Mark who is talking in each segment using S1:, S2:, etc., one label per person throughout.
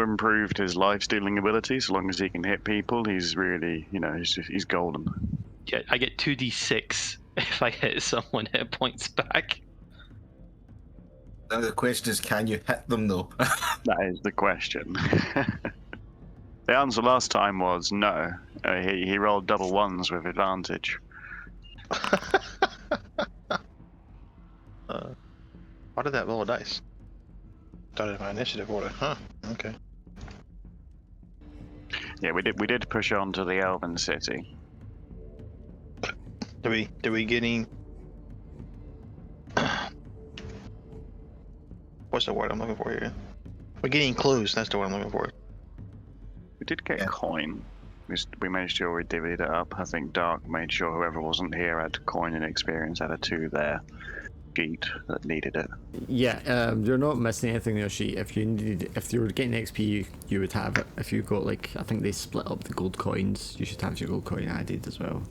S1: improved his life-stealing ability. So long as he can hit people, he's really, he's golden.
S2: Yeah, I get 2d6 if I hit someone, hit points back.
S3: Now the question is, can you hit them though?
S1: That is the question. The answer last time was no. He rolled double ones with advantage.
S4: Why did that roll a dice? Started in my initiative order, huh? Okay.
S1: Yeah, we did push on to the Elven City.
S4: Did we get any? What's the word I'm looking for here? We're getting clues. That's the word I'm looking for.
S1: We did get a coin. We made sure we divvied it up. I think Dark made sure whoever wasn't here had coin and experience had a 2 there. Sheet that needed it.
S5: Yeah, you're not missing anything in your sheet. If you were getting XP, you would have it. If you got I think they split up the gold coins. You should have your gold coin added as well.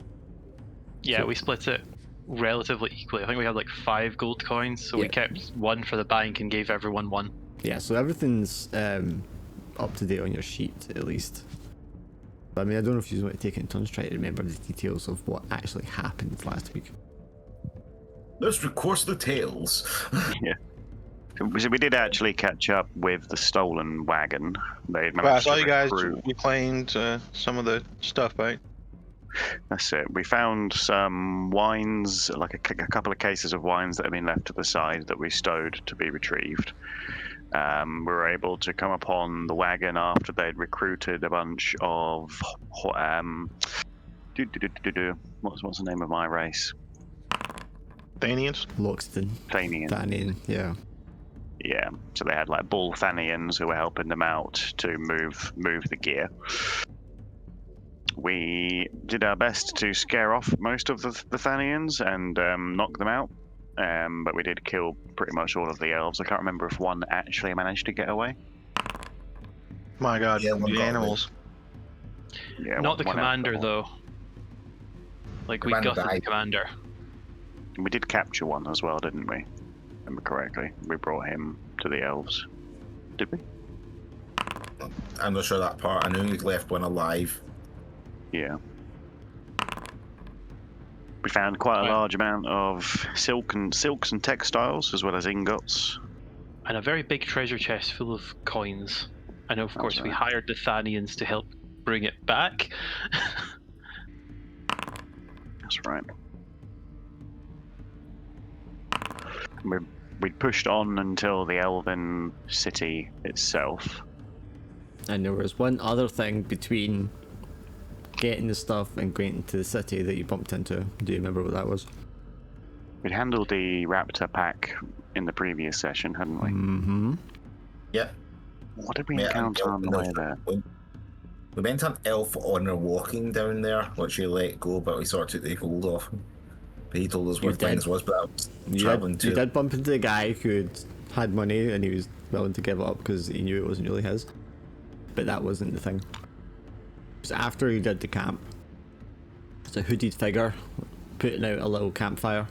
S2: Yeah, we split it relatively equally. I think we had 5 gold coins, so we kept 1 for the bank and gave everyone 1.
S5: Yeah, so everything's up to date on your sheet at least. But I mean, I don't know if you want to take it in turns trying to remember the details of what actually happened last week.
S3: Let's recourse the tales.
S1: Yeah. So we did actually catch up with the stolen wagon. They managed
S4: I saw
S1: to
S4: you guys
S1: recruit.
S4: reclaimed some of the stuff, right?
S1: That's it. We found some wines, a couple of cases of wines that had been left to the side that we stowed to be retrieved. We were able to come upon the wagon after they'd recruited a bunch of what's the name of my race?
S4: Thanians?
S5: Loxton.
S1: Thanian.
S5: Yeah.
S1: Yeah. So they had bull Thanians who were helping them out to move the gear. We did our best to scare off most of the Thanians and knock them out. But we did kill pretty much all of the elves. I can't remember if one actually managed to get away.
S4: My God,
S3: Yeah, one
S4: the
S3: got
S4: away.
S1: Yeah,
S2: Not the
S1: one
S2: commander,
S1: elf.
S2: though. We
S3: Commander
S2: gutted the
S3: died.
S2: commander.
S1: We did capture one as well, didn't we? Remember correctly. We brought him to the elves. Did we?
S3: I'm not sure that part. I knew we left one alive.
S1: Yeah. We found quite a large amount of silks and textiles, as well as ingots.
S2: And a very big treasure chest full of coins. And of course, we
S1: right.
S2: hired the Thanians to help bring it back.
S1: That's right. We pushed on until the Elven City itself.
S5: And there was one other thing between getting the stuff and going into the city that you bumped into. Do you remember what that was?
S1: We'd handled the Raptor pack in the previous session, hadn't we?
S5: Mm-hmm.
S3: Yeah.
S1: What did we encounter on the way there?
S3: We went on elf honor walking down there, which he let go, but we sort of took the gold off him. But he told us where things was, but I was traveling
S5: You did bump into the guy who had money and he was willing to give it up because he knew it wasn't really his. But that wasn't the thing. It was after he did the camp. It's a hooded figure putting out a little campfire.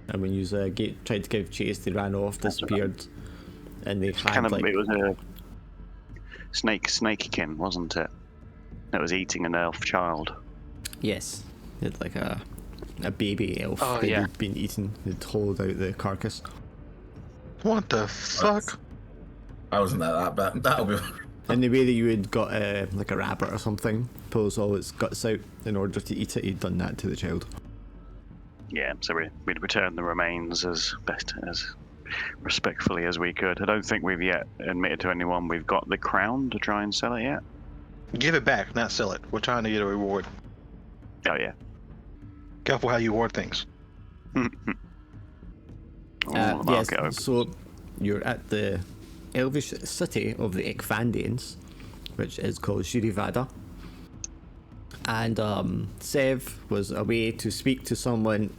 S5: And when you tried to give chase, they ran off, disappeared, and they had
S1: it was a snakekin, wasn't it? That was eating an elf child.
S5: Yes, it had a baby elf
S2: Oh,
S5: that
S2: yeah.
S5: had been eaten. They'd hollowed out the carcass.
S4: What the fuck?
S3: I wasn't that bad. That'll be.
S5: In the way that you had got a rabbit or something, pulls all its guts out in order to eat it, you'd done that to the child.
S1: Yeah, so we'd returned the remains as best as respectfully as we could. I don't think we've yet admitted to anyone we've got the crown to try and sell it yet.
S4: Give it back, not sell it. We're trying to get a reward.
S1: Oh yeah.
S4: Careful how you word things.
S5: Yes, so you're at the elvish city of the Ekvandians, which is called Shirivada. And Sev was away to speak to someone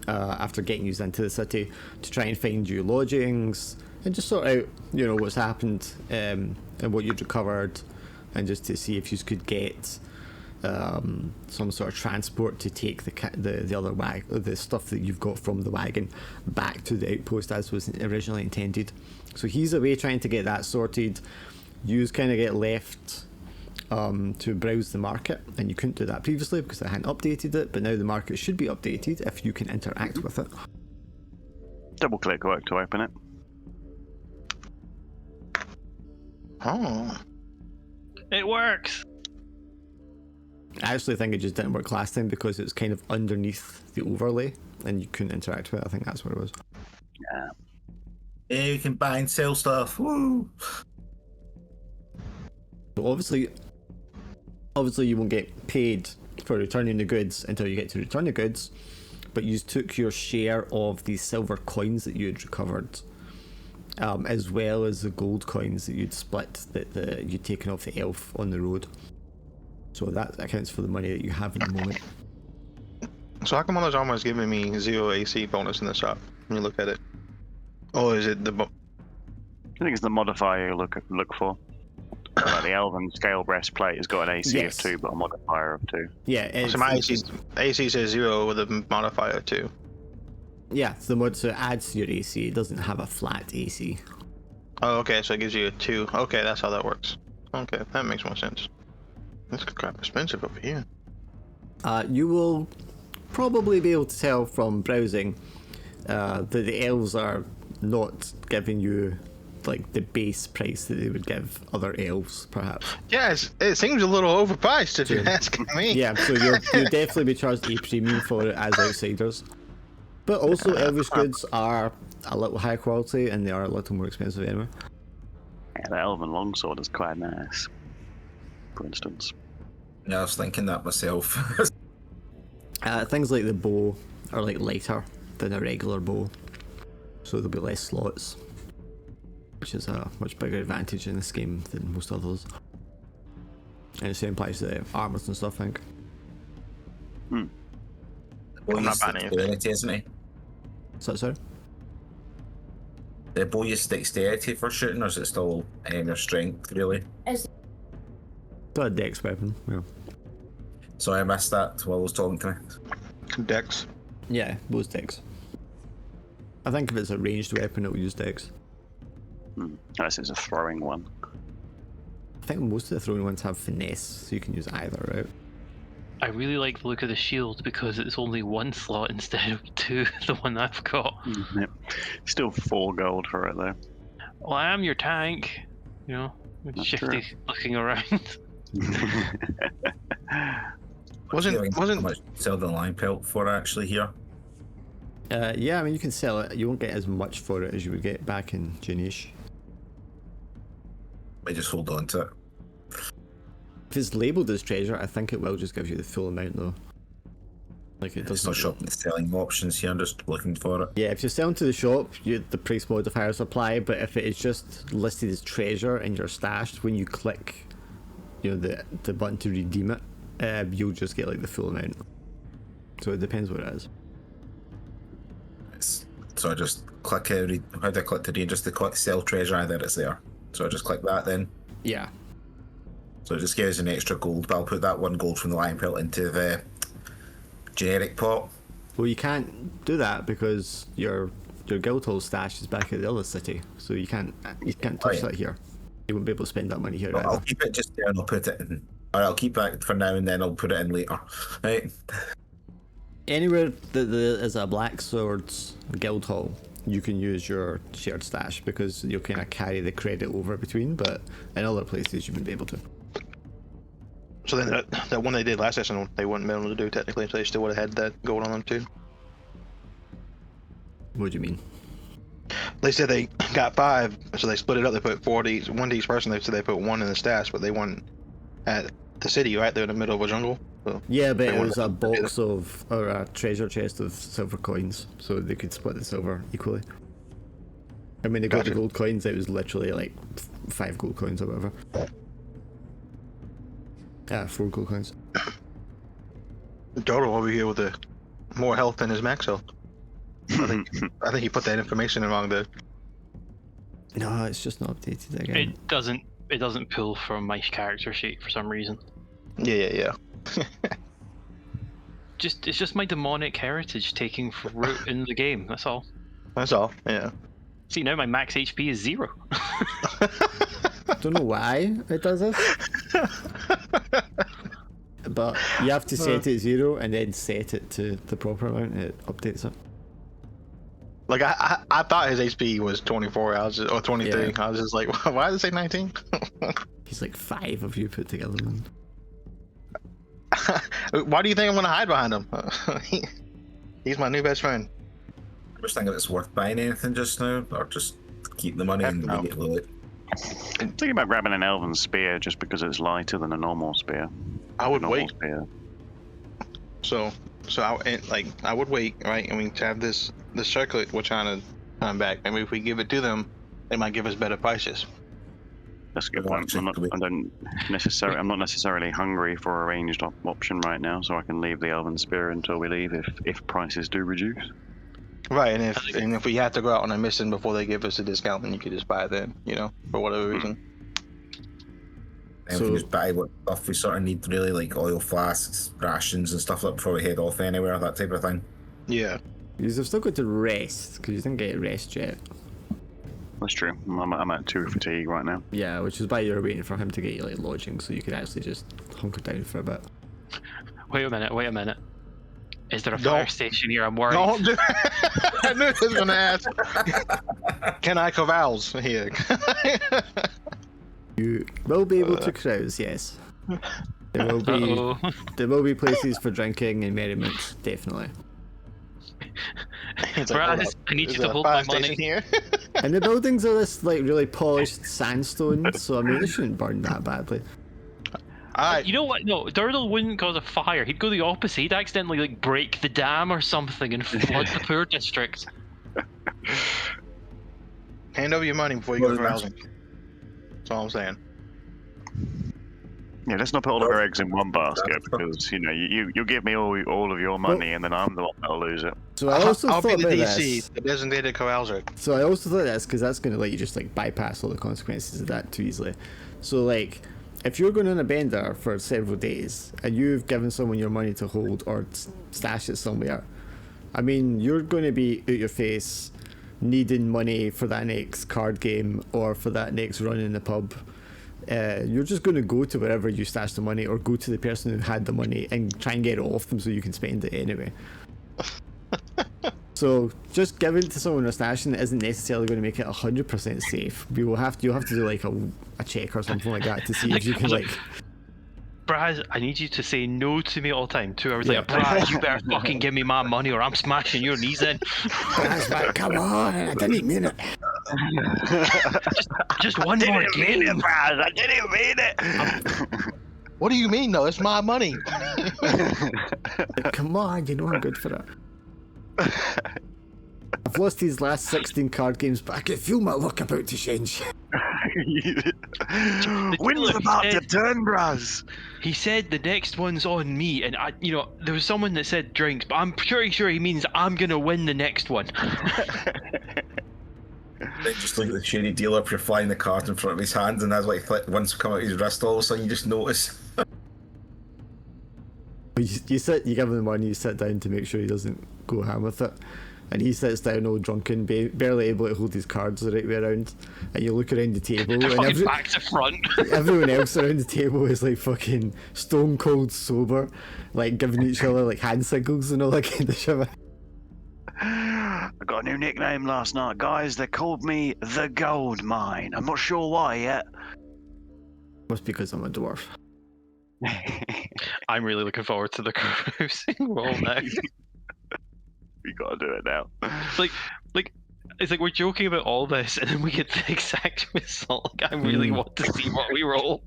S5: after getting you into the city to try and find you lodgings and just sort out, what's happened and what you'd recovered, and just to see if you could get some sort of transport to take the other the stuff that you've got from the wagon back to the outpost as was originally intended. So he's away trying to get that sorted. You kind of get left to browse the market, and you couldn't do that previously because I hadn't updated it, but now the market should be updated if you can interact with it.
S1: Double click work to open it.
S4: Oh.
S2: It works!
S5: I actually think it just didn't work last time because it was kind of underneath the overlay and you couldn't interact with it. I think that's what it was.
S1: Yeah.
S3: Yeah, you can buy and sell stuff. Woo!
S5: So obviously you won't get paid for returning the goods until you get to return the goods, but you took your share of the silver coins that you had recovered, as well as the gold coins that you'd split that you'd taken off the elf on the road. So that accounts for the money that you have at the moment.
S4: So how come all those armor is giving me 0 AC bonus in the shop when you look at it? Oh, is it the...
S1: I think it's the modifier you look for. Like the Elven Scale Breastplate has got an AC
S5: Yes.
S1: of 2, but a modifier of 2.
S5: Yeah,
S4: So my AC says 0 with a modifier of 2.
S5: yeah, the mod, so it adds to your AC. It doesn't have a flat AC.
S4: Oh, okay, so it gives you a 2. Okay, that's how that works. Okay, that makes more sense. That's crap expensive over here.
S5: You will probably be able to tell from browsing that the elves are not giving you like the base price that they would give other elves, perhaps.
S4: Yes, it seems a little overpriced if you're asking me.
S5: Yeah, so you'll definitely be charged a premium for it as outsiders. But also, elvish goods are a little higher quality and they are a little more expensive anyway.
S1: Yeah, the Elven Longsword is quite nice, for instance.
S3: Yeah, I was thinking that myself.
S5: Things like the bow are like lighter than a regular bow, so there'll be less slots, which is a much bigger advantage in this game than most others. And the same applies to armors and stuff, I think.
S3: Well,
S4: I'm not
S3: he's
S4: buying anything.
S3: dexterity, isn't he?
S5: So, sorry?
S3: The bow uses dexterity for shooting, or is it still your strength, really?
S5: It's a dex weapon, yeah.
S3: Sorry, I missed that while I was talking to me.
S4: Dex.
S5: Yeah, both dex. I think if it's a ranged weapon, it'll use dex.
S1: Unless it's a throwing one.
S5: I think most of the throwing ones have finesse, so you can use either, right?
S2: I really like the look of the shield because it's only 1 slot instead of 2, the one I've got.
S1: Yep. Still 4 gold for it though.
S2: Well, I am your tank, you know,
S1: That's
S2: shifty looking around.
S4: Wasn't
S3: how much sell the line pelt for actually here?
S5: Yeah, I mean, you can sell it. You won't get as much for it as you would get back in Janish.
S3: I just hold on to it.
S5: If it's labelled as treasure, I think it will just give you the full amount, though. Like, it
S3: It's
S5: doesn't...
S3: not shopping the selling options here, I'm just looking for it.
S5: Yeah, if you're selling to the shop, the price modifiers apply, but if it is just listed as treasure in your stash, when you click, you know, the button to redeem it, you'll just get, like, the full amount. So it depends what it is.
S3: So I just click how do I click to read? Just to click sell treasure, and then it's there. So I just click that then.
S5: Yeah.
S3: So it just gives an extra gold, but I'll put that 1 gold from the lion pelt into the generic pot.
S5: Well, you can't do that because your guild hall stash is back at the other city, so you can't touch that here. You won't be able to spend that money here.
S3: I'll keep it just there and I'll put it in. Or I'll keep that for now and then I'll put it in later. Right.
S5: Anywhere that there is a black swords guild hall, you can use your shared stash because you'll kind of carry the credit over between, but in other places you wouldn't be able to.
S4: So then that one they did last session, they wouldn't be able to do technically, so they still would have had that gold on them too.
S5: What do you mean?
S4: They said they got 5, so they split it up. They put 4 to each, 1 to each person. They said they put 1 in the stash, but they weren't at the city, right? They're in the middle of a jungle. So
S5: Yeah, but
S4: they
S5: it was a
S4: wanted-
S5: box of, or a treasure chest of silver coins, so they could split the silver equally. I mean, they got the
S4: Gotcha.
S5: gold coins, it was literally like 5 gold coins or whatever. 4 gold coins.
S4: Dodo over here with the more health than his max health. I think he put that information in wrong there.
S5: No, it's just not updated again.
S2: It doesn't pull from my character sheet for some reason.
S4: Yeah.
S2: It's just my demonic heritage taking root in the game. That's all.
S4: That's all. Yeah.
S2: See, now my max HP is 0.
S5: Don't know why it does this. But you have to set it 0 and then set it to the proper amount and it updates it.
S4: Like I thought his HP was 24. I was just, or 23.
S5: Yeah.
S4: I was just like, why does it say 19?
S5: He's like 5 of you put together, man.
S4: Why do you think I'm gonna hide behind him? He's my new best friend.
S3: I was thinking it's worth buying anything just now, or just keep the money and
S4: No.
S3: get loot.
S1: I'm thinking about grabbing an elven spear just because it's lighter than a normal spear.
S4: I would
S1: Normal
S4: wait.
S1: Spear.
S4: So I would wait, right? I mean, to have this circlet we're trying to turn back. Maybe if we give it to them, they might give us better prices.
S1: That's a good
S3: Well,
S1: point. I'm not necessarily hungry for a ranged option right now, so I can leave the elven spear until we leave if prices do reduce.
S4: Right, and if we have to go out on a mission before they give us a discount, then you could just buy it then, for whatever reason.
S3: And
S5: So-
S3: we just buy what stuff we sort of need, really, like oil flasks, rations, and stuff like that before we head off anywhere, that type of thing.
S4: Yeah.
S5: You've still got to rest because you didn't get rest yet.
S1: That's true. I'm at 2 fatigue right now.
S5: Yeah, which is why you're waiting for him to get you like lodging so you could actually just hunker down for a bit.
S2: Wait a minute. Is there a
S4: Don't-
S2: fire station here? I'm worried.
S4: Don't do I knew he was gonna ask. Can I carouse here?
S5: You will be able to carouse, yes. There will be
S2: Uh-oh.
S5: there will be places for drinking and merriment, definitely.
S4: It's
S2: Brad,
S4: hold up.
S2: I need you
S4: Is
S2: to
S4: there a
S2: hold
S4: fire
S2: my money.
S4: station here.
S5: And the buildings are this like really polished sandstone, so I mean they shouldn't burn that badly.
S4: Alright.
S2: You know what? No, Durdle wouldn't cause a fire. He'd go the opposite. He'd accidentally like break the dam or something and flood the poor district.
S4: Hand over your money before you go carousing. That's all I'm saying.
S1: Yeah, let's not put all of our eggs in one basket because you give me all of your money and then I'm the one that'll lose it.
S5: So I also
S4: I'll
S5: thought
S4: be the
S5: about
S4: DC,
S5: this.
S4: the designated carouser.
S5: So I also thought that's because that's going to let you just like bypass all the consequences of that too easily. So like, if you're going on a bender for several days and you've given someone your money to hold or stash it somewhere, I mean you're going to be out your face needing money for that next card game or for that next run in the pub. You're just going to go to wherever you stash the money or go to the person who had the money and try and get it off them so you can spend it anyway. So just giving it to someone or stashing it isn't necessarily going to make it 100% safe. You'll have to do like a check or something like that to see if you can like.
S2: Brad, I need you to say no to me all the time. 2 hours
S5: Yeah.
S2: later, Brad, you better fucking give me my money or I'm smashing your knees in.
S5: That's like, come on, I didn't mean it.
S2: Just one more game.
S1: Brad. I didn't mean it.
S4: What do you mean though? It's my money.
S5: Come on, you know I'm good for it. I've lost these last 16 card games, but I can feel my luck about to change.
S1: Wind's about to turn, Graz.
S2: He said the next one's on me, and there was someone that said drinks, but I'm pretty sure he means I'm gonna win the next one.
S3: Then just look at the shady dealer if you're flying the card in front of his hand, and as like once come out his wrist, all of a sudden you just notice.
S5: You give him the money, you sit down to make sure he doesn't go ham with it. And he sits down all drunken, barely able to hold his cards the right way around. And you look around the table, and
S2: Fucking back to front.
S5: everyone else around the table is like fucking stone cold sober, like giving each other like hand signals and all that kind of shit.
S1: I got a new nickname last night, guys. They called me the Gold Mine. I'm not sure why yet.
S5: Must be because I'm a dwarf.
S2: I'm really looking forward to the carousing roll now.
S1: We gotta do it now.
S2: It's like we're joking about all this, and then we get the exact result. Like, I really want to see what we roll.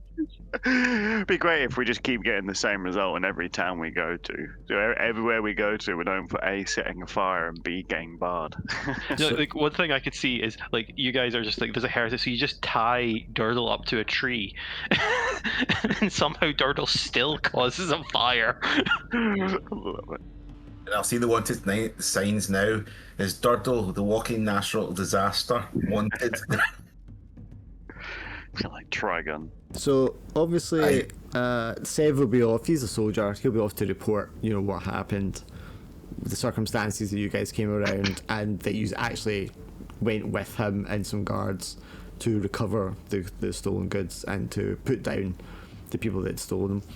S1: It'd be great if we just keep getting the same result in every town we go to. So everywhere we go to, we're known for A, setting a fire, and B, getting barred.
S2: Like one thing I could see is like you guys are just like there's a heritage, so you just tie Durdle up to a tree, and somehow Durdle still causes a fire.
S3: And I'll see the wanted signs now. Is Durdle the walking natural disaster wanted?
S1: Like Trigun.
S5: So obviously, Sev will be off. He's a soldier. He'll be off to report, what happened, the circumstances that you guys came around, and that you actually went with him and some guards to recover the stolen goods and to put down the people that had stolen them.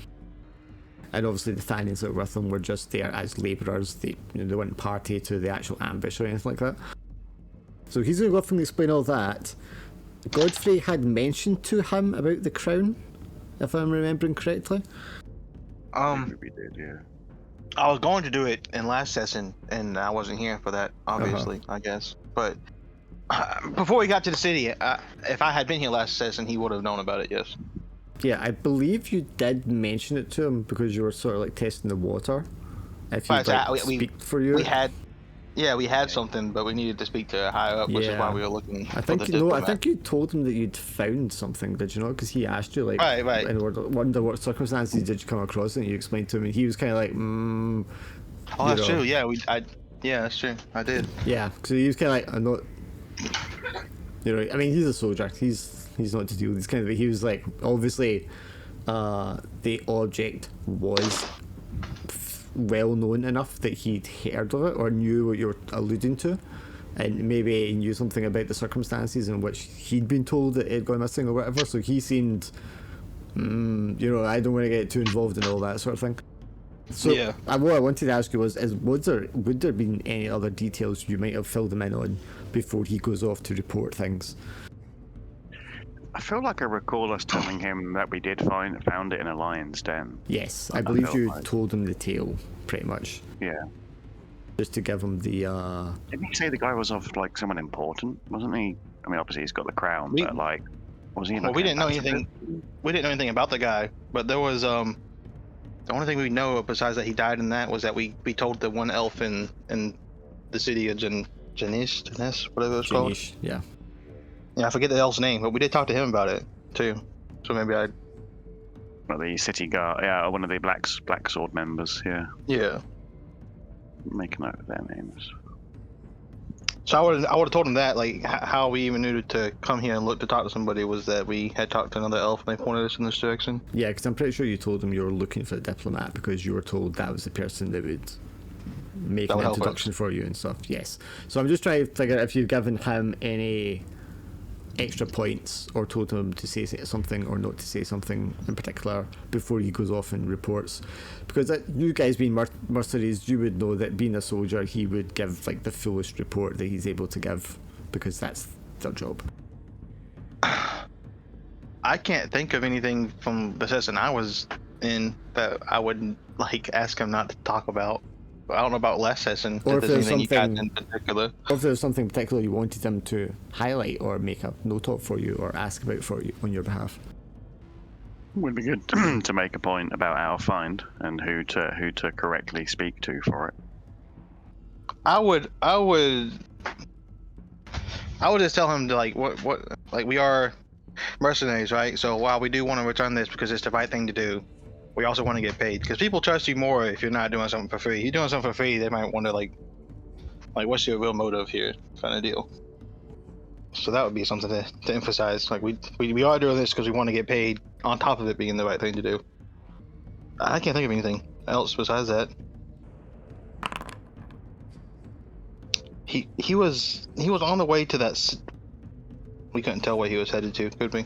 S5: And obviously the Thanians that were with them were just there as labourers. They weren't party to the actual ambush or anything like that. So he's going to go off and explain all that. Godfrey had mentioned to him about the crown, if I'm remembering correctly.
S1: We did, yeah.
S4: I was going to do it in last session, and I wasn't here for that, obviously, I guess. But before we got to the city, if I had been here last session, he would have known about it, yes.
S5: Yeah, I believe you did mention it to him because you were sort of like testing the water. If he speak for you.
S4: We had something, but we needed to speak to higher up, which is why we were looking.
S5: I think you told him that you'd found something, did you not? Because he asked you like,
S4: right.
S5: in wonder what circumstances did you come across it, and you explained to him, and he was kind of like,
S4: Oh, that's true. Yeah, that's true. I did.
S5: Yeah, so he was kind of like, I'm not. I mean, he's a soldier. He's not to deal with these kind of. He was like, obviously, the object was well known enough that he'd heard of it or knew what you were alluding to, and maybe he knew something about the circumstances in which he'd been told that it had gone missing or whatever. So he seemed, I don't want to get too involved in all that sort of thing. So what I wanted to ask you was, would there been any other details you might have filled him in on before he goes off to report things?
S1: I feel like I recall us telling him that we did found it in a lion's den.
S5: Yes, I believe you told him the tale, pretty much.
S1: Yeah.
S5: Just to give him the.
S1: Didn't he say the guy was of like someone important, wasn't he? I mean, obviously he's got the crown, but like, was he?
S4: Well, we didn't know anything. We didn't know anything about the guy, but there was the only thing we know besides that he died in that was that we told the one elf in the city of Janice, whatever it's called.
S5: Yeah.
S4: Yeah, I forget the elf's name, but we did talk to him about it too. So maybe
S1: Well, the city guard, one of the Black Sword members, yeah.
S4: Yeah.
S1: Make a note of their names.
S4: So I would have told him that, like, how we even knew to come here and look to talk to somebody was that we had talked to another elf and they pointed us in this direction.
S5: Yeah, because I'm pretty sure you told him you were looking for a diplomat because you were told that was the person that would make an introduction for you and stuff. Yes. So I'm just trying to figure out if you've given him any extra points or told him to say something or not to say something in particular before he goes off and reports, because you guys being mercenaries, you would know that being a soldier he would give like the fullest report that he's able to give because that's their job.
S4: I can't think of anything from the session I was in that I would like ask him not to talk about. I don't know about last session.
S5: Or if there's
S4: anything
S5: something
S4: you got in particular.
S5: Or if there's something particular you wanted him to highlight or make a note of for you or ask about for you on your behalf.
S1: Would be good to make a point about our find and who to correctly speak to for it.
S4: I would just tell him to like what like we are mercenaries, right? So while we do want to return this because it's the right thing to do, we also want to get paid because people trust you more if you're not doing something for free. You're doing something for free, they might wonder like what's your real motive here, kind of deal. So that would be something to emphasize. Like we are doing this because we want to get paid, on top of it being the right thing to do. I can't think of anything else besides that. He was on the way to that. We couldn't tell where he was headed to, could we?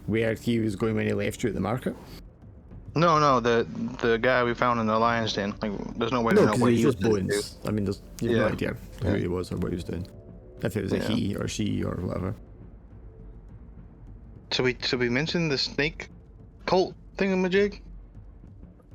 S5: Where he was going when he left you at the market?
S4: No, the guy we found in the lion's den. Like, there's no way to know what he was doing.
S5: I mean, you have no idea who he was or what he was doing. If it was a he or she or whatever.
S4: So we mentioned the snake cult thingamajig?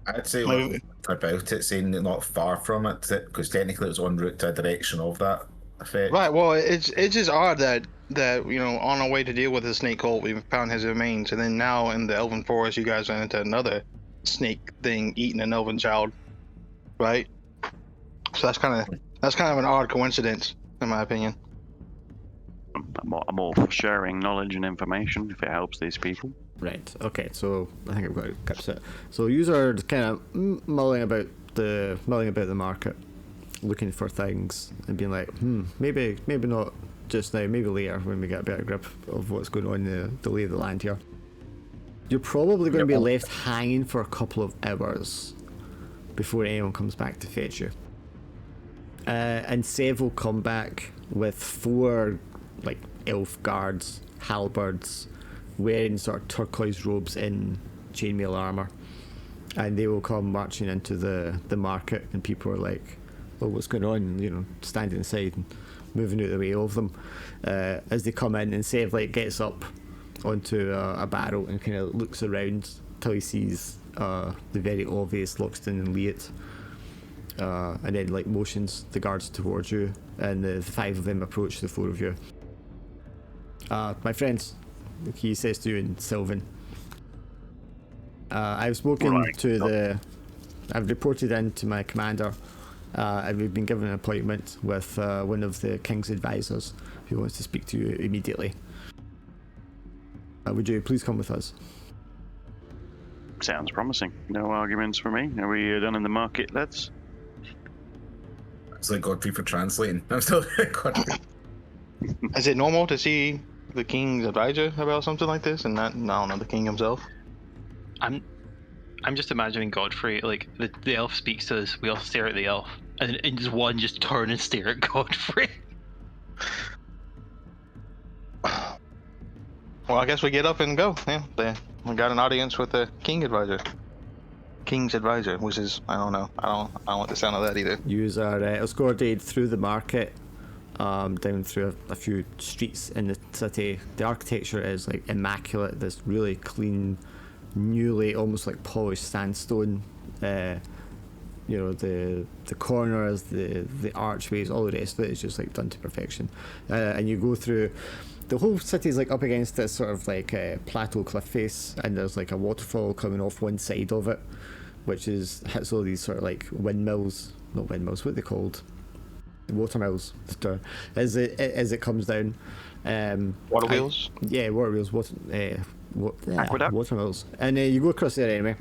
S3: I'd say about it, saying that not far from it, because technically it was en route to a direction of that effect.
S4: Right. Well, it's just odd that on our way to deal with the snake cult, we found his remains, and then now in the Elven Forest, you guys ran into another snake thing eating an elven child, right? So that's kind of an odd coincidence, in my opinion.
S1: I'm all for sharing knowledge and information if it helps these people.
S5: Right. Okay. So I think I've got it catch that. So you are kind of mulling about the market, looking for things and being like, maybe not just now, maybe later when we get a better grip of what's going on in the lay of the land here. You're probably going to be left hanging for a couple of hours before anyone comes back to fetch you. And Sev will come back with 4 like elf guards, halberds, wearing sort of turquoise robes in chainmail armor, and they will come marching into the market, and people are like, "Well, what's going on?" You know, standing aside and moving out of the way of them as they come in. And Sev like gets up onto a barrel and kind of looks around till he sees the very obvious Loxton and Leet, and then like motions the guards towards you, and the 5 of them approach the 4 of you. My friends, he says to you in Sylvan, I've spoken I've reported in to my commander, and we've been given an appointment with one of the king's advisors who wants to speak to you immediately. Would you please come with us?
S1: Sounds promising. No arguments for me. Are we done in the market, lads?
S3: It's like Godfrey for translating. I'm still Godfrey.
S4: Is it normal to see the king's advisor about something like this, and not, I don't know, the king himself?
S2: I'm just imagining Godfrey, like the elf speaks to us, we all stare at the elf, and just one just turn and stare at Godfrey.
S4: Well, I guess we get up and go. Yeah, we got an audience with the king's advisor, which is, I don't know. I don't like the sound of that either.
S5: You are escorted through the market, down through a few streets in the city. The architecture is like immaculate. This really clean, newly almost like polished sandstone. You know, the corners, the archways, all the rest of it is just like done to perfection. And you go through. The whole city is like up against this sort of like plateau cliff face, and there's like a waterfall coming off one side of it, which hits all these sort of like windmills, not windmills, what are they called? Water mills, as it comes down.
S4: Water wheels?
S5: Yeah, water wheels,
S1: Aqueduct?
S5: water mills. And you go across there anyway,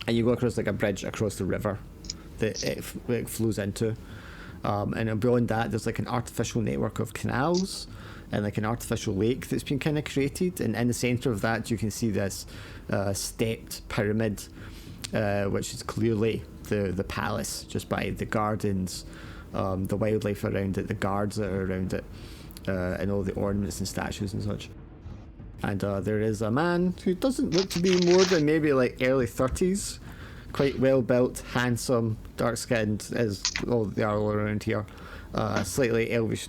S5: and you go across like a bridge across the river that it flows into. And beyond that, there's like an artificial network of canals and like an artificial lake that's been kind of created. And in the centre of that, you can see this stepped pyramid, which is clearly the palace, just by the gardens, the wildlife around it, the guards that are around it, and all the ornaments and statues and such. And there is a man who doesn't look to be more than maybe like early 30s, quite well built, handsome, dark skinned, as all they are all around here. Slightly elvish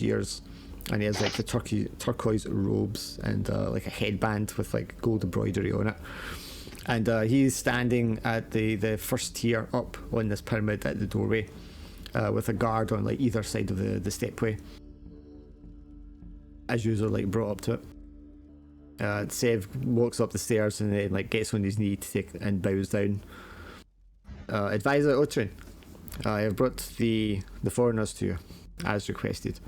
S5: years, and he has like the turquoise robes and like a headband with like gold embroidery on it. And he's standing at the first tier up on this pyramid at the doorway, with a guard on like either side of the stepway, as usual, like brought up to it. Sev walks up the stairs and then like gets on his knee to take and bows down. Advisor Otrin, I have brought the foreigners to you as requested.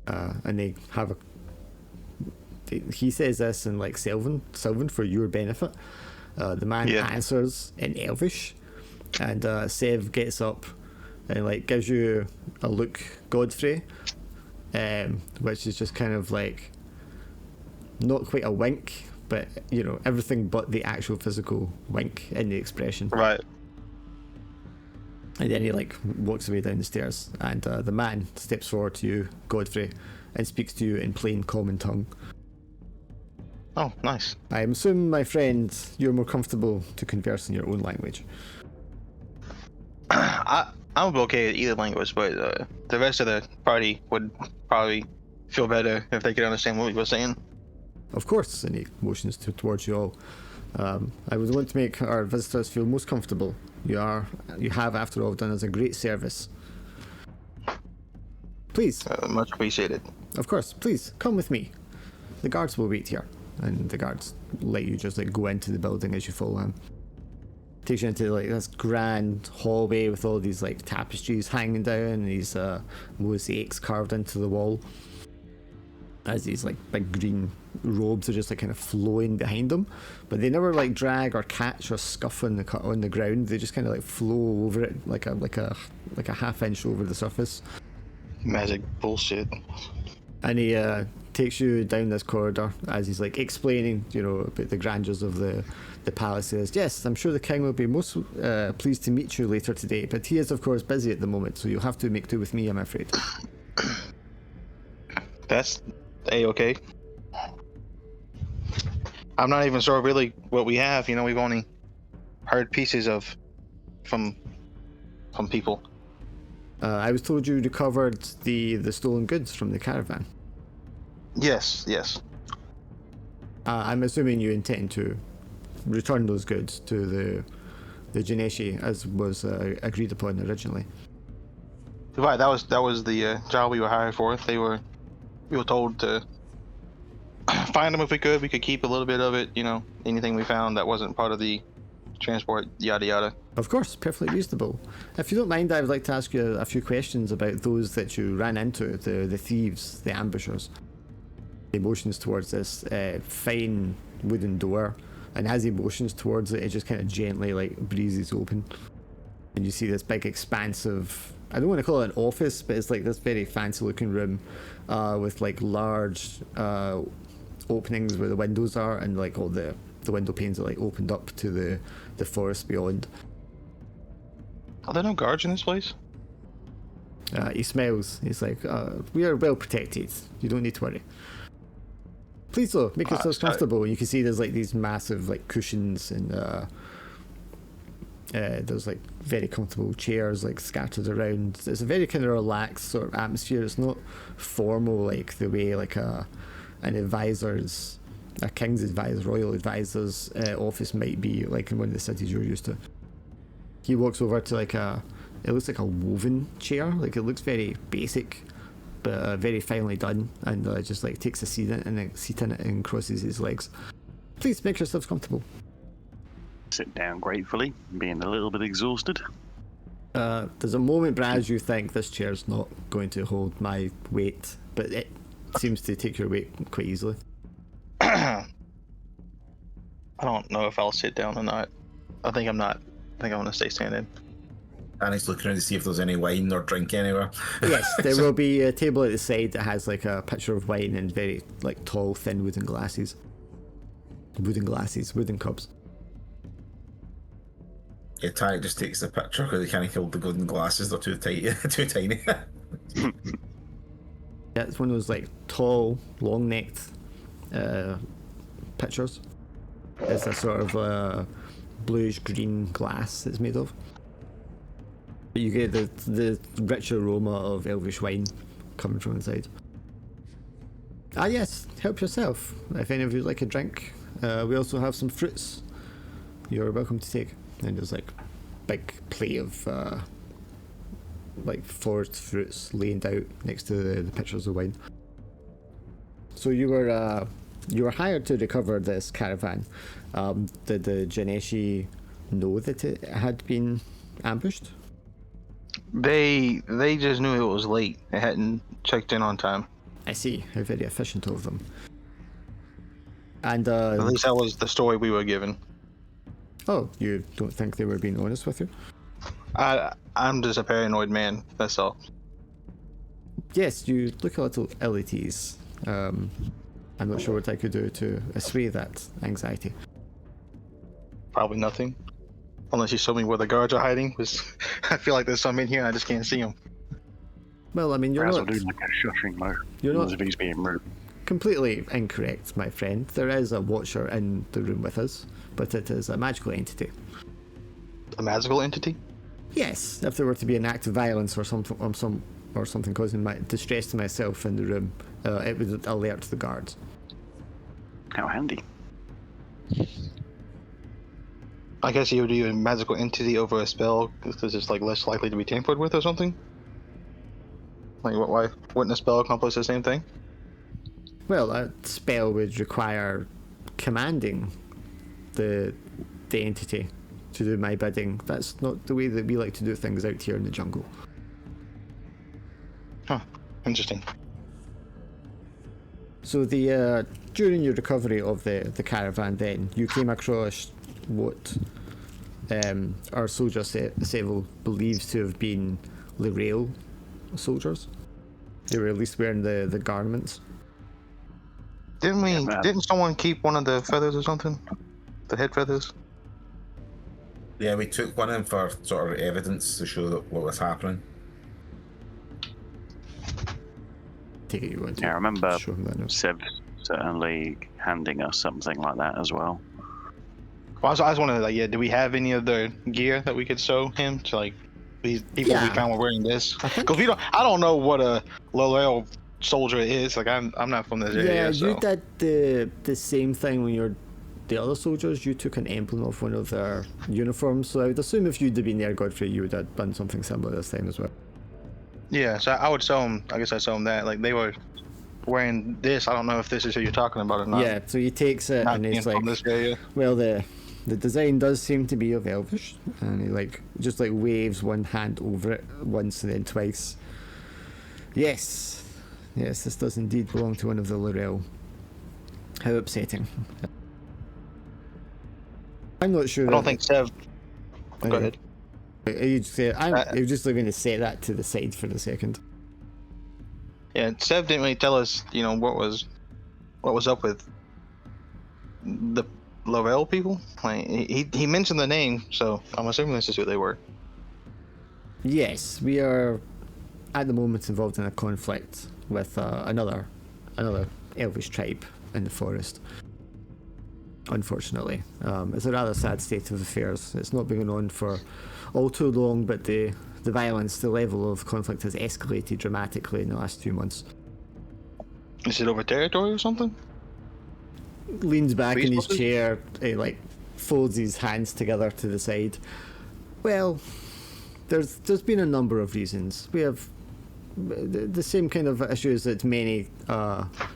S5: And they have he says this in like Sylvan for your benefit. The man answers in Elvish, and Sev gets up and like gives you a look, Godfrey, which is just kind of like not quite a wink, but you know, everything but the actual physical wink in the expression.
S4: Right.
S5: And then he like walks away down the stairs, and the man steps forward to you, Godfrey, and speaks to you in plain common tongue.
S4: Oh, nice.
S5: I am assuming, my friend, you're more comfortable to converse in your own language.
S4: I'm okay with either language, but the rest of the party would probably feel better if they could understand what we were saying.
S5: Of course, and he motions towards you all. I would want to make our visitors feel most comfortable. You have, after all, done us a great service. Please.
S4: Much appreciated.
S5: Of course, please, come with me. The guards will wait here. And the guards let you just like go into the building as you follow him. Takes you into like this grand hallway with all these like tapestries hanging down and these mosaics carved into the wall. As these like big green robes are just like kind of flowing behind them, but they never like drag or catch or scuff on the ground. They just kind of like flow over it like a half inch over the surface.
S4: Magic bullshit.
S5: And he takes you down this corridor as he's like explaining, you know, about the grandeurs of the palace. He says, yes, I'm sure the king will be most pleased to meet you later today, but he is of course busy at the moment, so you'll have to make do with me, I'm afraid.
S4: That's A-okay. I'm not even sure really what we have. You know, we've only heard pieces of from people.
S5: I was told you recovered the stolen goods from the caravan.
S4: Yes.
S5: I'm assuming you intend to return those goods to the Janeshi as was agreed upon originally.
S4: Right, that was the job we were hired for. We were told to find them if we could. We could keep a little bit of it. You know, anything we found that wasn't part of the transport, yada yada.
S5: Of course, perfectly reasonable. If you don't mind, I would like to ask you a few questions about those that you ran into, the thieves, the ambushers. He motions towards this fine wooden door, and as he motions towards it, it just kind of gently like breezes open, and you see this big expanse of, I don't want to call it an office, but it's like this very fancy looking room with like large openings where the windows are, and like all the window panes are like opened up to the forest beyond.
S4: Are there no guards in this place?
S5: He smiles. He's like, we are well protected. You don't need to worry. Please though, make yourselves comfortable. You can see there's like these massive like cushions, and there's like very comfortable chairs like scattered around. It's a very kind of relaxed sort of atmosphere. It's not formal like the way like a king's advisor, royal advisor's office might be like in one of the cities you're used to. He walks over to like it looks like a woven chair. Like it looks very basic, but very finely done, and just like takes a seat in it and crosses his legs. Please make yourselves comfortable.
S1: Sit down gratefully, being a little bit exhausted.
S5: There's a moment, Braz, you think this chair's not going to hold my weight, but it seems to take your weight quite easily.
S4: I don't know if I'll sit down or not. I think I'm not. I think I'm gonna stay standing.
S3: And he's looking around to see if there's any wine or drink anywhere.
S5: Yes, there will be a table at the side that has like a picture of wine and very like tall, thin wooden glasses. Wooden cups.
S3: Yeah, Tarek just takes the picture because he can't hold the golden glasses. They're too tight, too tiny.
S5: Yeah, it's one of those like tall, long-necked pictures. It's a sort of bluish green glass it's made of. But you get the rich aroma of elvish wine coming from inside. Ah yes, help yourself. If any of you would like a drink, we also have some fruits you're welcome to take. And there's like big plate of like forest fruits laid out next to the pictures of wine. So you were hired to recover this caravan. Did the Janeshi know that it had been ambushed?
S4: They just knew it was late. They hadn't checked in on time.
S5: I see. How very efficient of them. And
S4: At least that was the story we were given.
S5: oh, you don't think they were being honest with you?
S4: I'm just a paranoid man. That's all.
S5: Yes, you look a little ill at ease. I'm not sure what I could do to assuage that anxiety.
S4: Probably nothing. Unless you show me where the guards are hiding. Because I feel like there's some in here and I just can't see them.
S5: Well, I mean, you're
S1: Raz will
S5: not,
S1: do like a shushing mode.
S5: You're not-
S1: As if he's being rude.
S5: completely incorrect, my friend. There is a watcher in the room with us, but it is a magical entity.
S4: A magical entity?
S5: Yes, if there were to be an act of violence or something causing my distress to myself in the room, it would alert the guards.
S1: How handy.
S4: I guess you would do a magical entity over a spell because it's like less likely to be tampered with or something? Like, why wouldn't a spell accomplish the same thing?
S5: Well, a spell would require commanding the entity to do my bidding. That's not the way that we like to do things out here in the jungle.
S4: Huh. Interesting.
S5: So the during your recovery of the caravan, then you came across what our soldier Seville believes to have been Lirail soldiers. They were at least wearing the garments.
S4: Didn't we?
S1: Yeah, man.
S4: Didn't someone keep one of the feathers or something? The head feathers.
S3: Yeah, we took one in for sort of evidence to show that what was happening.
S5: Take it you want to.
S1: Yeah, I remember
S5: show him that now.
S1: Sev certainly handing us something like that as well.
S4: Well, I was wondering, like, yeah, do we have any of the gear that we could show him to, like, these people we
S5: Yeah.
S4: found were wearing this?
S5: I think-
S4: Because I don't know what a Lorel soldier is. Like, I'm not from this
S5: Yeah,
S4: area, so.
S5: you did the same thing when you're the other soldiers. You took an emblem of one of their uniforms, so I would assume if you'd have been there, Godfrey, you would have done something similar this time as well.
S4: Yeah, so I would show them. I guess I'd show them that. Like, they were wearing this. I don't know if this is who you're talking about or not.
S5: Yeah, so he takes it
S4: Not
S5: and
S4: being
S5: he's like,
S4: from this area.
S5: well, the design does seem to be of Elvish, and he like just like waves one hand over it once and then twice. Yes, this does indeed belong to one of the Lorel. How upsetting. I'm not sure.
S4: I don't think Sev. Go ahead.
S5: You just going to set that to the side for a second.
S4: Yeah, Sev didn't really tell us, what was up with the Lorel people. Like, he mentioned the name, so I'm assuming this is who they were.
S5: Yes, we are at the moment involved in a conflict with another Elvish tribe in the forest. Unfortunately, it's a rather sad state of affairs. It's not been going on for all too long, but the violence, the level of conflict has escalated dramatically in the last 2 months.
S4: Is it over territory or something?
S5: Leans back in his
S4: Resources?
S5: chair, he like folds his hands together to the side. Well, there's been a number of reasons. We have the same kind of issues that many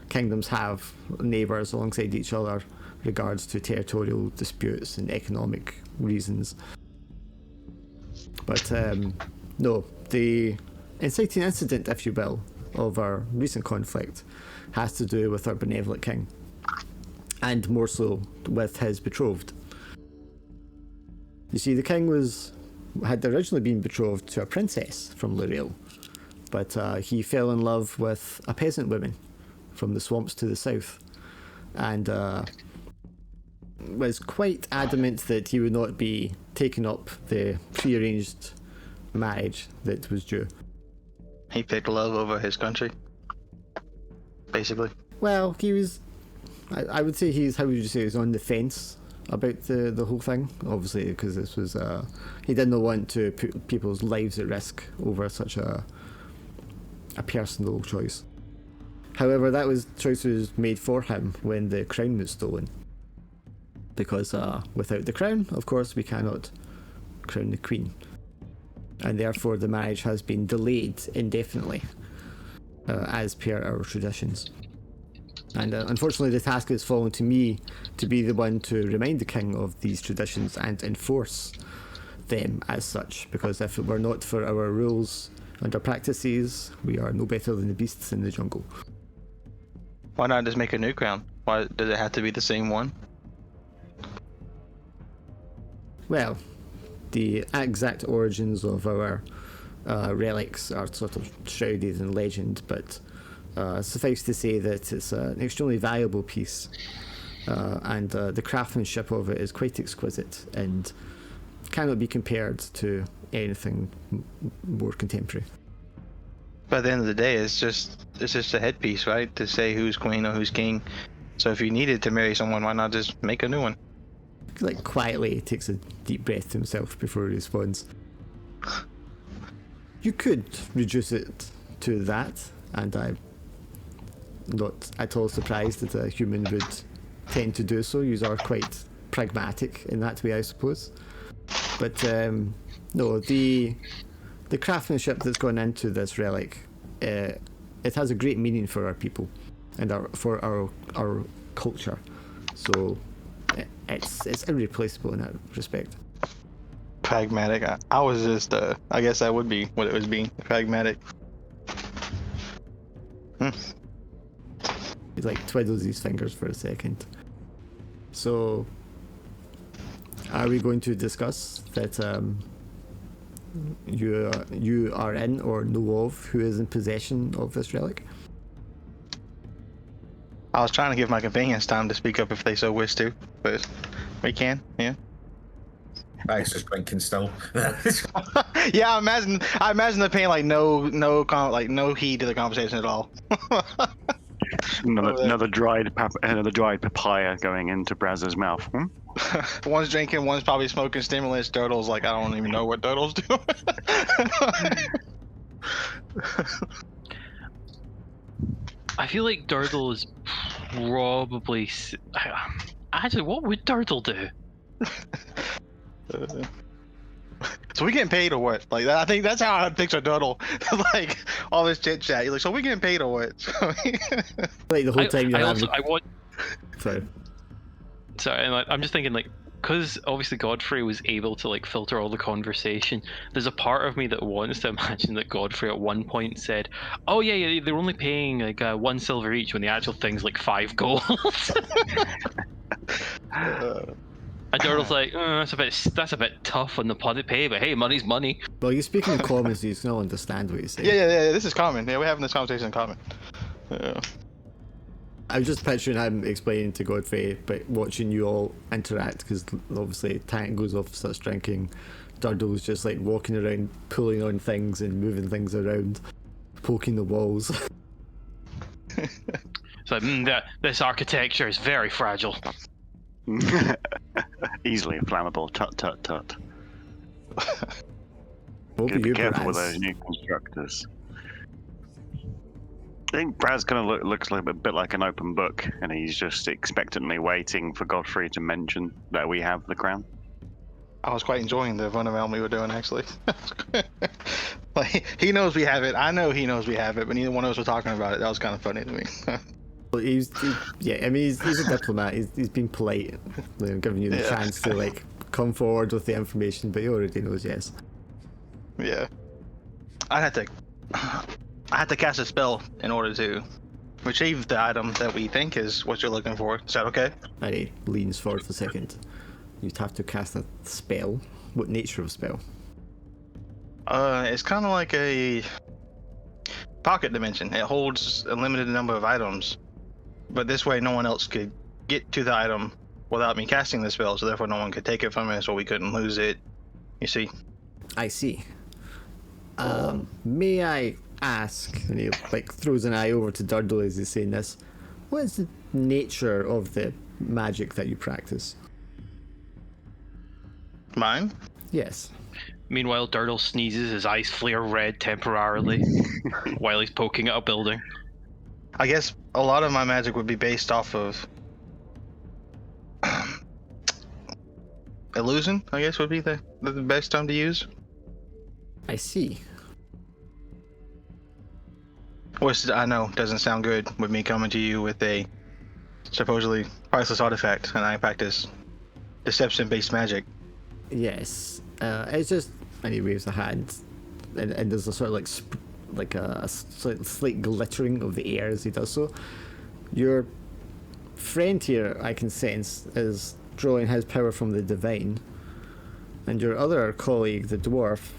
S5: kingdoms have, neighbours alongside each other, regards to territorial disputes and economic reasons. But no, the inciting incident, if you will, of our recent conflict has to do with our benevolent king, and more so with his betrothed. You see, the king had originally been betrothed to a princess from Lorel, but he fell in love with a peasant woman from the swamps to the south, and was quite adamant that he would not be taking up the pre-arranged marriage that was due.
S4: He picked love over his country, basically.
S5: Well, he was. I would say he's. How would you say? He's on the fence about the whole thing. Obviously, because this was. He didn't want to put people's lives at risk over such a personal choice. However, that choice was made for him when the crown was stolen. Because without the crown, of course, we cannot crown the queen, and therefore the marriage has been delayed indefinitely, as per our traditions. And unfortunately, the task has fallen to me to be the one to remind the king of these traditions and enforce them as such, because if it were not for our rules and our practices, we are no better than the beasts in the jungle.
S4: Why not just make a new crown? Why does it have to be the same one?
S5: Well, the exact origins of our relics are sort of shrouded in legend, but suffice to say that it's an extremely valuable piece, and the craftsmanship of it is quite exquisite and cannot be compared to anything more contemporary.
S4: But at the end of the day, it's just a headpiece, right? To say who's queen or who's king. So if you needed to marry someone, why not just make a new one?
S5: Like quietly takes a deep breath to himself before he responds. You could reduce it to that, and I'm not at all surprised that a human would tend to do so. You are quite pragmatic in that way, I suppose. But no, the craftsmanship that's gone into this relic, it has a great meaning for our people and for our culture. So it's irreplaceable in that respect.
S4: Pragmatic. I was just, I guess that would be what it was being, pragmatic.
S5: He like twiddles his fingers for a second. So, are we going to discuss that you are in or know of who is in possession of this relic?
S4: I was trying to give my companions time to speak up if they so wish to, but we can, yeah.
S3: Max just drinking still.
S4: Yeah, I imagine they're paying like no heed to the conversation at all.
S1: Another dried papaya going into Braz's mouth.
S4: One's drinking, one's probably smoking stimulants. Turtle's like, I don't even know what Turtle's doing.
S2: I feel like Durdle is probably. Actually, what would Durdle do?
S4: So we getting paid or what? Like, I think that's how I picture Durdle. Like all this chit chat. You're like, so we getting paid or what?
S5: Like the whole time you're having.
S2: I want.
S5: Sorry.
S2: Sorry, I'm just thinking like, because obviously Godfrey was able to like filter all the conversation. There's a part of me that wants to imagine that Godfrey at one point said, "Oh yeah, they're only paying like 1 silver each," when the actual thing's like 5 gold. And Durdle's like, that's a bit tough on the pot pay, but hey, money's money.
S5: Well, you're speaking in common, so you can all understand what you're saying.
S4: Yeah. This is common. Yeah, we're having this conversation in common. Yeah.
S5: I was just picturing him explaining to Godfrey, but watching you all interact, because obviously Tank goes off, starts drinking. Durdle's just like walking around, pulling on things and moving things around, poking the walls.
S2: So this architecture is very fragile.
S1: Easily inflammable. Tut tut tut.
S5: What
S1: Be
S5: you,
S1: careful with
S5: Braz?
S1: those new constructors. I think Braz kind of looks like a bit like an open book, and he's just expectantly waiting for Godfrey to mention that we have the crown.
S4: I was quite enjoying the run around we were doing actually. Like he knows we have it. I know he knows we have it, but neither one of us were talking about it. That was kind of funny to me.
S5: Well, he's a diplomat. He's been polite, giving you the chance to like come forward with the information, but he already knows. Yes.
S4: Yeah. I had to cast a spell in order to retrieve the item that we think is what you're looking for. Is that okay?
S5: And he leans forward for a second. You'd have to cast a spell. What nature of spell?
S4: It's kind of like a pocket dimension. It holds a limited number of items, but this way no one else could get to the item without me casting the spell, so therefore no one could take it from us or we couldn't lose it. You see?
S5: I see. May I ask, and he like throws an eye over to Durdle as he's saying this, what is the nature of the magic that you practice?
S4: Mine?
S5: Yes.
S2: Meanwhile, Durdle sneezes, his eyes flare red temporarily while he's poking at a building.
S4: I guess a lot of my magic would be based off of illusion, I guess would be the best term to use.
S5: I see.
S4: Which I know doesn't sound good with me coming to you with a supposedly priceless artifact, and I practice deception-based magic.
S5: Yes. It's just, and he waves a hand, and there's a sort of like a slight glittering of the air as he does so. Your friend here, I can sense, is drawing his power from the divine, and your other colleague, the dwarf,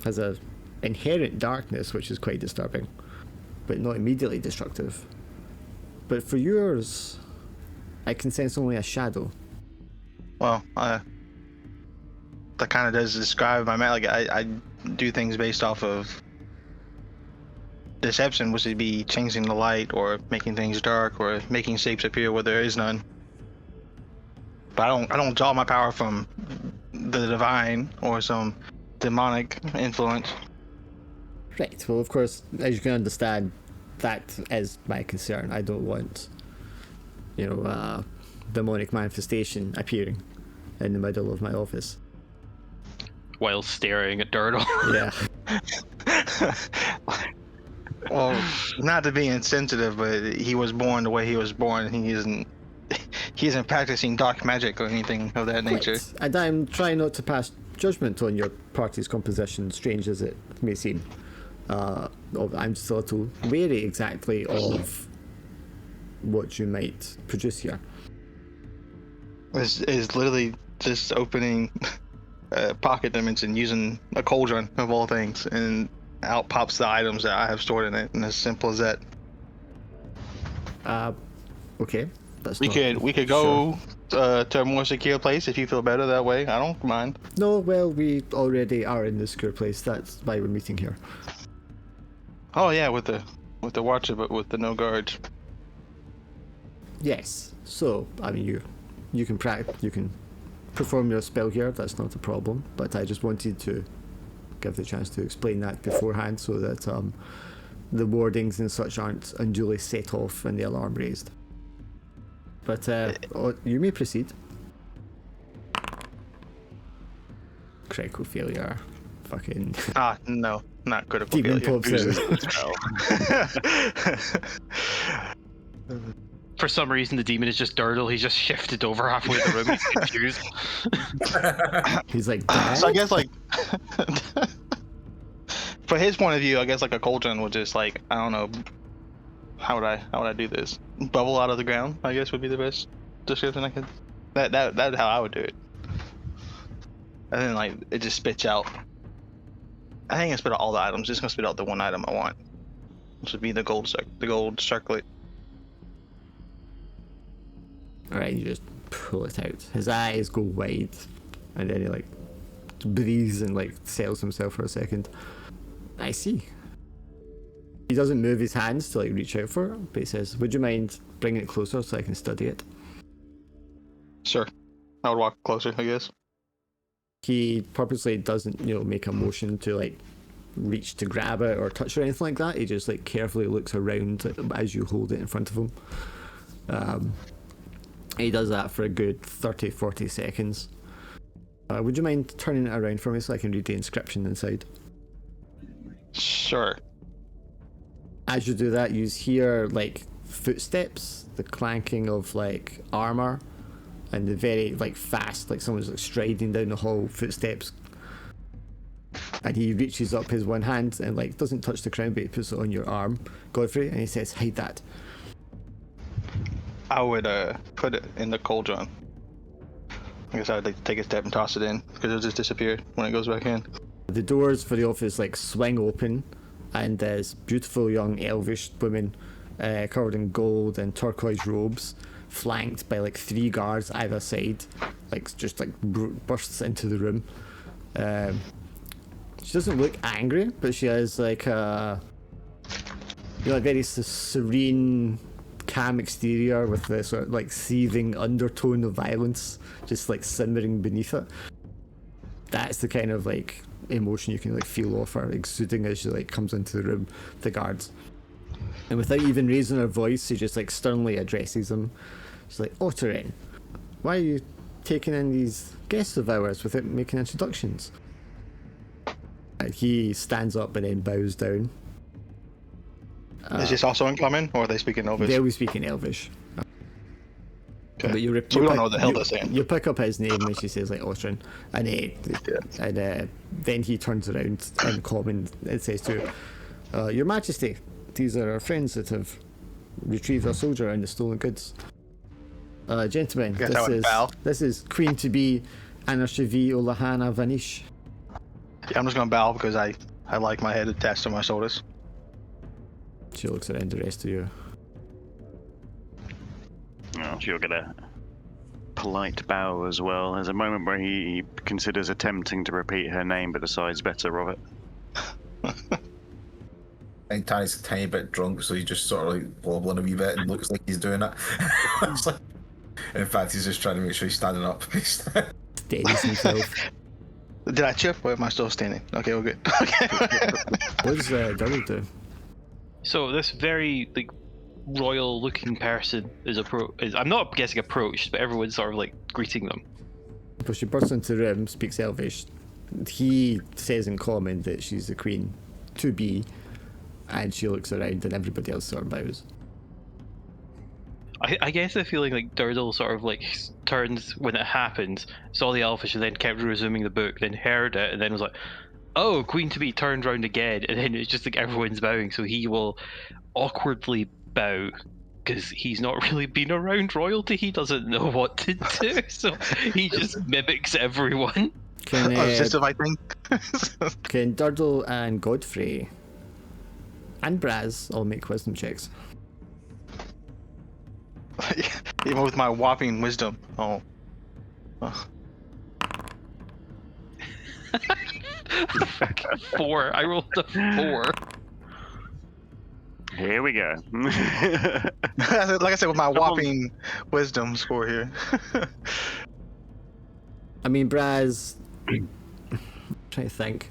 S5: has a inherent darkness, which is quite disturbing, but not immediately destructive. But for yours, I can sense only a shadow.
S4: Well, that kind of does describe my magic. Like I do things based off of deception, which would be changing the light or making things dark or making shapes appear where there is none. But I don't draw my power from the divine or some demonic influence.
S5: Right, well, of course, as you can understand, that is my concern. I don't want, demonic manifestation appearing in the middle of my office.
S2: While staring at Durdle.
S5: Yeah.
S4: Well, not to be insensitive, but he was born the way he was born. He isn't practicing dark magic or anything of that nature.
S5: Right. And I'm trying not to pass judgment on your party's composition, strange as it may seem. I'm just a little wary exactly of what you might produce here.
S4: Is literally just opening pocket dimension using a cauldron of all things, and out pops the items that I have stored in it, and as simple as that.
S5: Okay. That's
S4: We
S5: not-
S4: could
S5: sure.
S4: go to a more secure place if you feel better that way. I don't mind.
S5: No, well, we already are in the secure place. That's why we're meeting here.
S4: Oh yeah, with the watcher, but with the no guards.
S5: Yes. So, I mean, you can perform your spell here. That's not a problem. But I just wanted to give the chance to explain that beforehand, so that the wardings and such aren't unduly set off and the alarm raised. But you may proceed. Critical failure. Fucking
S4: No, not critical
S5: demon
S4: failure.
S5: pops out.
S2: For some reason, the demon is just Durdle. He's just shifted over halfway the room. He's confused.
S5: He's like,
S4: So I
S5: Dad?
S4: guess like, for his point of view, I guess like a cauldron would just like, I don't know, how would I do this? Bubble out of the ground, I guess would be the best description I could. That's how I would do it. And then like it just spits out. I think I spit out all the items. Just gonna spit out the one item I want, which would be the gold circlet.
S5: Alright, you just pull it out. His eyes go wide, and then he like breathes and like settles himself for a second. I see. He doesn't move his hands to like reach out for it, but he says, "Would you mind bringing it closer so I can study it?"
S4: Sure, I would walk closer, I guess.
S5: He purposely doesn't, make a motion to like reach to grab it or touch it or anything like that. He just like carefully looks around as you hold it in front of him. He does that for a good 30-40 seconds. Would you mind turning it around for me so I can read the inscription inside?
S4: Sure.
S5: As you do that, you hear like footsteps, the clanking of like armor, and the very like fast, like someone's like striding down the hall, footsteps. And he reaches up his one hand and like doesn't touch the crown, but he puts it on your arm, Godfrey, and he says, "Hide that."
S4: I would put it in the cauldron. I guess I would like take a step and toss it in because it'll just disappear when it goes back in.
S5: The doors for the office like swing open, and this beautiful young elvish woman, covered in gold and turquoise robes, flanked by like 3 guards either side, like just like bursts into the room. She doesn't look angry, but she has like a very serene, calm exterior with this sort of like seething undertone of violence just like simmering beneath it. That's the kind of like emotion you can like feel off her exuding as she like comes into the room, the guards. And without even raising her voice, she just like sternly addresses them. She's like, "Otterin, why are you taking in these guests of ours without making introductions?" And he stands up and then bows down.
S4: Is this also incoming, or are they speaking Elvish?
S5: They'll be speaking Elvish.
S4: Okay.
S5: But you
S4: So we don't know what the hell they're saying.
S5: You pick up his name and she says like Otterin, and then he turns around in common and says to her, "Your Majesty, these are our friends that have retrieved our soldier and the stolen goods. Gentlemen,
S4: Guess I would bow.
S5: this is Queen to be Anashavi Olahana Vanish."
S4: Yeah, I'm just gonna bow because I like my head attached to my shoulders.
S5: She looks around the rest of you.
S1: She'll get a polite bow as well. There's a moment where he considers attempting to repeat her name, but decides better of it.
S3: I think Tanny's a tiny bit drunk, so he's just sort of like wobbling a wee bit and looks like he's doing it. It's like, in fact, he's just trying to make sure he's standing up.
S5: Steadies himself.
S4: Did I chip, or am I still standing? Okay, we're good. Okay.
S5: What does Double do?
S2: So this very like royal-looking person is I'm not guessing approached, but everyone's sort of like greeting them.
S5: But she bursts into the room, speaks Elvish. He says in common that she's the queen to be, and she looks around and everybody else sort of bows.
S2: I guess the feeling like Durdle sort of like turns when it happens, saw the Elfish, and then kept resuming the book, then heard it, and then was like, "Oh, Queen to be," turned round again, and then it's just like everyone's bowing, so he will awkwardly bow because he's not really been around royalty. He doesn't know what to do, so he just mimics everyone.
S5: Can
S4: Just if I think.
S5: can Durdle and Godfrey and Braz all make wisdom checks?
S4: Even with my whopping wisdom. Oh. Ugh.
S2: 4. I rolled a 4.
S1: Here we go.
S4: Like I said, with my whopping wisdom score here.
S5: I mean, Braz. Trying to think.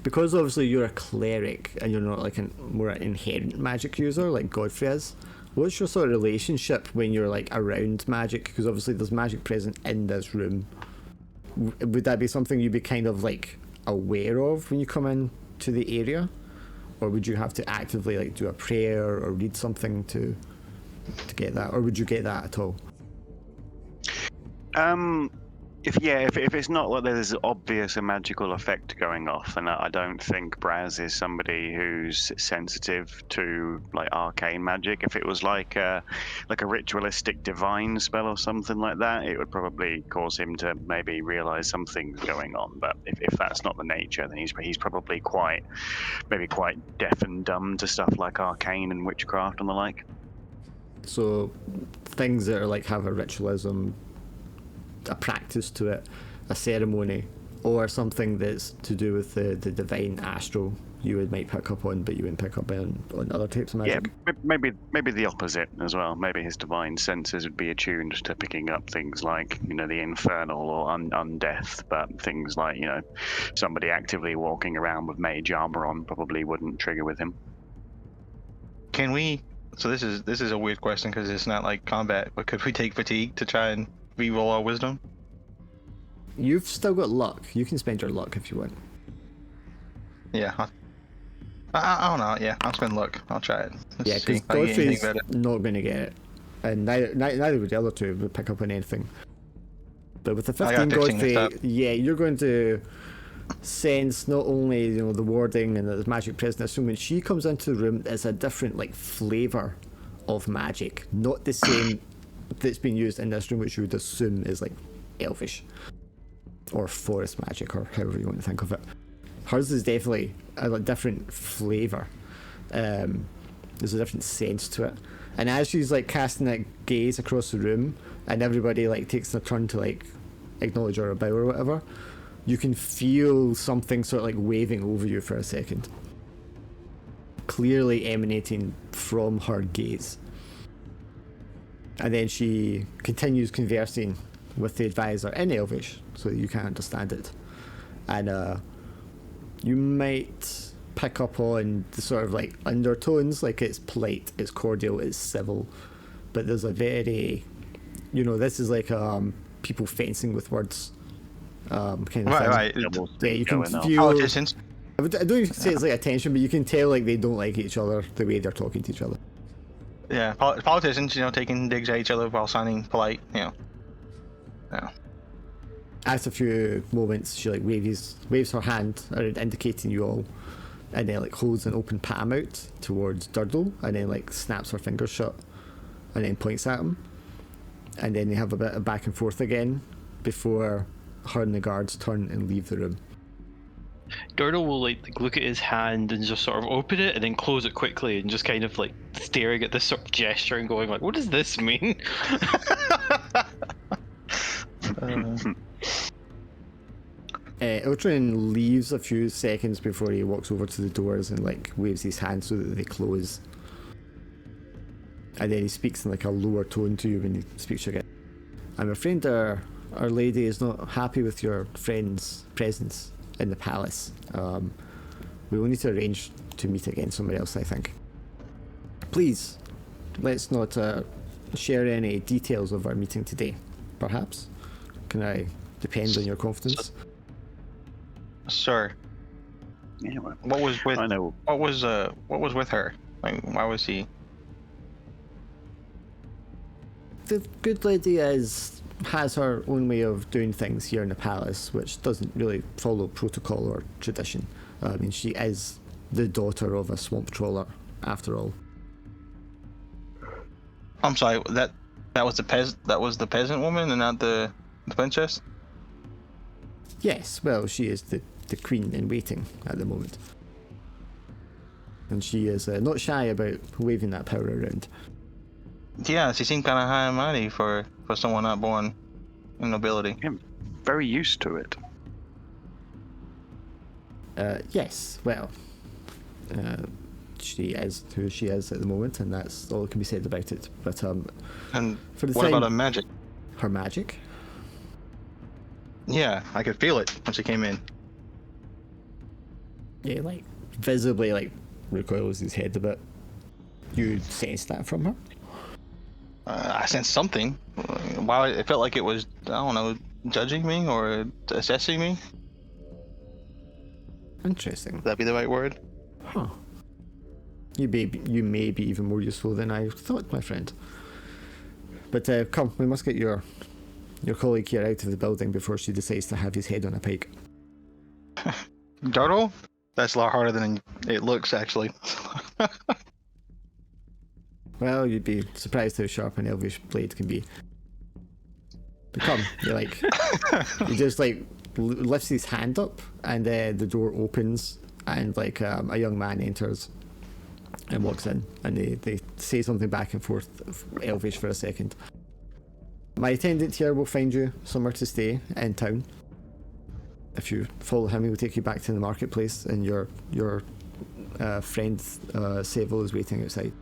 S5: Because obviously you're a cleric and you're not like a more inherent magic user like Godfrey is. What's your sort of relationship when you're like around magic? Because obviously there's magic present in this room. Would that be something you'd be kind of like aware of when you come in to the area, or would you have to actively like do a prayer or read something to get that, or would you get that at all?
S1: If it's not like there's obvious a magical effect going off, and I don't think Braz is somebody who's sensitive to like arcane magic. If it was like a ritualistic divine spell or something like that, it would probably cause him to maybe realize something's going on. But if that's not the nature, then he's probably quite deaf and dumb to stuff like arcane and witchcraft and the like.
S5: So things that are like have a ritualism, a practice to it, a ceremony, or something that's to do with the divine astral, you might pick up on, but you wouldn't pick up on other types of magic.
S1: Yeah, maybe the opposite as well. Maybe his divine senses would be attuned to picking up things like, you know, the infernal or undeath, but things like, you know, somebody actively walking around with mage armor on probably wouldn't trigger with him.
S4: Can we? So this is a weird question because it's not like combat, but could we take fatigue to try and re-roll our wisdom?
S5: You've still got luck. You can spend your luck if you want.
S4: Yeah. I don't know. Yeah, I'll spend luck. I'll try it.
S5: Yeah, because Godfrey's not going to get it, and neither would the other two would pick up on anything. But with the 15 Godfrey, yeah, you're going to sense not only, you know, the warding and the magic present. So when she comes into the room, it's a different like flavor of magic, not the same that's been used in this room, which you would assume is like elvish or forest magic or however you want to think of it. Hers is definitely a different flavour. There's a different sense to it. And as she's like casting that gaze across the room and everybody like takes their turn to like acknowledge her or bow or whatever, you can feel something sort of like waving over you for a second. Clearly emanating from her gaze. And then she continues conversing with the advisor in Elvish so that you can understand it. And you might pick up on the sort of like undertones, like it's polite, it's cordial, it's civil, but there's a very, you know, this is like people fencing with words kind of thing.
S4: Right.
S5: Yeah, you can feel
S4: Politicians.
S5: I don't even say it's like a tension, but you can tell like they don't like each other the way they're talking to each other.
S4: Yeah, politicians, you know, taking digs at each other while sounding polite, you know. Yeah.
S5: After a few moments, she like waves her hand around, indicating you all, and then like holds an open palm out towards Durdle, and then like snaps her fingers shut, and then points at him, and then they have a bit of back and forth again before her and the guards turn and leave the room.
S2: Durdle will like look at his hand and just sort of open it and then close it quickly and just kind of like staring at this sort of gesture and going like, what does this mean?
S5: Ultron leaves a few seconds before he walks over to the doors and like waves his hand so that they close. And then he speaks in like a lower tone to you when he speaks again. I'm afraid our lady is not happy with your friend's presence in the palace. We will need to arrange to meet again somewhere else, I think. Please, let's not share any details of our meeting today, perhaps. Can I depend on your confidence?
S4: Sir.
S1: Yeah, well,
S4: What was with?
S1: I know.
S4: What was with her? Like, why was he?
S5: The good lady has her own way of doing things here in the palace, which doesn't really follow protocol or tradition. I mean, she is the daughter of a swamp trawler, after all.
S4: I'm sorry. That was the peasant woman, and not the princess.
S5: Yes, well, she is the queen in waiting at the moment. And she is not shy about waving that power around.
S4: Yeah, she seemed kind of high and mighty for someone not born in nobility.
S1: I'm very used to it.
S5: Yes, well, she is who she is at the moment, and that's all that can be said about it. But
S4: And
S5: for the
S4: what
S5: time,
S4: about her magic?
S5: her magic?
S4: Yeah, I could feel it when she came in.
S5: Yeah, like visibly, like recoils his head a bit. You sense that from her?
S4: I sensed something. Why it felt like it was, I don't know, judging me or assessing me.
S5: Interesting.
S4: Would that be the right word?
S5: Huh. You may be even more useful than I thought, my friend. But come, we must get your colleague here out of the building before she decides to have his head on a pike.
S4: Dartle? That's a lot harder than it looks, actually.
S5: Well, you'd be surprised how sharp an elvish blade can be. But come, you're like, he just like lifts his hand up, and the door opens, and like a young man enters and walks in, and they say something back and forth, elvish for a second. My attendant here will find you somewhere to stay in town. If you follow him, he will take you back to the marketplace, and your friend Seville is waiting outside.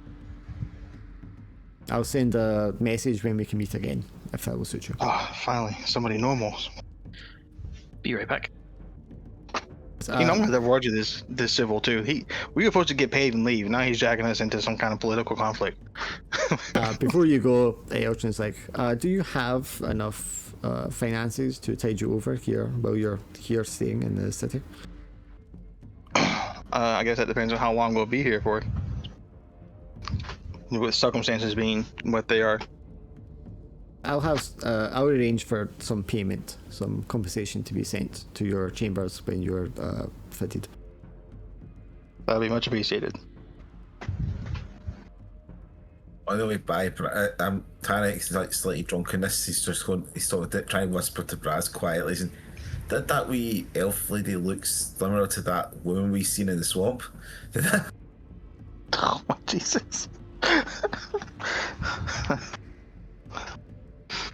S5: I'll send a message when we can meet again, if that will suit you.
S4: Oh, finally, somebody normal.
S2: Be right back.
S4: You know, I'm gonna reward you this civil too. We were supposed to get paid and leave. Now he's dragging us into some kind of political conflict.
S5: Before you go, Elchin's like, do you have enough finances to tide you over here while you're here staying in the city?
S4: I guess that depends on how long we'll be here for. With circumstances being what they are.
S5: I'll arrange for some payment, some compensation to be sent to your chambers when you're fitted.
S4: That'll be much appreciated.
S3: On the way by, Tarek's like slightly drunk in this. He's just going. He's trying to whisper to Braz quietly. Saying, "Did that wee elf lady look similar to that woman we seen in the swamp?" Did that?
S4: Oh my Jesus!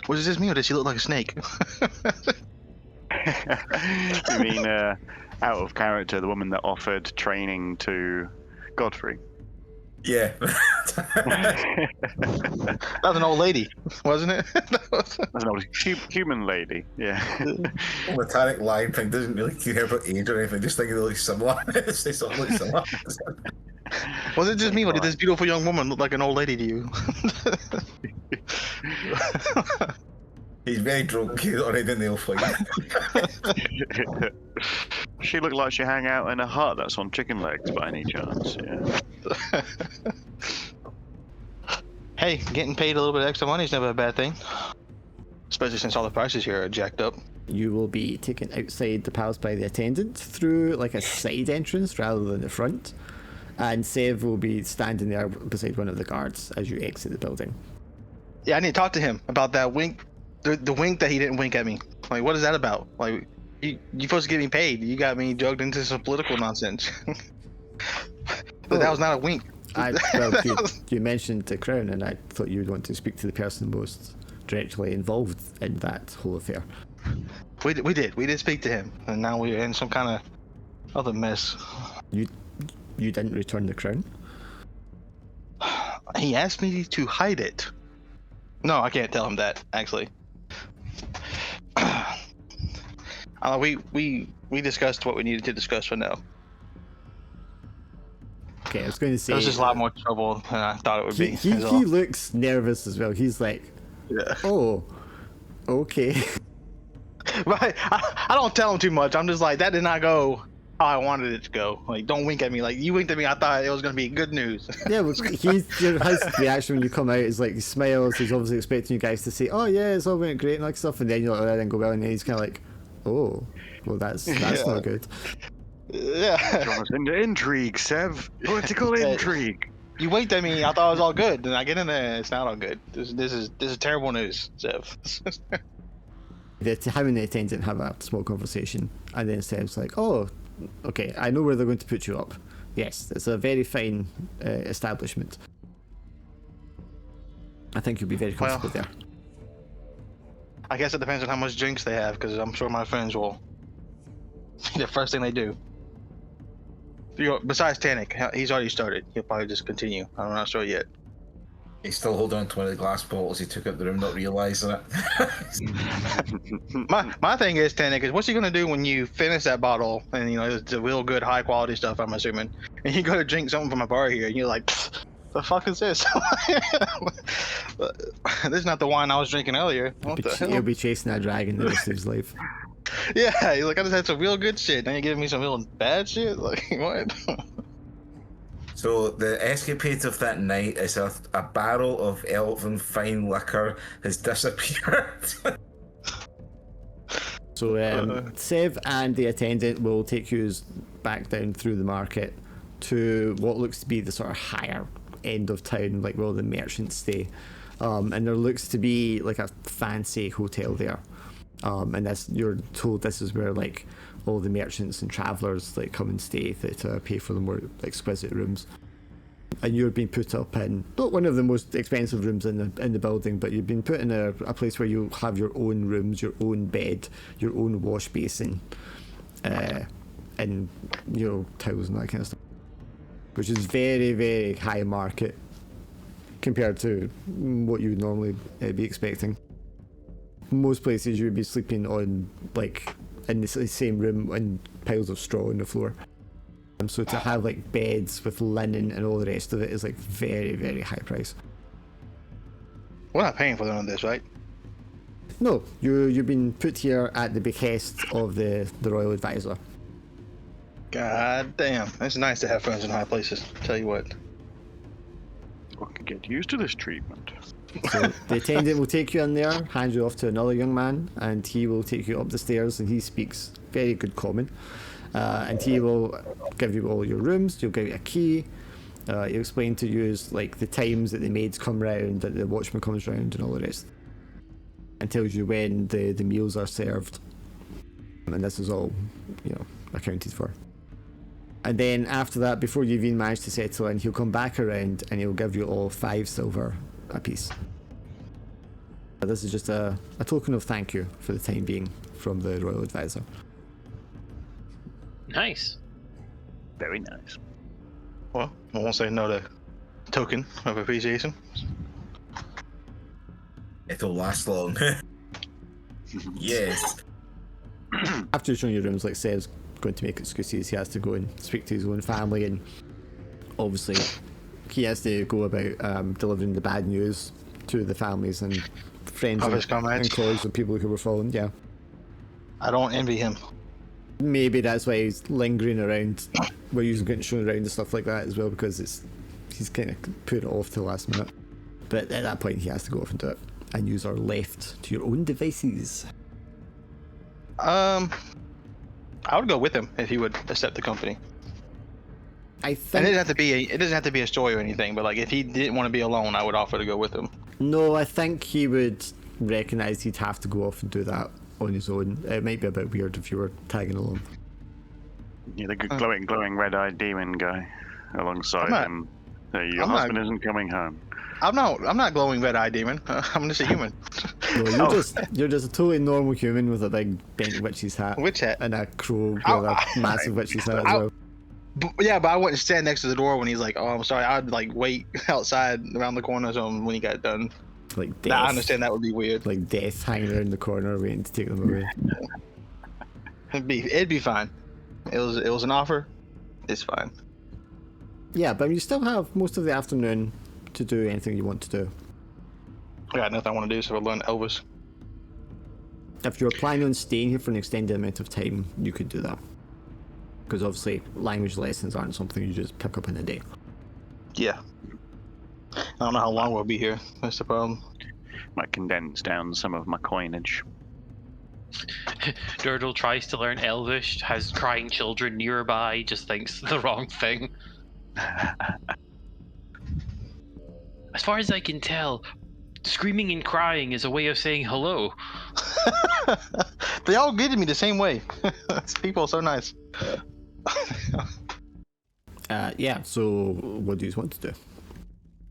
S4: Was it just me, or did she look like a snake?
S1: You mean out of character, the woman that offered training to Godfrey?
S3: Yeah.
S4: That was an old lady, wasn't it?
S1: That's an old human lady. Yeah.
S3: The Tarek line thing doesn't really care about age or anything. Just thinking they look similar. They sort of look similar.
S4: Was it just me, or did this beautiful young woman look like an old lady to you?
S3: He's very drunk. He's already in the elf fight.
S1: She looked like she hang out in a hut that's on chicken legs by any chance. Yeah.
S4: Hey, getting paid a little bit extra money is never a bad thing. Especially since all the prices here are jacked up.
S5: You will be taken outside the palace by the attendant through like a side entrance rather than the front. And Sev will be standing there beside one of the guards as you exit the building.
S4: Yeah, I need to talk to him about that wink. The wink that he didn't wink at me. Like, what is that about? Like, you supposed to get me paid. You got me drugged into some political nonsense. But that was not a wink.
S5: You mentioned the crown, and I thought you would want to speak to the person most directly involved in that whole affair.
S4: We did speak to him, and now we're in some kind of other mess.
S5: You didn't return the crown?
S4: He asked me to hide it. No, I can't tell him that, actually. We discussed what we needed to discuss for now.
S5: Okay, I was going to say...
S4: It was just a lot more trouble than I thought it would be.
S5: He looks nervous as well. He's like,
S4: yeah.
S5: Oh, okay.
S4: Right. I don't tell him too much. I'm just like, that did not go how I wanted it to go. Like, don't wink at me. Like, you winked at me, I thought it was going to be good news.
S5: Yeah, well, his reaction when you come out is like, he smiles. He's obviously expecting you guys to say, oh yeah, it's all went great and like stuff, and then you're like, oh, that didn't go well, and then he's kind of like, oh, well, that's not good.
S4: Yeah.
S1: Draw us into intrigue, Sev. Political intrigue.
S4: You winked at me, I thought it was all good. Then I get in there, and it's not all good. This is terrible news, Sev.
S5: Him and the attendant have a small conversation, and then Seb's like, "Oh, okay, I know where they're going to put you up. Yes, it's a very fine establishment. I think you'll be very comfortable there."
S4: I guess it depends on how much drinks they have, because I'm sure my friends will. The first thing they do. Besides Tannic, he's already started. He'll probably just continue. I'm not sure yet.
S3: He's still holding on to one of the glass bottles he took out the room, not realising it.
S4: My thing is, Tannic, is what's he gonna do when you finish that bottle and it's a real good high quality stuff, I'm assuming, and you go to drink something from a bar here and you're like, the fuck is this? This is not the wine I was drinking earlier. What the hell?
S5: He'll be chasing that dragon the rest of his life.
S4: Yeah, he's like, I just had some real good shit. Now you're giving me some real bad shit? Like, what?
S3: So the escapade of that night is a barrel of elven fine liquor has disappeared.
S5: So Sev and the attendant will take you back down through the market to what looks to be the sort of higher end of town, like where all the merchants stay. And there looks to be like a fancy hotel there. And you're told this is where like all the merchants and travellers like come and stay to pay for the more exquisite rooms. And you're being put up in not one of the most expensive rooms in the building, but you've been put in a place where you have your own rooms, your own bed, your own wash basin, and towels and that kind of stuff, which is very, very high market compared to what you would normally be expecting. Most places you would be sleeping on like in the same room on piles of straw on the floor. So to have like beds with linen and all the rest of it is like very, very high price.
S4: We're not paying for none of this, right?
S5: No, you've been put here at the behest of the royal advisor.
S4: God damn, it's nice to have friends in high places. Tell you what.
S1: I can get used to this treatment.
S5: So the attendant will take you in there, hand you off to another young man, and he will take you up the stairs, and he speaks very good common. And he will give you all your rooms, he'll give you a key, he'll explain to you like the times that the maids come round, that the watchman comes round and all the rest. And tells you when the meals are served. And this is all, accounted for. And then after that, before you've even managed to settle in, he'll come back around and he'll give you all 5 silver apiece. This is just a token of thank you for the time being from the royal advisor.
S2: Nice.
S1: Very nice.
S4: Well, I won't say no to token of appreciation.
S3: It'll last long. Yes.
S5: After showing your rooms, like Seb's going to make excuses. He has to go and speak to his own family, and obviously he has to go about delivering the bad news to the families and friends and colleagues and people who were fallen. Yeah.
S4: I don't envy him.
S5: Maybe that's why he's lingering around where he's getting shown around and stuff like that as well, because he's kind of put it off to the last minute. But at that point he has to go off and do it, and you are left to your own devices.
S4: I would go with him if he would accept the company.
S5: I think
S4: and it doesn't have to be a story or anything, but like if he didn't want to be alone, I would offer to go with him.
S5: No, I think he would recognise he'd have to go off and do that on his own. It might be a bit weird if you were tagging along.
S1: Yeah, the good glowing red-eyed demon guy alongside him. Your husband isn't coming home.
S4: I'm not glowing red-eyed demon. I'm just a human.
S5: No, you're just a totally normal human with a big bent witch's hat.
S4: Witch hat.
S5: And a crow with a massive witch's hat as well.
S4: Yeah, but I wouldn't stand next to the door when he's like, "Oh, I'm sorry." I'd like wait outside around the corner or something when he got done.
S5: Like death.
S4: I understand that would be weird.
S5: Like death hanging around the corner waiting to take them away.
S4: It'd be fine. It was an offer. It's fine.
S5: Yeah, but you still have most of the afternoon to do anything you want to do.
S4: I got nothing I want to do, so I'll learn Elvis.
S5: If you're planning on staying here for an extended amount of time, you could do that. Because obviously, language lessons aren't something you just pick up in a day.
S4: Yeah. I don't know how long we'll be here. That's the problem.
S1: Might condense down some of my coinage.
S2: Durdle tries to learn Elvish, has crying children nearby, just thinks the wrong thing. As far as I can tell, screaming and crying is a way of saying hello.
S4: They all greeted me the same way. People are so nice.
S5: Yeah, so what do you want to do?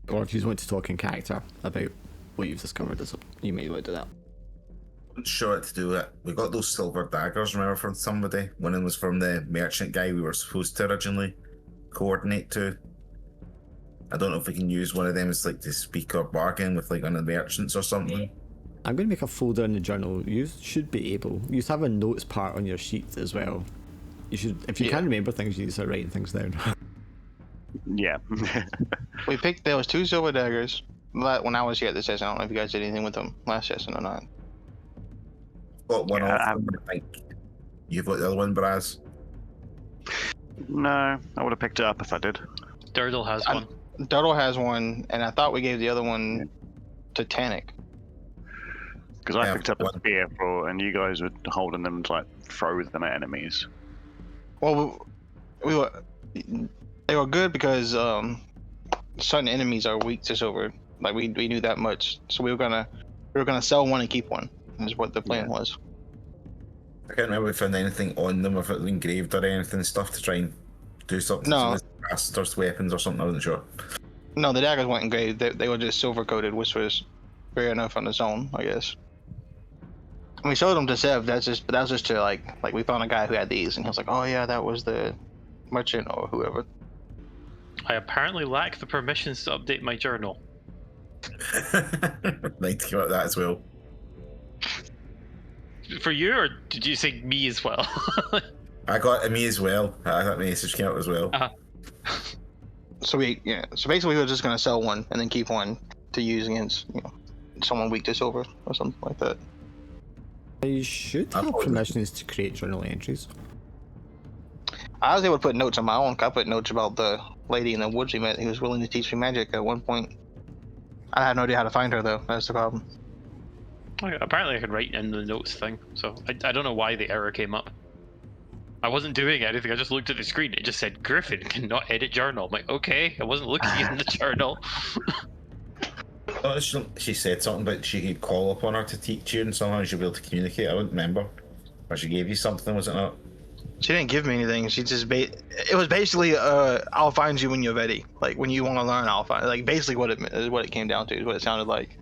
S5: Or if you want to talk in character about what you've discovered, you may want to do that.
S3: I'm sure what to do it. We got those silver daggers, remember, from somebody? One of them was from the merchant guy we were supposed to originally coordinate to. I don't know if we can use one of them as like to speak or bargain with like one of the merchants or something.
S5: I'm going to make a folder in the journal. You should be able. You have a notes part on your sheet as well. You should, if you can remember things, you need to start writing things down.
S1: Yeah.
S4: There was 2 silver daggers when I was here at this session. I don't know if you guys did anything with them last session or not.
S3: Got one
S1: Yeah,
S3: off them, I think. You've got the other one, Braz?
S1: No, I would have picked it up if I did.
S2: Durdle has one.
S4: Durdle has one, and I thought we gave the other one to Tannic.
S1: Because I
S3: Yeah,
S1: picked up a
S3: one.
S1: spear for, and you guys were holding them to like throw them at enemies.
S4: Well, they were good because certain enemies are weak to silver. Like we knew that much, so we were gonna sell one and keep one. Is what the plan was.
S3: I can't remember if we found anything on them, if it was engraved or anything, stuff to try and do something.
S4: No.
S3: With masters, weapons or something, I wasn't sure.
S4: No, the daggers weren't engraved. They were just silver coated, which was fair enough on its own, I guess. And we showed them to Sev. That's just to like we found a guy who had these, and he was like, "Oh yeah, that was the merchant or whoever."
S2: I apparently lack the permissions to update my journal.
S3: Need to come up with that as well.
S2: For you, or did you say me as well?
S3: I got me as well. That message came up as well.
S4: So basically we were just gonna sell one and then keep one to use against someone weak to silver or something like that.
S5: You should have permissions to create journal entries.
S4: I was able to put notes on my own. I put notes about the lady in the woods we met who was willing to teach me magic at one point. I had no idea how to find her though. That's the problem.
S2: Okay, apparently I could write in the notes thing, so I don't know why the error came up. I wasn't doing anything, I just looked at the screen, it just said Griffin cannot edit journal. I'm like, okay, I wasn't looking in the journal.
S3: Oh, she said something about she could call upon her to teach you and somehow she'd be able to communicate. I don't remember. Or she gave you something, was it not?
S4: She didn't give me anything. She just it was basically I'll find you when you're ready. Like when you want to learn, I'll find. Like basically what it came down to is what it sounded like.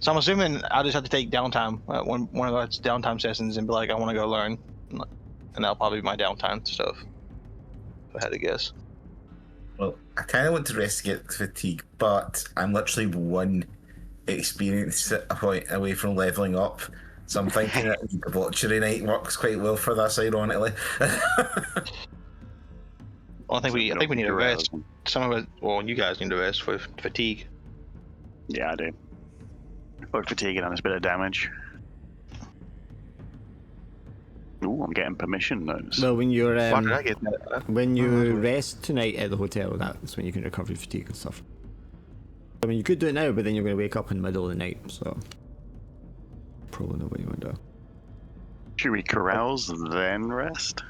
S4: So I'm assuming I just have to take downtime one of our downtime sessions and be like, I want to go learn, and that'll probably be my downtime stuff. If I had to guess.
S3: Well, I kind of want to investigate fatigue, but I'm literally one experience point away from leveling up. So I'm thinking that the debauchery night works quite well for this, ironically.
S4: Well, I think we need a rest. Some of it, well, you guys need a rest for fatigue.
S1: Yeah, I do. Both fatigue and a bit of damage. Ooh, I'm getting permission notes.
S5: Well, when you're
S4: Why did I get that?
S5: when you rest tonight at the hotel, that's when you can recover your fatigue and stuff. I mean, you could do it now, but then you're going to wake up in the middle of the night, so probably not what you want to do.
S1: Should we carouse then rest?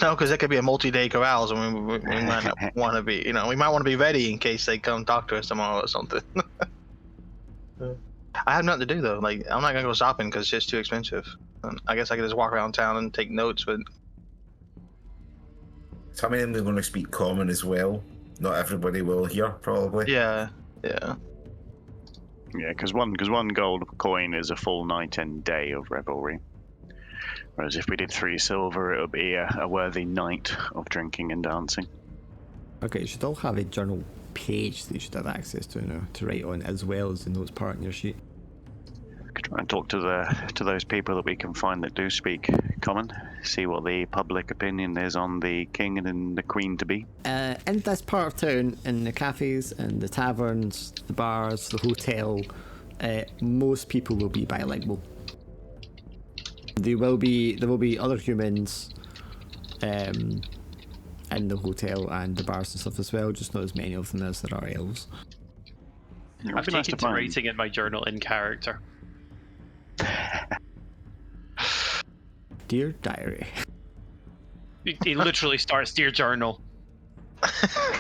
S4: No, because it could be a multi-day carouse, and we might not want to be. We might want to be ready in case they come talk to us tomorrow or something. I have nothing to do though. Like I'm not gonna go shopping because it's just too expensive. I guess I could just walk around town and take notes, but
S3: Some of them are going to speak common as well. Not everybody will hear, probably.
S4: yeah.
S1: Yeah, because one gold coin is a full night and day of revelry. Whereas if we did 3 silver, it would be a worthy night of drinking and dancing.
S5: Okay, you should all have a journal page that you should have access to now to write on, as well as the notes part in your sheet.
S1: Could try and talk to those people that we can find that do speak common. See what the public opinion is on the king and the queen to be.
S5: In this part of town, in the cafes and the taverns, the bars, the hotel, most people will be bilingual. There will be other humans in the hotel and the bars and stuff as well, just not as many of them as there are elves.
S2: I've taken to writing in my journal in character.
S5: Dear diary.
S2: He literally starts Dear Journal.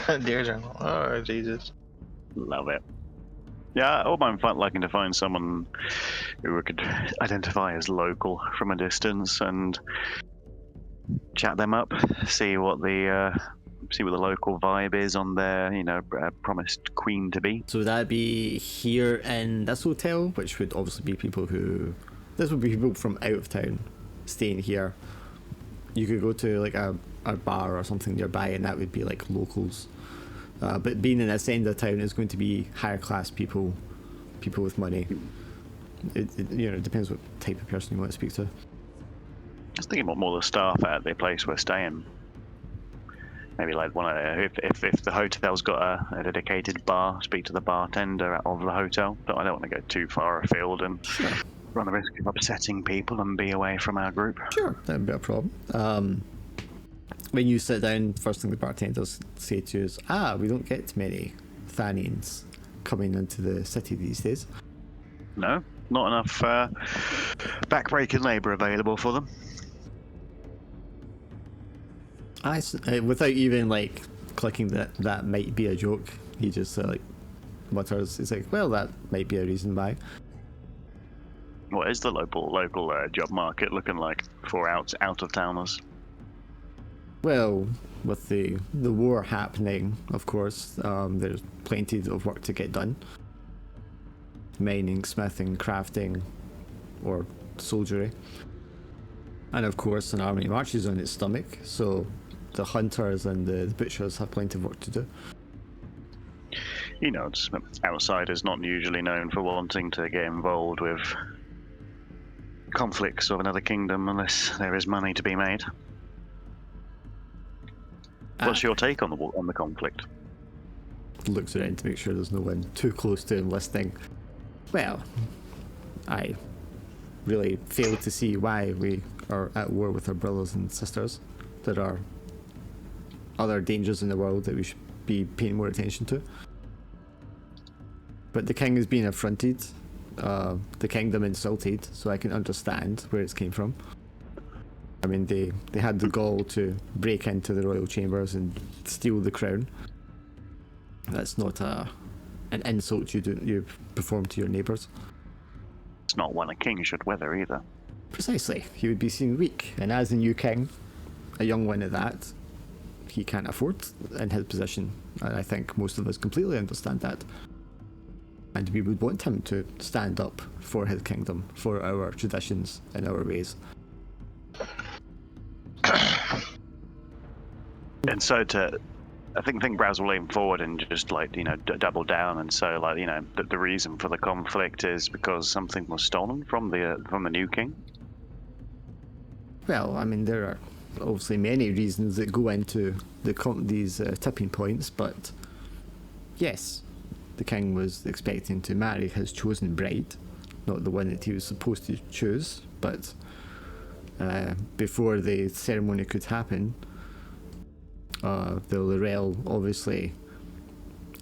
S4: Dear journal. Oh Jesus.
S1: Love it. Yeah, I wouldn't mind liking to find someone who we could identify as local from a distance and chat them up, see what the local vibe is on their, promised queen to be.
S5: So would that be here in this hotel, which would obviously be people who... This would be people from out of town staying here. You could go to like a bar or something nearby and that would be like locals. But being in this end of town is going to be higher class people with money. It depends what type of person you want to speak to.
S1: I was thinking about more the staff at the place we're staying. Maybe like if the hotel's got a dedicated bar, speak to the bartender of the hotel. But I don't want to go too far afield and run the risk of upsetting people and be away from our group.
S5: Sure, that'd be a problem. When you sit down, first thing the bartenders say to you is, we don't get many Thanians coming into the city these days.
S1: No, not enough backbreaking labour available for them.
S5: Without even like clicking that might be a joke, he just like mutters. He's like, well, that might be a reason why.
S1: What is the local job market looking like for out of towners?
S5: Well, with the war happening, of course, there's plenty of work to get done. Mining, smithing, crafting, or soldiery. And of course, an army marches on its stomach, so the hunters and the butchers have plenty of work to do.
S1: Outsiders not usually known for wanting to get involved with conflicts of another kingdom unless there is money to be made. What's your take on the conflict?
S5: Looks around to make sure there's no one too close to him listening. Well, I really fail to see why we are at war with our brothers and sisters. There are other dangers in the world that we should be paying more attention to. But the king is being affronted, the kingdom insulted, so I can understand where it's came from. I mean, they had the gall to break into the royal chambers and steal the crown. That's not an insult you perform to your neighbours.
S1: It's not one a king should weather either.
S5: Precisely. He would be seen weak, and as a new king, a young one at that, he can't afford in his position. And I think most of us completely understand that. And we would want him to stand up for his kingdom, for our traditions and our ways.
S1: And so I think Braz will lean forward and just double down and say that the reason for the conflict is because something was stolen from the new king.
S5: Well, I mean, there are obviously many reasons that go into these tipping points, but yes, the king was expecting to marry his chosen bride, not the one that he was supposed to choose, but before the ceremony could happen, the Lorel, obviously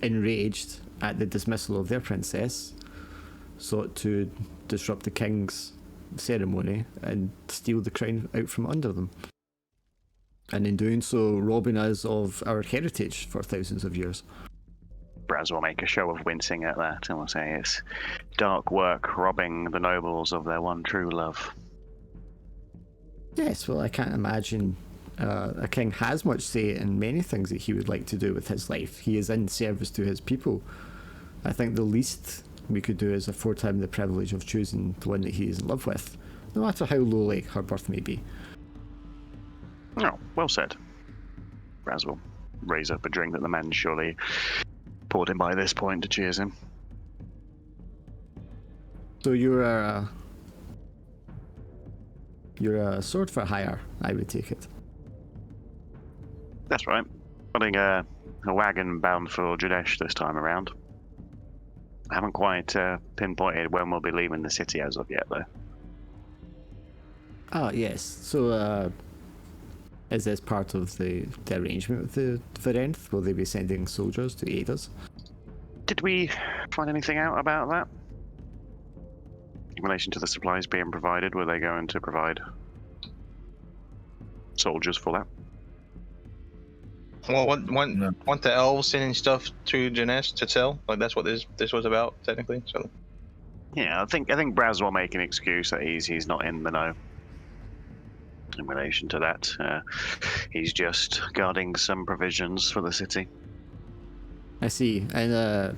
S5: enraged at the dismissal of their princess, sought to disrupt the king's ceremony and steal the crown out from under them. And in doing so, robbing us of our heritage for thousands of years.
S1: Braz will make a show of wincing at that and will say it's dark work robbing the nobles of their one true love.
S5: Yes, well, I can't imagine a king has much say in many things that he would like to do with his life. He is in service to his people. I think the least we could do is afford him the privilege of choosing the one that he is in love with, no matter how lowly her birth may be.
S1: Oh, well said. Braz will raise up a drink that the men surely poured him by this point to cheers him.
S5: So you're a sword for hire, I would take it.
S1: That's right. Running a wagon bound for Jadesh this time around. I haven't quite pinpointed when we'll be leaving the city as of yet, though.
S5: Ah, yes. So, is this part of the arrangement with the Ferenth? Will they be sending soldiers to aid us?
S1: Did we find anything out about that? In relation to the supplies being provided, were they going to provide soldiers for that?
S4: Well,
S3: No.
S4: want the elves sending stuff to Janesh to sell? Like that's what this was about, technically. So
S1: Yeah, I think Braz will make an excuse that he's not in the know in relation to that. He's just guarding some provisions for the city.
S5: I see. And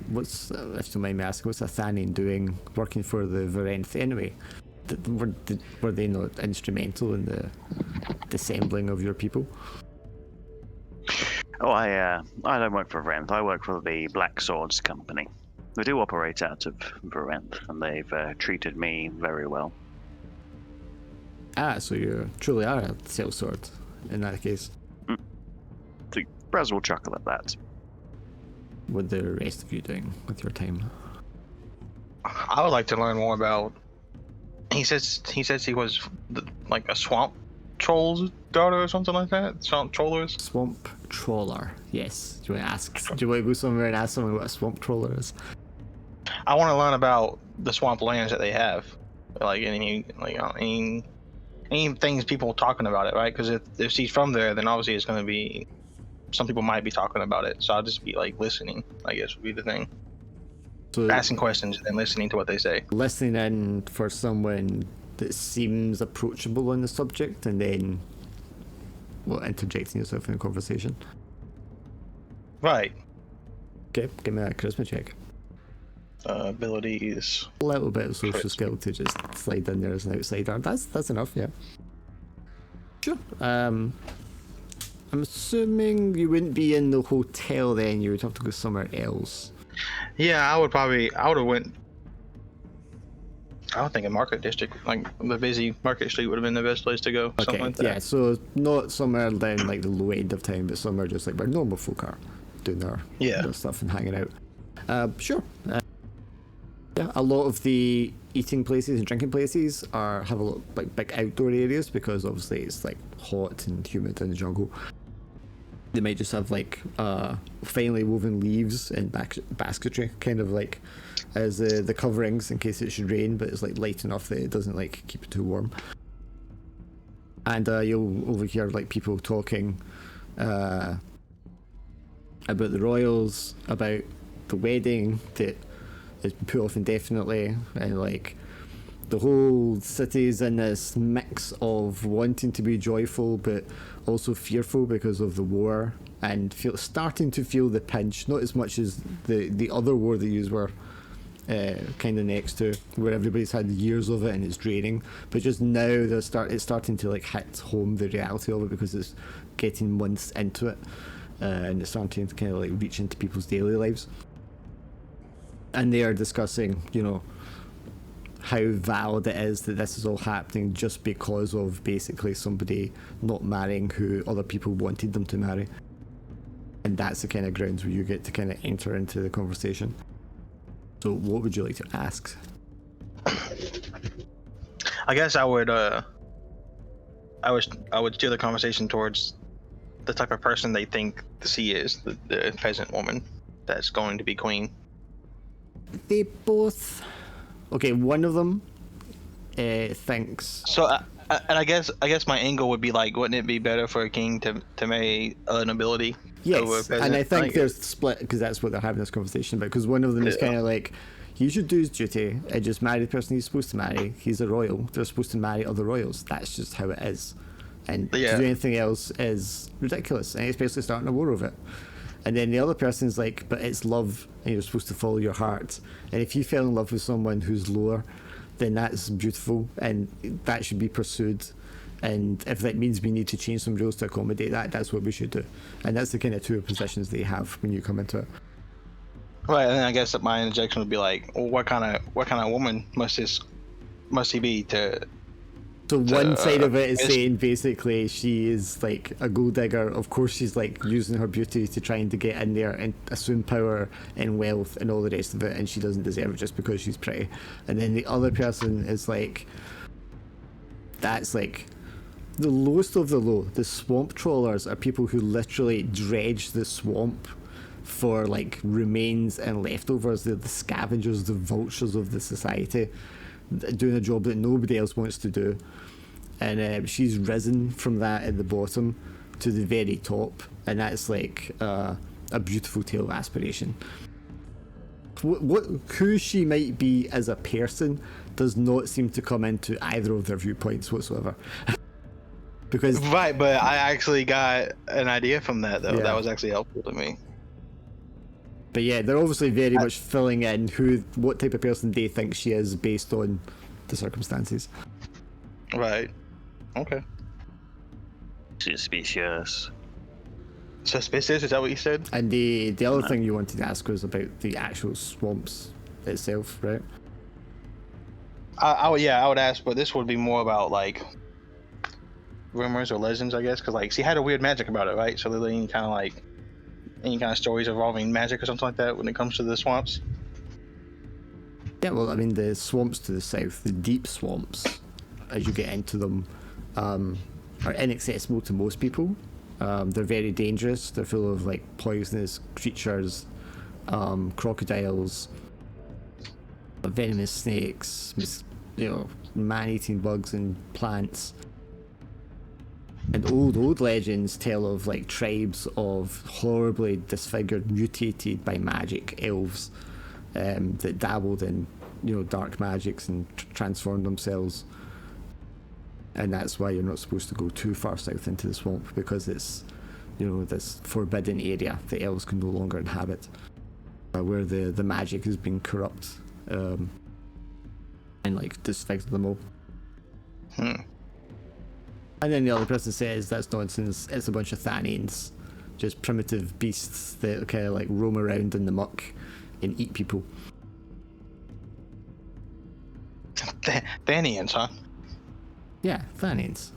S5: what's, if you mind me asking, what's Athanian doing working for the Varenth anyway? Were they not instrumental in the dissembling of your people?
S1: Oh, I don't work for Varenth. I work for the Black Swords Company. We do operate out of Varenth, and they've treated me very well.
S5: Ah, so you truly are a sellsword in that case.
S1: So Braz will chuckle at that.
S5: What the rest of you doing with your time?
S4: I would like to learn more about. He says he was like a swamp troll's daughter or something like that. Swamp trollers.
S5: Swamp trawler. Yes. Do you want to ask? Do you want to go somewhere and ask someone what a swamp trawler is?
S4: I want to learn about the swamp lands that they have, like any things people talking about it, right? Because if she's from there, then obviously it's going to be. Some people might be talking about it, so I'll just be like listening. I guess would be the thing.
S5: So
S4: Asking questions and listening to what they say.
S5: listening in for someone that seems approachable on the subject, and then interjecting yourself in a conversation.
S4: Right.
S5: Okay, give me a charisma check.
S4: Abilities.
S5: A little bit of social
S4: Charisma.
S5: skill to just slide in there as an outsider. That's enough, yeah. Sure. I'm assuming you wouldn't be in the hotel then. You would have to go somewhere else.
S4: Yeah, I would have went. I would think a market district, like the busy market street, would have been the best place to go.
S5: Okay,
S4: Something like that.
S5: yeah. So not somewhere down like the low end of town, but somewhere just like where normal folk are doing their stuff and hanging out. Sure. Yeah, a lot of the eating places and drinking places have a lot like big outdoor areas because obviously it's like hot and humid in the jungle. They might just have like finely woven leaves and basketry, kind of like as the coverings in case it should rain, but it's like light enough that it doesn't like keep it too warm. And you'll overhear like people talking about the royals, about the wedding that has been put off indefinitely, and like the whole city's in this mix of wanting to be joyful but also fearful because of the war, and starting to feel the pinch, not as much as the other war that you were kind of next to, where everybody's had years of it and it's draining, but just now it's starting to like hit home the reality of it because it's getting months into it, and it's starting to kind of like reach into people's daily lives. And they are discussing, how valid it is that this is all happening just because of basically somebody not marrying who other people wanted them to marry. And that's the kind of grounds where you get to kind of enter into the conversation. So what would you like to ask?
S4: I guess I would steer the conversation towards the type of person they think she is, the peasant woman that's going to be queen.
S5: They both... Okay, one of them thinks...
S4: So, and I guess my angle would be like, wouldn't it be better for a king to marry a nobility? over a
S5: Yes,
S4: peasant?
S5: and I think
S4: Like,
S5: there's split, because that's what they're having this conversation about, because one of them is
S4: Yeah.
S5: kind of like, he should do his duty and just marry the person he's supposed to marry. He's a royal. They're supposed to marry other royals. That's just how it is. And
S4: Yeah.
S5: to do anything else is ridiculous, and especially starting a war over it. And then the other person's like, but it's love, and you're supposed to follow your heart. And if you fell in love with someone who's lower, then that's beautiful, and that should be pursued. And if that means we need to change some rules to accommodate that, that's what we should do. And that's the kind of two positions they have when you come into it.
S4: Right, and then I guess that my interjection would be like, well, what kind of woman must he be to?
S5: So one side of it is
S4: it's-
S5: saying basically she is like a gold digger. Of course she's like using her beauty to trying to get in there and assume power and wealth and all the rest of it, and she doesn't deserve it just because she's pretty. And then the other person is like, that's like the lowest of the low. The swamp trawlers are people who literally dredge the swamp for like remains and leftovers. They're the scavengers, the vultures of the society, doing a job that nobody else wants to do. And she's risen from that at the bottom to the very top, and that's like a beautiful tale of aspiration. Who she might be as a person does not seem to come into either of their viewpoints whatsoever. Because
S4: Right, but I actually got an idea from that though.
S5: Yeah.
S4: That was actually helpful to me.
S5: But yeah, they're obviously very much filling in what type of person they think she is based on the circumstances.
S4: Right. Okay.
S1: Suspicious.
S4: Suspicious? Is that what you said?
S5: And the other thing you wanted to ask was about the actual swamps itself, right?
S4: I would ask, but this would be more about like rumors or legends, I guess, because like she had a weird magic about it, right? So there any kind of stories involving magic or something like that when it comes to the swamps.
S5: Yeah, well, I mean, the swamps to the south, the deep swamps, as you get into them, are inaccessible to most people. They're very dangerous. They're full of like poisonous creatures, crocodiles, venomous snakes, man-eating bugs and plants. And old legends tell of like tribes of horribly disfigured, mutated by magic elves that dabbled in dark magics and transformed themselves. And that's why you're not supposed to go too far south into the swamp, because it's this forbidden area that elves can no longer inhabit, where the magic has been corrupt and like disfigured them all. And then the other person says that's nonsense, it's a bunch of Thanians, just primitive beasts that kind of like roam around in the muck and eat people.
S4: Thanians, huh?
S5: Yeah, Thanians.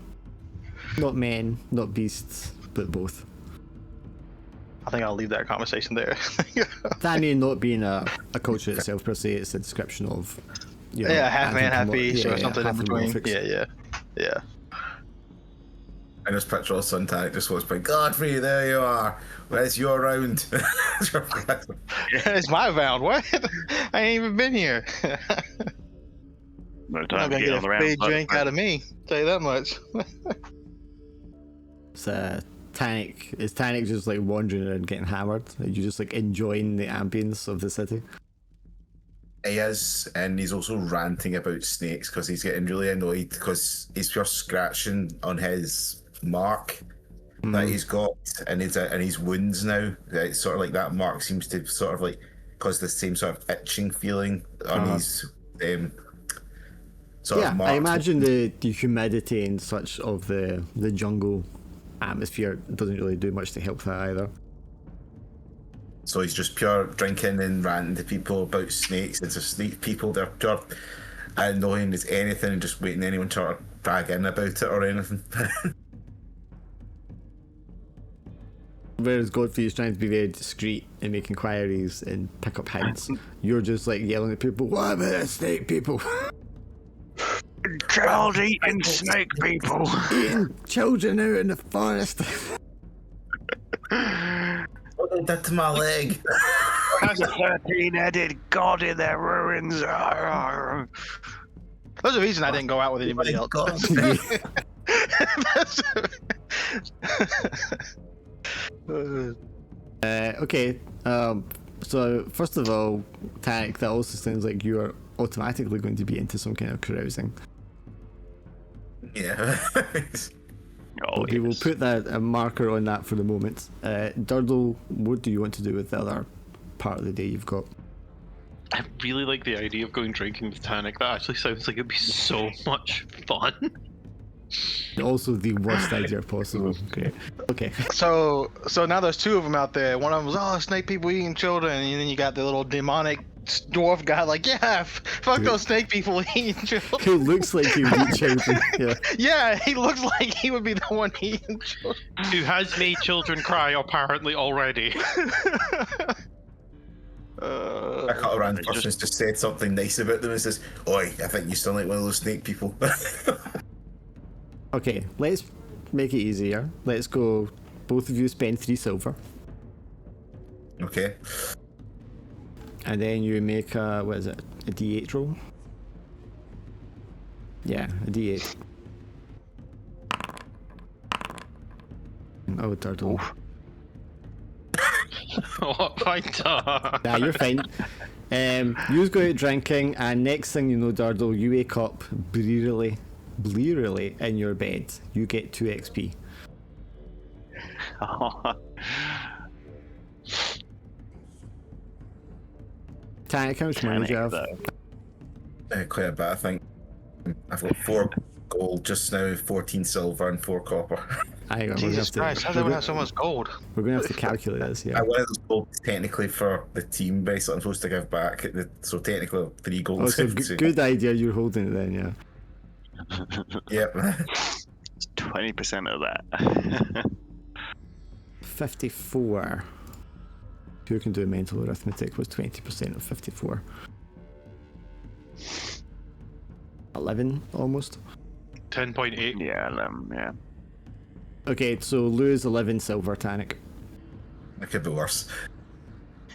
S5: Not men, not beasts, but both.
S4: I think I'll leave that conversation there.
S5: Thanian not being a culture itself per se, it's a description of
S4: half man, half beast, or something in between.
S5: anthropomorphics.
S4: Yeah.
S3: I just picture all Suntanic just walks by. Godfrey, there you are. Where's your round?
S4: It's my round. What? I ain't even been here.
S1: No
S4: You're
S1: time
S4: not
S1: to
S4: gonna
S1: get
S4: get
S1: on the
S4: a
S1: round.
S4: free drink out of me. Tell you that much.
S5: So Tanic, is Tanic just like wandering around getting hammered? Are you just like enjoying the ambience of the city?
S3: He is, and he's also ranting about snakes because he's getting really annoyed because he's just scratching on his mark that he's got and his wounds now. It's sort of like that mark seems to sort of like cause the same sort of itching feeling on his sort of marks.
S5: I imagine the humidity and such of the jungle atmosphere doesn't really do much to help that either.
S3: So he's just pure drinking and ranting to people about snakes. It's just snake people, they're pure annoying as anything and just waiting anyone to drag in about it or anything.
S5: Whereas Godfrey is trying to be very discreet and make inquiries and pick up hints, you're just like yelling at people, what about the snake people?
S1: Child-eating snake people.
S5: Eating children out in the forest.
S3: What did that to my leg?
S1: There's a 13-headed god in their ruins.
S4: There's a reason I didn't go out with anybody else.
S5: Okay, so first of all, Tanic, that also sounds like you are automatically going to be into some kind of carousing.
S3: Yeah.
S5: Okay, we'll put a marker on that for the moment. Durdle, what do you want to do with the other part of the day you've got?
S2: I really like the idea of going drinking with Tanic. That actually sounds like it'd be so much fun.
S5: Also the worst idea possible. Great. Okay.
S4: So now there's two of them out there. One of them was, snake people eating children, and then you got the little demonic dwarf guy like, fuck those snake people eating children.
S5: Who looks like he would eat children. Yeah.
S4: Yeah, he looks like he would be the one eating children.
S2: Who has made children cry apparently already.
S3: I cut around the person's just said something nice about them and says, oi, I think you sound like one of those snake people.
S5: Okay, let's make it easier. Let's go, both of you spend 3 silver.
S3: Okay.
S5: And then you make a D8 roll? Yeah, a D8. Oh, turtle.
S2: What pointer?
S5: Nah, you're fine. You go out drinking, and next thing you know, Dardle, you wake up blearily in your bed. You get 2 XP. Tank, how much money do you have?
S3: Quite a bit, I think. I've got 4 gold just now, 14 silver, and 4 copper.
S5: Hang on,
S4: Jesus Christ, how does everyone have so much gold?
S5: we're gonna have to calculate this, yeah.
S3: I wanted those gold technically for the team base that I'm supposed to give back. So technically 3 gold.
S5: Oh, so good idea you're holding it then, yeah.
S3: Yep.
S1: 20% of that.
S5: 54. Who can do mental arithmetic was 20% of 54? 11 almost.
S2: 10.8.
S1: Yeah, yeah.
S5: Okay, so lose 11 silver, Tannic.
S3: It could be worse.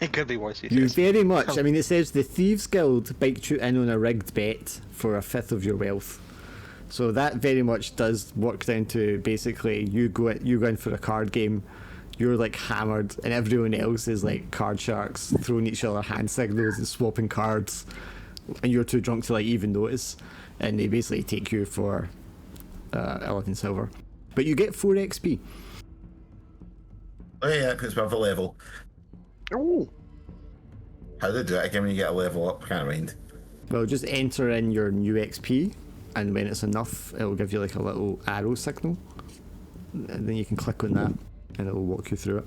S4: It could be worse. He
S5: You
S4: says.
S5: very much, I mean, it says the Thieves Guild biked you in on a rigged bet for 1/5 of your wealth. So that very much does work down to basically you go in for a card game, you're like hammered, and everyone else is like card sharks, throwing each other hand signals and swapping cards, and you're too drunk to like even notice, and they basically take you for 11 silver. But you get 4 XP.
S3: Oh yeah, because we have a level.
S1: Ooh.
S3: How do they do it again when you get a level up? I can't mind.
S5: Well, just enter in your new XP, and when it's enough, it'll give you like a little arrow signal, and then you can click on that, and it'll walk you through it.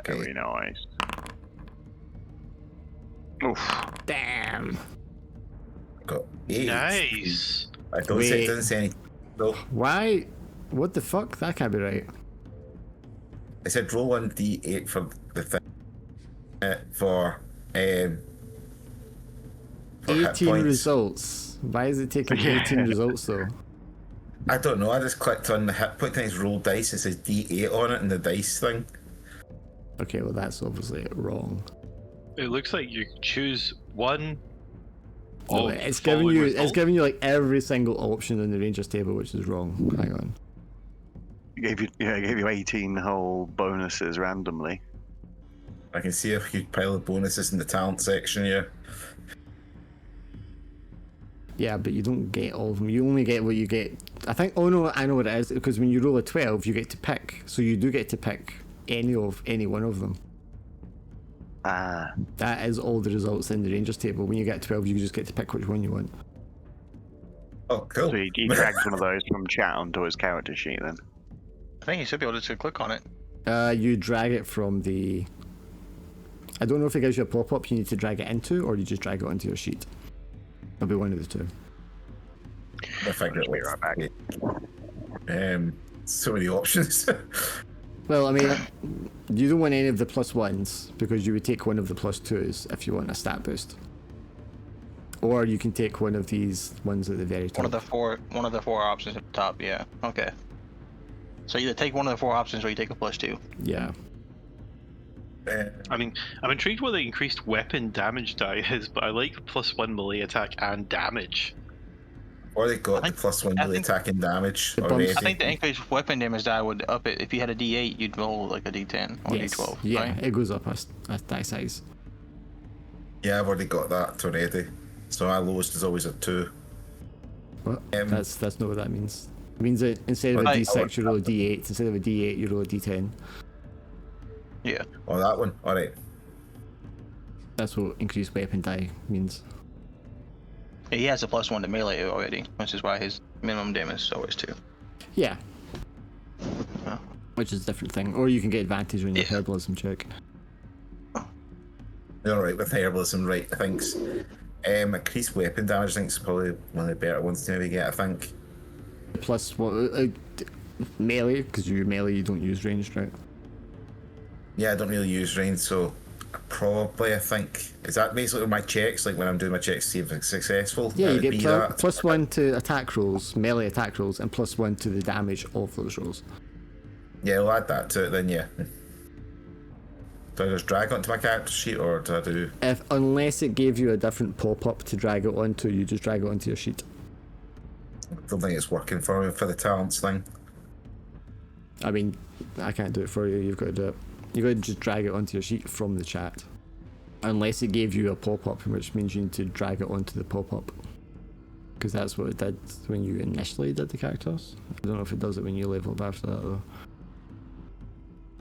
S1: Very nice. Oof.
S5: Damn.
S3: Got 8.
S2: Nice.
S3: I don't say it doesn't say any. No,
S5: Why? What the fuck? That can't be right.
S3: I said roll 1d8 for the thing. For hit
S5: 18
S3: points.
S5: results. Why is it taking 18 results though?
S3: I don't know. I just clicked on the hit point thing. It's roll dice. It says d8 on it in the dice thing.
S5: Okay, well that's obviously wrong.
S2: It looks like you choose one.
S5: No,
S2: of
S5: it's
S2: the
S5: giving
S2: following
S5: you it's
S2: results.
S5: giving you like every single option in the Rangers table, which is wrong. Hang on.
S1: It gave you 18 whole bonuses randomly.
S3: I can see a huge pile of bonuses in the talent section here.
S5: Yeah, but you don't get all of them. You only get what you get. I think. Oh no, I know what it is. Because when you roll a 12, you get to pick. So you do get to pick any one of them.
S1: Ah.
S5: That is all the results in the Rangers table. When you get 12, you just get to pick which one you want.
S3: Oh, cool.
S1: So he dragged one of those from chat onto his character sheet then.
S4: I think you should be able to click on it.
S5: You drag it from the. I don't know if it gives you a pop-up you need to drag it into, or you just drag it onto your sheet. It'll be one of the two.
S3: I think
S1: I'll just be right back.
S3: So many options.
S5: Well, I mean, you don't want any of the +1s because you would take one of the +2s if you want a stat boost. Or you can take one of these ones at the very top.
S4: One of the four options at the top. Yeah. Okay. So either take one of the 4 options, or you take a +2.
S5: Yeah.
S2: I mean, I'm intrigued what the increased weapon damage die is, but I like +1 melee attack and damage.
S3: Or they got
S4: I
S3: the
S4: think-
S3: +1
S4: I
S3: melee
S4: think-
S3: attack and damage
S5: The
S3: already.
S5: bumps-
S4: I think the increased weapon damage die would up it. If you had a D8, you'd roll like a D10 or
S5: Yes.
S4: D12.
S5: Yeah,
S4: Right?
S5: it goes up a die size.
S3: Yeah, I've already got that already. So our lowest is always a 2.
S5: What?
S3: Um,
S5: That's not what that means. It means that instead of a
S4: Right.
S5: D6, you roll a D8. Instead of a D8, you roll a D10.
S4: Yeah.
S3: Oh, that one. All right.
S5: That's what increased weapon die means.
S4: He has a +1 to melee already, which is why his minimum damage is always 2.
S5: Yeah.
S4: Oh.
S5: Which is a different thing. Or you can get advantage on your
S4: Yeah.
S5: herbalism check.
S3: You're all right with herbalism, right? Thanks. Increased weapon damage, I think, is probably one of the better ones to maybe get, I think.
S5: Plus what? Melee, because you're melee, you don't use ranged, right?
S3: Yeah, I don't really use range, so probably, I think. Is that basically my checks? Like when I'm doing my checks to see if it's successful?
S5: Yeah, you
S3: That'd
S5: get
S3: be that?
S5: +1 to attack rolls, melee attack rolls, and +1 to the damage of those rolls.
S3: Yeah, I'll add that to it then, yeah. Do I just drag onto my character sheet, or do I do...
S5: Unless it gave you a different pop-up to drag it onto, you just drag it onto your sheet.
S3: I don't think it's working for me for the talents thing.
S5: I mean, I can't do it for you. You've got to do it. You've got to just drag it onto your sheet from the chat. Unless it gave you a pop-up, which means you need to drag it onto the pop-up. Because that's what it did when you initially did the characters. I don't know if it does it when you level up after that though.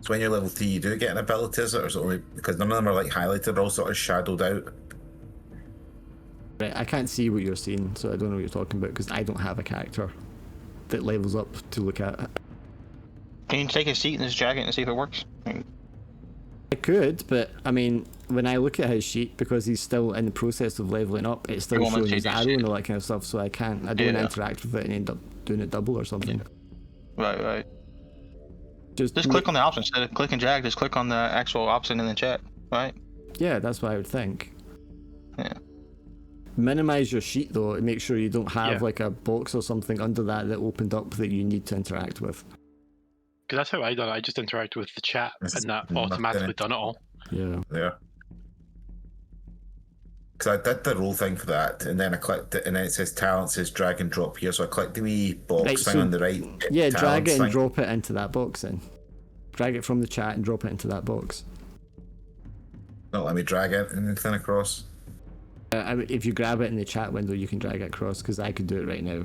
S3: So when you're level 3, you do get an ability, is it? Or is it only because none of them are like highlighted, they're all sort of shadowed out?
S5: Right, I can't see what you're seeing, so I don't know what you're talking about because I don't have a character that levels up to look at it.
S4: Can you take a seat and just drag it and see if it works?
S5: I could, but I mean, when I look at his sheet, because he's still in the process of leveling up, it's still
S4: You want me
S5: showing
S4: to
S5: his
S4: change
S5: arrow
S4: his
S5: and all that kind of stuff, so I can't, I don't want to interact with it and end up doing it double or something.
S4: Right.
S5: Just
S4: click on the option instead of click and drag. Just click on the actual option in the chat, right?
S5: Yeah, that's what I would think.
S4: Yeah.
S5: Minimize your sheet though, and make sure you don't have
S2: Yeah.
S5: like a box or something under that opened up that you need to interact with.
S2: Because that's how I done it. I just interacted with the chat,
S3: This is
S2: and that
S3: nothing.
S2: automatically done it all.
S5: Yeah.
S3: Yeah. Because I did the roll thing for that, and then I clicked it, and then it says talent, says drag and drop here, so I clicked the wee box
S5: Right,
S3: thing
S5: so-
S3: on the right.
S5: Yeah, drag it and
S3: thing.
S5: drop it into that box then. Drag it from the chat and drop it into that box.
S3: Not let me drag anything across.
S5: I mean, if you grab it in the chat window, you can drag it across, because I could do it right now.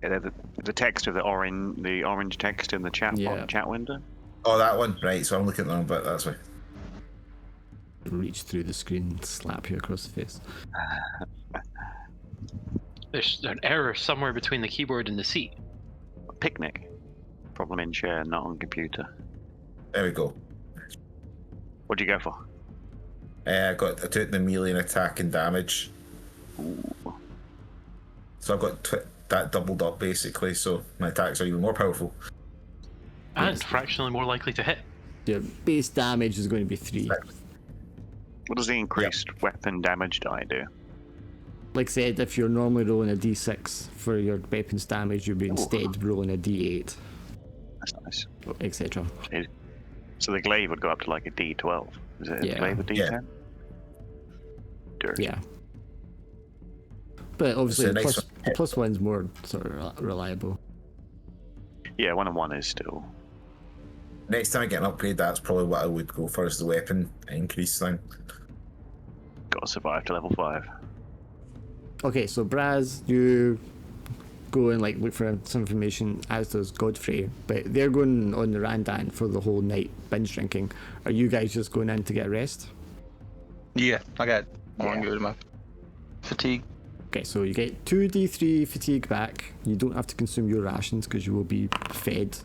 S1: Yeah, the text of the orange text in the chat
S5: Yeah.
S1: chat window.
S3: Oh, that one, right? So I'm looking at the wrong bit. That's why.
S5: Reach through the screen and slap you across the face.
S2: There's an error somewhere between the keyboard and the seat.
S1: Picnic. Problem in share, not on computer.
S3: There we go.
S1: What'd you go for?
S3: I took the melee and attack and damage.
S1: Ooh.
S3: So I've got that doubled up basically. So my attacks are even more powerful.
S2: And fractionally more likely to hit.
S5: Your base damage is going to be 3.
S1: What does the increased weapon damage die do?
S5: Like I said, if you're normally rolling a d6 for your weapons damage, you'll be instead rolling a d8,
S1: That's nice.
S5: etc.
S1: So the glaive would go up to like a D12. Is it
S5: Yeah.
S1: a glaive a D10?
S3: Yeah.
S1: Dirty.
S5: Yeah. But obviously,
S3: So
S5: the
S3: next
S5: plus one's more sort of reliable.
S1: Yeah, 1 and 1 is still.
S3: Next time I get an upgrade, that's probably what I would go for as the weapon increase thing.
S1: Got to survive to level 5.
S5: Okay, so Braz, you go and like look for some information, as does Godfrey, but they're going on the Randan for the whole night binge drinking. Are you guys just going in to get rest?
S4: Yeah, I got one
S1: Yeah.
S4: good enough. Fatigue.
S5: Okay, so you get 2d3 fatigue back. You don't have to consume your rations because you will be fed.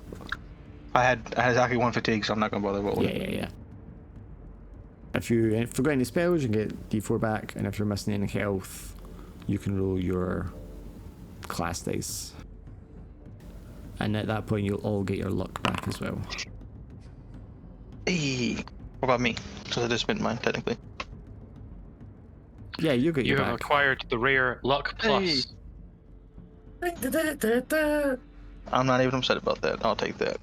S4: I had exactly 1 fatigue, so I'm not gonna bother rolling.
S5: Yeah. If you forgot any spells, you can get d4 back, and if you're missing any health, you can roll your class dice. And at that point, you'll all get your luck back as well.
S4: Hey, what about me? So I just spent mine technically.
S5: Yeah, you get
S2: You
S5: your
S2: have
S5: back.
S2: acquired the rare Luck Plus.
S4: I'm not even upset about that. I'll take that.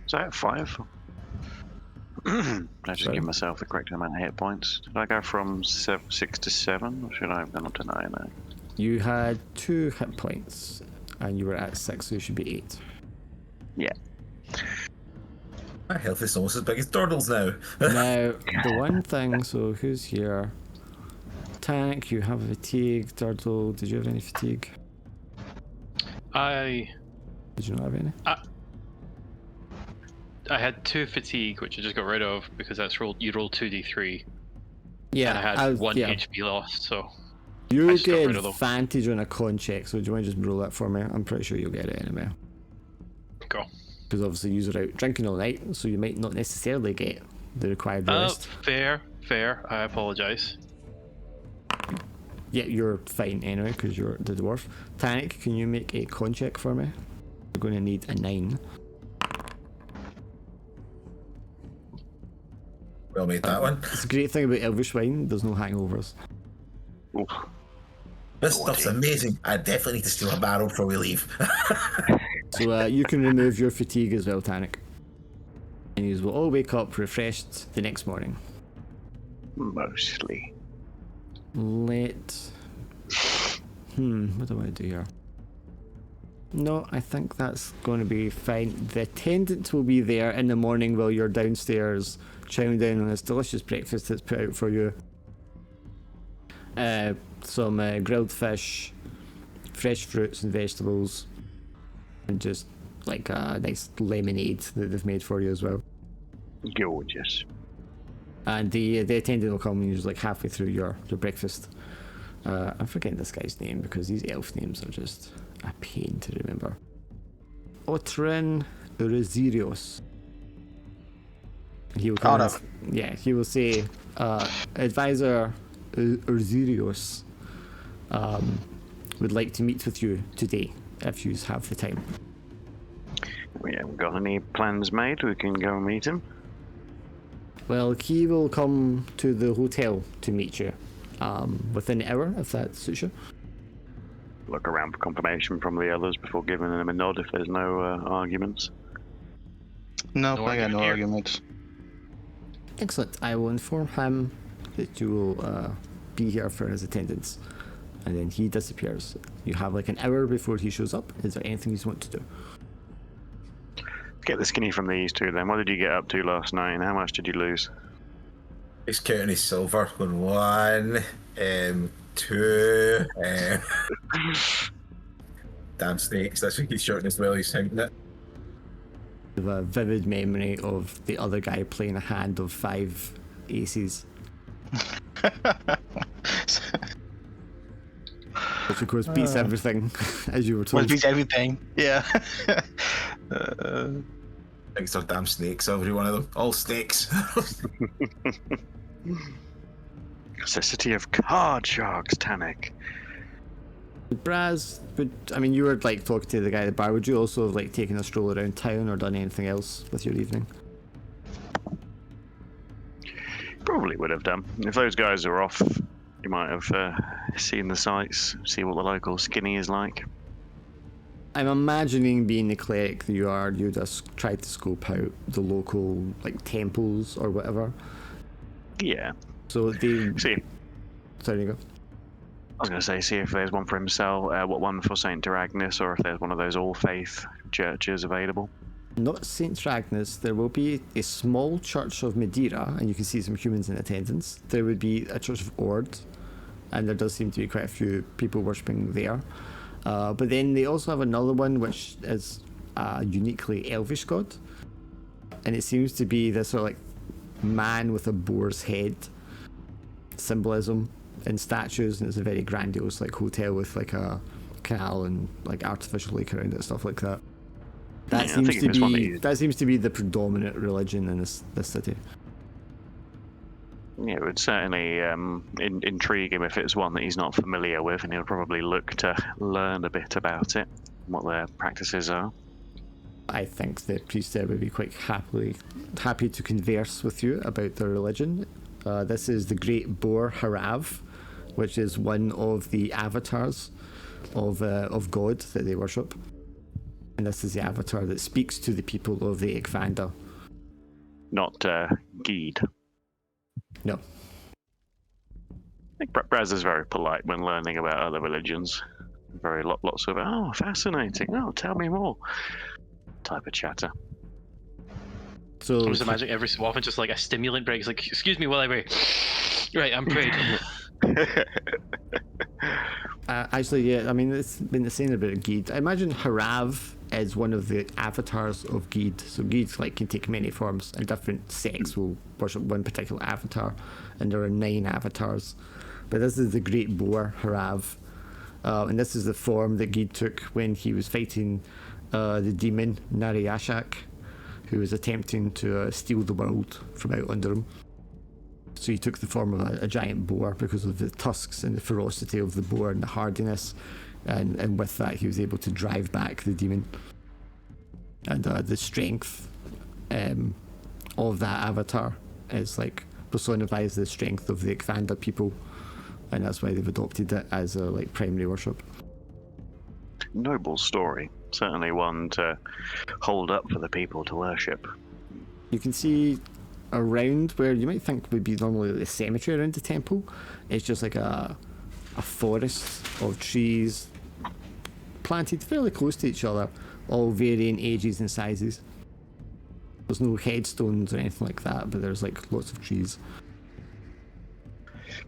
S1: Is that 5? I just
S5: Sorry?
S1: give myself the correct amount of hit points. Did I go from 6 to 7? Or should I have gone up to 9 now?
S5: You had 2 hit points, and you were at 6, so you should be 8.
S1: Yeah.
S3: My health is almost as big as Dordle's now.
S5: Now, the one thing, so who's here? Tank, you have fatigue. Turtle, did you have any fatigue?
S2: I
S5: Did you not have any?
S2: had 2 fatigue, which I just got rid of because that's you roll 2d3,
S5: Yeah,
S2: and I had 1
S5: yeah.
S2: HP lost. So
S5: You
S2: I just got
S5: get
S2: rid of them.
S5: advantage on a con check, so do you want to just roll that for me? I'm pretty sure you'll get it anyway.
S2: go.
S5: Because obviously you're out drinking all night, so you might not necessarily get the required rest.
S2: Fair. I apologize.
S5: Yeah, you're fine anyway, because you're the dwarf. Tank, can you make a con check for me? You're going to need a 9.
S3: Well made that one.
S5: It's a great thing about Elvish wine, there's no hangovers.
S1: Oof.
S3: This stuff's amazing. I definitely need to steal a barrel before we leave.
S5: So you can remove your fatigue as well, Tannic. And you will all wake up refreshed the next morning.
S1: Mostly.
S5: What do I do here? No, I think that's going to be fine. The attendant will be there in the morning while you're downstairs chowing down on this delicious breakfast that's put out for you. Some grilled fish, fresh fruits and vegetables, and just like a nice lemonade that they've made for you as well.
S1: Gorgeous.
S5: And the attendant will come usually like halfway through your breakfast. I'm forgetting this guy's name because these elf names are just a pain to remember. Otrin Urizirios. He will come he will say, Advisor Urzirios would like to meet with you today if you have the time.
S1: We haven't got any plans made. We can go and meet him.
S5: Well, he will come to the hotel to meet you within an hour, if that suits you.
S1: Look around for confirmation from the others before giving them a nod if there's no arguments.
S4: Nope,
S2: No
S4: I got no
S2: argument here.
S4: arguments.
S5: Excellent. I will inform him that you will be here for his attendance. And then he disappears. You have like an hour before he shows up. Is there anything you want to do?
S1: Get the skinny from these two then. What did you get up to last night and how much did you lose?
S3: He's counting his silver. Going 1, 2. Damn snakes. That's what he's shouting as well. He's counting it.
S5: I have a vivid memory of the other guy playing a hand of 5 aces. Which of course beats everything, as you were told.
S4: Which beats everything. Yeah.
S3: Thinks they're damn snakes, every one of them. All snakes.
S1: It's a city of card sharks, Tannic.
S5: Braz, you were like talking to the guy at the bar. Would you also have like taken a stroll around town or done anything else with your evening?
S1: Probably would have done. If those guys are off, you might have seen the sights, see what the local skinny is like.
S5: I'm imagining, being the cleric that you are, you just try to scope out the local like temples or whatever.
S1: Yeah.
S5: So they
S1: See,
S5: Sorry, you go.
S1: I was going to say, see if there's one for himself, one for Saint Agnes, or if there's one of those all-faith churches available.
S5: Not St. Agnes. There will be a small church of Madeira, and you can see some humans in attendance. There would be a church of Ord, and there does seem to be quite a few people worshipping there. But then they also have another one which is a uniquely elvish god, and it seems to be this sort of like man with a boar's head symbolism in statues, and it's a very grandiose like hotel with like a canal and like artificial lake around it, stuff like that. That
S1: Yeah,
S5: seems to be the predominant religion in this city.
S1: Yeah, it would certainly intrigue him if it's one that he's not familiar with, and he'll probably look to learn a bit about it, what their practices are.
S5: I think the priest there would be quite happy to converse with you about their religion. This is the Great Boar Harav, which is one of the avatars of God that they worship. And this is the avatar that speaks to the people of the Ekvanda.
S1: Not Geed.
S5: No.
S1: I think Braz is very polite when learning about other religions. Lots of, oh, fascinating, oh, tell me more, type of chatter.
S5: So
S2: I'm just imagining every so often just like a stimulant break. It's like, excuse me while I break. Right, I'm prayed.
S5: Actually, yeah, I mean, it's been the same about Geed. I imagine Harav is one of the avatars of Geed. So Geed like can take many forms, and different sects will worship one particular avatar, and there are 9 avatars. But this is the Great Boar Harav, and this is the form that Geed took when he was fighting the demon Nariashak, who was attempting to steal the world from out under him. So he took the form of a giant boar because of the tusks and the ferocity of the boar and the hardiness, and with that he was able to drive back the demon. And the strength of that avatar is like personifies the strength of the Ekvanda people, and that's why they've adopted it as a like primary worship.
S1: Noble story. Certainly one to hold up for the people to worship.
S5: You can see around where you might think would be normally a cemetery around the temple, it's just like a forest of trees, planted fairly close to each other, all varying ages and sizes. There's no headstones or anything like that, but there's like lots of trees.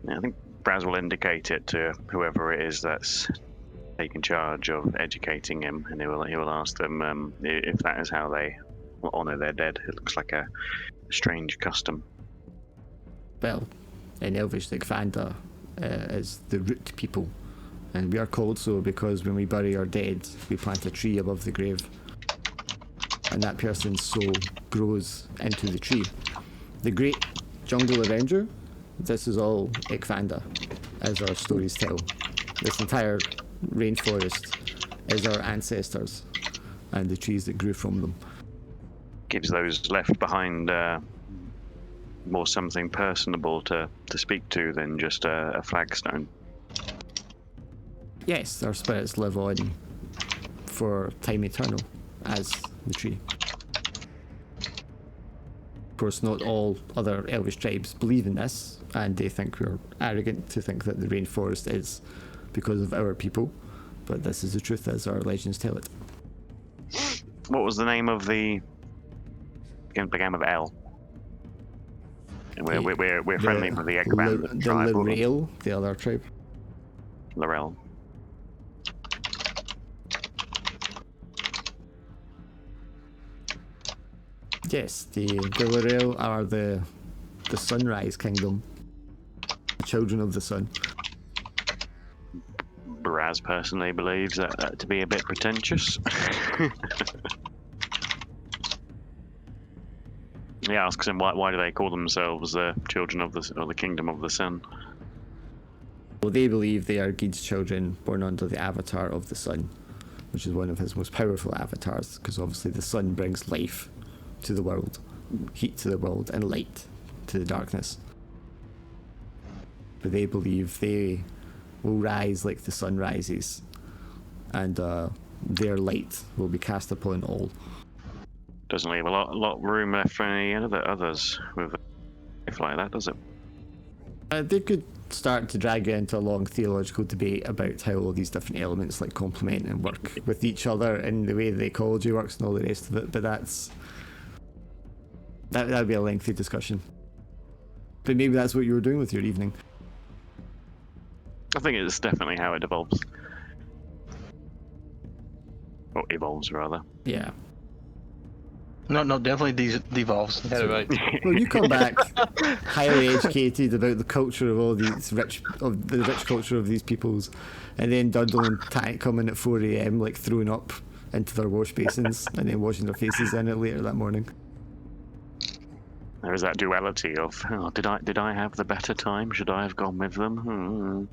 S1: Yeah, I think Braz will indicate it to whoever it is that's taking charge of educating him, and he will ask them if that is how they will honour their dead. It looks like a strange custom.
S5: Well, in Elvish, like Vanda is the root people, and we are called so because when we bury our dead, we plant a tree above the grave, and that person's soul grows into the tree. The great jungle avenger, this is all Ikvanda, as our stories tell. This entire rainforest is our ancestors and the trees that grew from them.
S1: Gives those left behind more something personable to speak to than just a flagstone.
S5: Yes, our spirits live on for time eternal as the tree. Of course, not all other Elvish tribes believe in this, and they think we're arrogant to think that the rainforest is because of our people, but this is the truth as our legends tell it.
S1: What was the name of the game of L? And we're friendly with the Ekband tribe.
S5: The Lorel, the other tribe.
S1: Lorel.
S5: Yes, the Lorel are the Sunrise Kingdom, the children of the sun.
S1: Braz personally believes that to be a bit pretentious. He asks him why do they call themselves the children of the kingdom of the sun?
S5: Well, they believe they are Gid's children born under the avatar of the sun, which is one of his most powerful avatars, because obviously the sun brings life to the world, heat to the world, and light to the darkness. But they believe they will rise like the sun rises, and their light will be cast upon all.
S1: Doesn't leave a lot room left for any others with life like that, does it?
S5: They could start to drag you into a long theological debate about how all these different elements like complement and work with each other and the way the ecology works and all the rest of it, but that'd be a lengthy discussion. But maybe that's what you were doing with your evening.
S1: I think it's definitely how it evolves. Or evolves, rather.
S5: Yeah.
S4: No, definitely devolves. Get it right.
S5: Well, you come back highly educated about the culture of all these rich culture of these peoples, and then Dundle and Tat come in at 4 a.m. like throwing up into their wash basins and then washing their faces in it later that morning.
S1: There is that duality of, oh, did I have the better time? Should I have gone with them?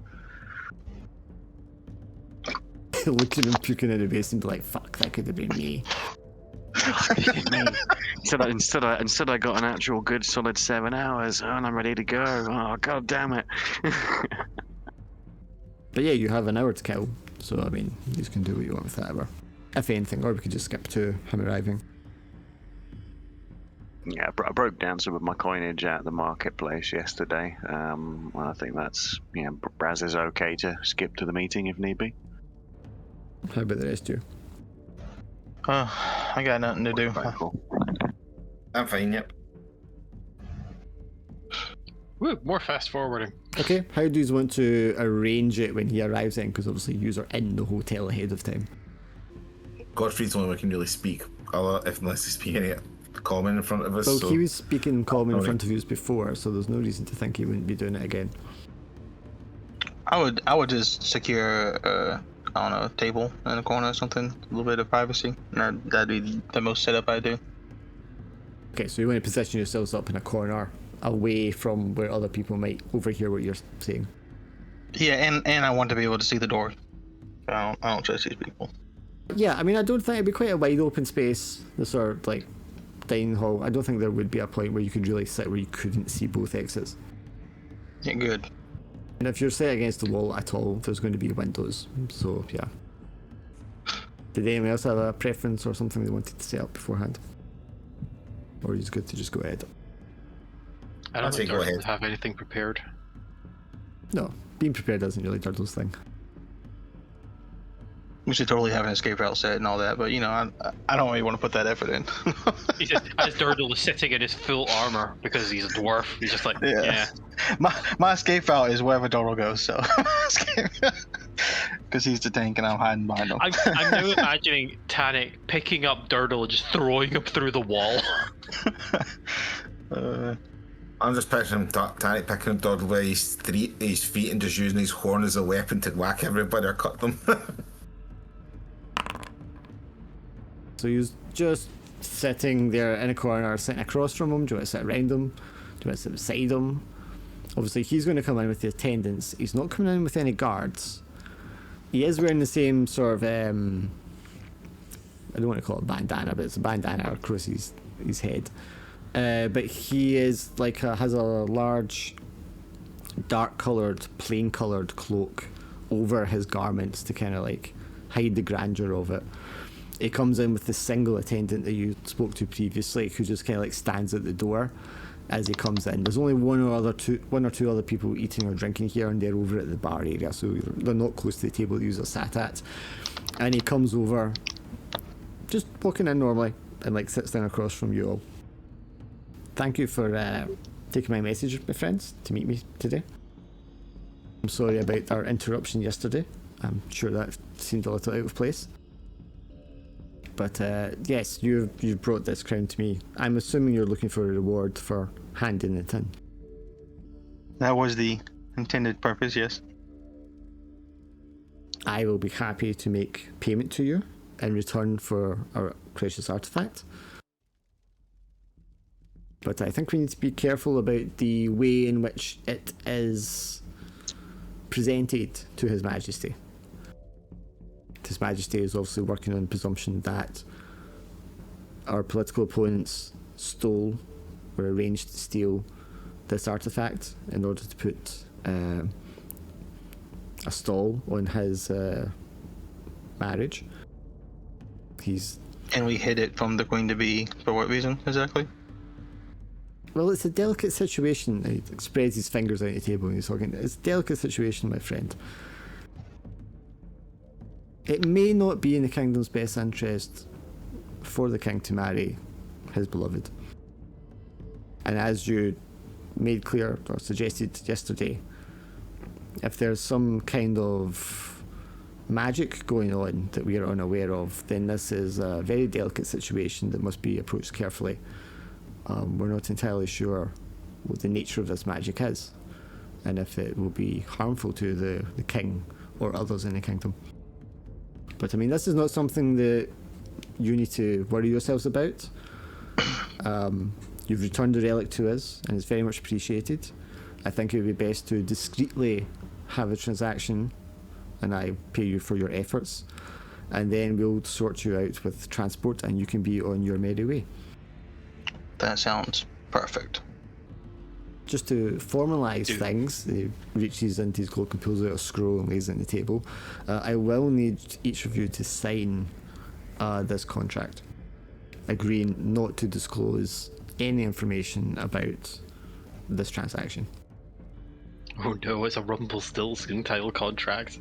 S5: Looking and puking in the basin and be like, fuck, that could have been me.
S1: Instead I got an actual good solid 7 hours and I'm ready to go. Oh, god damn it.
S5: But yeah, you have an hour to kill, so I mean, you can do what you want with that hour. If anything, or we could just skip to him arriving.
S1: Yeah, I broke down some of my coinage at the marketplace yesterday. I think that's, Braz is okay to skip to the meeting if need be.
S5: How about the rest of you?
S4: I got nothing to do.
S1: Very cool.
S3: I'm fine, yep.
S2: Woo, more fast forwarding.
S5: Okay, how do you want to arrange it when he arrives in? Because obviously you are in the hotel ahead of time.
S3: Godfrey's the only one who can really speak, unless he's speaking it common in front of us.
S5: Well,
S3: so
S5: he was speaking common in
S3: Alright.
S5: front of you before, so there's no reason to think he wouldn't be doing it again.
S4: I would just secure I don't know, a table in the corner or something, a little bit of privacy. That'd be the most setup I do.
S5: Okay, so you want to position yourselves up in a corner, away from where other people might overhear what you're saying.
S4: Yeah, and I want to be able to see the door. I don't trust these people.
S5: Yeah, I mean, I don't think it'd be quite a wide open space, the sort of like dining hall. I don't think there would be a point where you could really sit where you couldn't see both exits.
S4: Yeah, good.
S5: And if you're set against the wall at all, there's going to be windows. So yeah. Did anyone else have a preference or something they wanted to set up beforehand? Or is it good to just go ahead?
S2: I don't
S3: I'd say
S2: think
S3: go
S2: Darth
S3: ahead.
S2: would have anything prepared.
S5: No, being prepared isn't really Durdle's thing.
S4: We should totally have an escape route set and all that, but I don't really want to put that effort in.
S2: He's just, as Durdle is sitting in his full armor because he's a dwarf, he's just like, yeah.
S4: My escape route is wherever Durdle goes, so because he's the tank and I'm hiding behind him.
S2: I'm now imagining Tannic picking up Durdle and just throwing him through the wall.
S3: I'm just picturing Tanny picking up Doddle by his feet and just using his horn as a weapon to whack everybody or cut them.
S5: So you're just sitting there in a corner, sitting across from him. Do you want to sit around him? Do you want to sit beside him? Obviously, he's going to come in with the attendants. He's not coming in with any guards. He is wearing the same sort of, I don't want to call it bandana, but it's a bandana across his head. But he is has a large, dark-coloured, plain-coloured cloak over his garments to kind of hide the grandeur of it. He comes in with the single attendant that you spoke to previously, who just kind of stands at the door as he comes in. There's only one or two other people eating or drinking here, and they're over at the bar area, so they're not close to the table that you are sat at. And he comes over, just walking in normally, and sits down across from you all. Thank you for taking my message, my friends, to meet me today. I'm sorry about our interruption yesterday. I'm sure that seemed a little out of place. But yes, you've brought this crown to me. I'm assuming you're looking for a reward for handing it in.
S4: That was the intended purpose, yes.
S5: I will be happy to make payment to you in return for our precious artifact. But I think we need to be careful about the way in which it is presented to His Majesty. His Majesty is obviously working on the presumption that our political opponents stole or arranged to steal this artifact in order to put a stall on his marriage.
S4: And we hid it from the Queen-to-be for what reason exactly?
S5: Well, it's a delicate situation. He spreads his fingers out on the table and he's talking. It's a delicate situation, my friend. It may not be in the kingdom's best interest for the king to marry his beloved. And as you made clear or suggested yesterday, if there's some kind of magic going on that we are unaware of, then this is a very delicate situation that must be approached carefully. We're not entirely sure what the nature of this magic is and if it will be harmful to the king or others in the kingdom. But I mean, this is not something that you need to worry yourselves about. You've returned the relic to us, and it's very much appreciated. I think it would be best to discreetly have a transaction, and I pay you for your efforts, and then we'll sort you out with transport, and you can be on your merry way.
S4: That sounds perfect.
S5: Just to formalise things, he reaches into his cloak and pulls out a scroll and lays it on the table. I will need each of you to sign this contract, agreeing not to disclose any information about this transaction.
S2: Oh no, it's a Rumpelstiltskin title contract.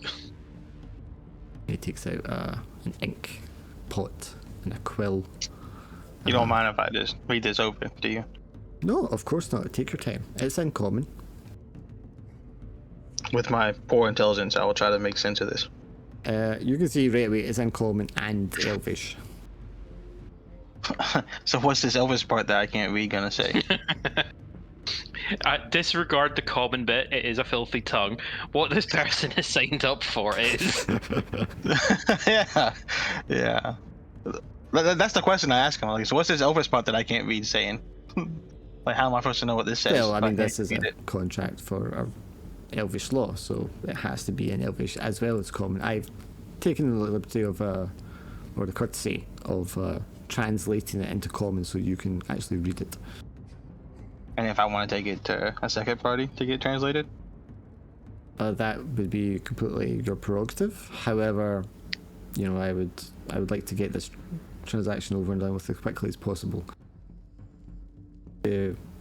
S5: He takes out an ink pot and a quill.
S4: You don't mind if I just read this over, do you?
S5: No, of course not. Take your time. It's in common.
S4: With my poor intelligence, I will try to make sense of this.
S5: You can see right away it's in common and Elvish.
S4: So what's this Elvis part that I can't read gonna say?
S2: Disregard the common bit, it is a filthy tongue. What this person has signed up for is...
S4: yeah. That's the question I ask him. So what's this Elvis part that I can't read saying? How am I supposed to know what this says?
S5: Well, I mean, this is a contract for our Elvish law, so it has to be in Elvish as well as common. I've taken the liberty of, or the courtesy of, translating it into common so you can actually read it.
S4: And if I want to take it to a second party to get translated?
S5: That would be completely your prerogative. However, I would like to get this transaction over and done with as quickly as possible.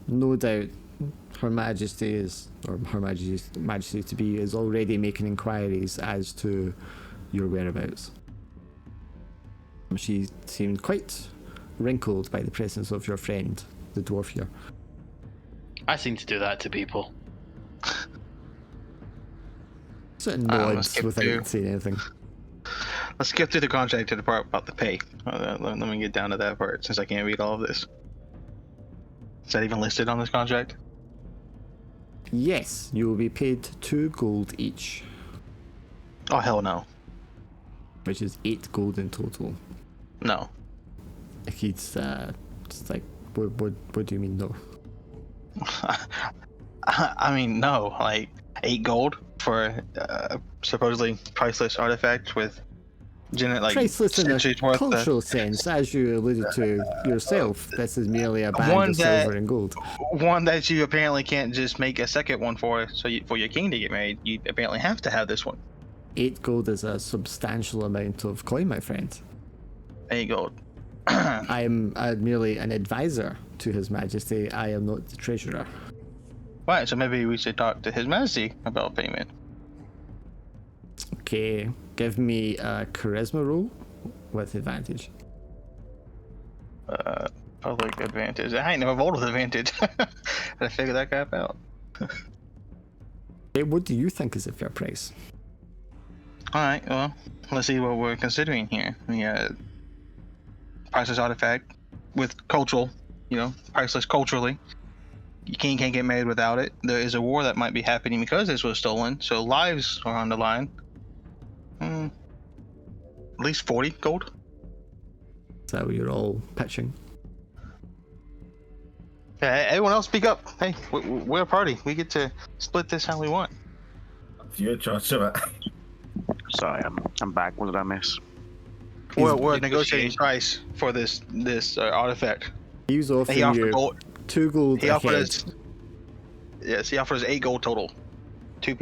S5: No doubt Her Majesty is already making inquiries as to your whereabouts. She seemed quite wrinkled by the presence of your friend, the dwarf here.
S2: I seem to do that to people.
S5: Sort of
S4: let's
S5: nods
S4: skip
S5: without
S4: through.
S5: saying anything.
S4: Let's skip through the contract to the part about the pay. Let me get down to that part since I can't read all of this. Is that even listed on this contract?
S5: Yes, you will be paid 2 gold each,
S4: Oh hell no,
S5: which is 8 gold in total.
S4: no.
S5: He's just like, what do you mean no?
S4: I mean no, like 8 gold for supposedly priceless artifact with
S5: Priceless in a
S4: centuries worth of-
S5: cultural sense, as you alluded to yourself. This is merely a band
S4: One
S5: of
S4: that-
S5: silver and gold.
S4: one that you apparently can't just make a second one for. So for your king to get married, you apparently have to have this one.
S5: 8 gold is a substantial amount of coin, my friend.
S4: 8 gold.
S5: I am merely an advisor to His Majesty. I am not the treasurer.
S4: Right, so maybe we should talk to His Majesty about payment.
S5: Okay, give me a charisma roll with advantage.
S4: Public advantage. I ain't never rolled with advantage. Gotta figure that crap out.
S5: Hey, what do you think is a fair price?
S4: Alright, well, let's see what we're considering here. We got priceless artifact with cultural, priceless culturally. Your king can't get married without it. There is a war that might be happening because this was stolen, so lives are on the line. At least 40 gold.
S5: So you're all pitching.
S4: Yeah, everyone else speak up. Hey, we're a party. We get to split this how we want.
S3: You're in charge of it.
S1: Sorry, I'm back. What did I miss?
S4: We're negotiating price for this artifact.
S5: He was offering
S4: He offered
S5: you
S4: gold.
S5: 2 gold
S4: He
S5: a
S4: offered
S5: head.
S4: us. Yes, he offers 8 gold total. 2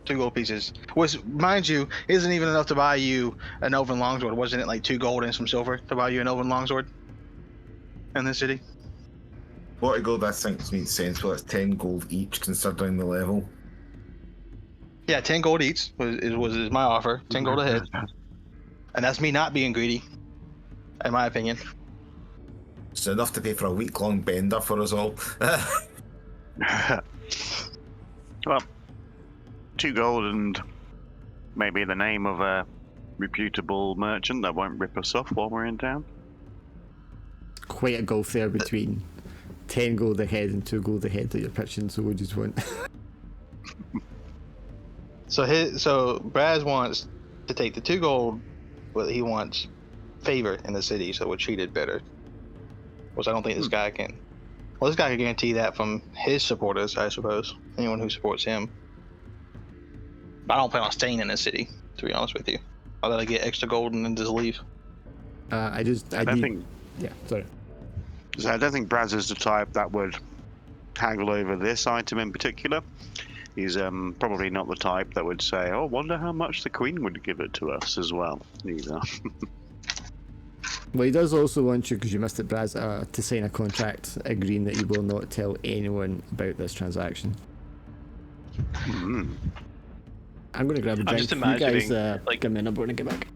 S4: gold pieces. Which, mind you, isn't even enough to buy you an elven longsword. Wasn't it like 2 gold and some silver to buy you an elven longsword in this city?
S3: 40 gold, I think, makes sense. Well, it's 10 gold each, considering the level.
S4: Yeah, 10 gold each was my offer. 10 gold a head. And that's me not being greedy, in my opinion.
S3: It's enough to pay for a week-long bender for us all.
S1: Well, 2 gold and maybe the name of a reputable merchant that won't rip us off while we're in town.
S5: Quite a gulf there between 10 gold a head and 2 gold a head that you're pitching, so we just want.
S4: So Braz wants to take the 2 gold, but he wants favor in the city, so we're treated better. Which I don't think this guy can. Well, this guy can guarantee that from his supporters, I suppose. Anyone who supports him. But I don't plan on staying in the city, to be honest with you. I'll let I get extra gold and then just leave.
S5: I
S1: don't think
S5: Yeah, sorry.
S1: So I don't think Braz is the type that would haggle over this item in particular. He's probably not the type that would say, "Oh, wonder how much the Queen would give it to us as well." Either.
S5: Well, he does also want you, because you missed it, Braz, to sign a contract agreeing that you will not tell anyone about this transaction.
S1: Mm.
S5: I'm going to grab a drink.
S2: just
S5: You guys,
S2: imagining,
S5: give me a number when I get back.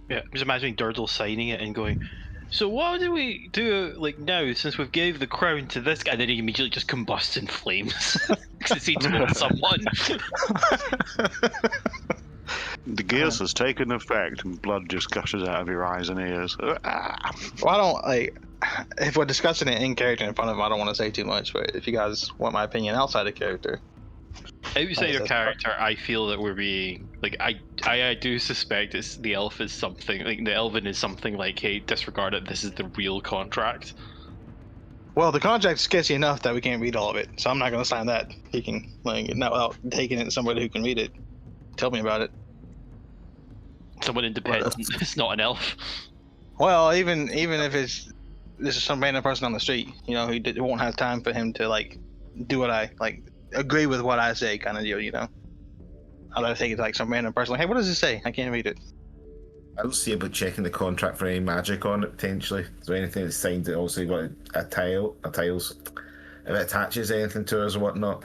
S2: Yeah, I'm just imagining Durdle signing it and going, so what do we do now since we've gave the crown to this guy? And then he immediately just combusts in flames because he told someone.
S1: The gears has taken effect, and blood just gushes out of your eyes and ears.
S4: Well, I don't, if we're discussing it in character in front of him, I don't want to say too much, but if you guys want my opinion outside of character.
S2: Outside of
S4: that's
S2: character, I feel that we're being I do suspect it's the elf is something the elven is something like, hey, disregard it. This is the real contract.
S4: Well, the contract's sketchy enough that we can't read all of it, so I'm not going to sign that. He can, not without taking it to somebody who can read it. Tell me about it.
S2: Someone independent. It's not an elf.
S4: Well, even if this is some random person on the street, who won't have time for him to do what I agree with what I say, kind of deal. I'll let take it to some random person. Hey, what does it say? I can't read it.
S3: I don't see about checking the contract for any magic on it, potentially. Is there anything that's signed that also got a tiles? If it attaches anything to us or whatnot.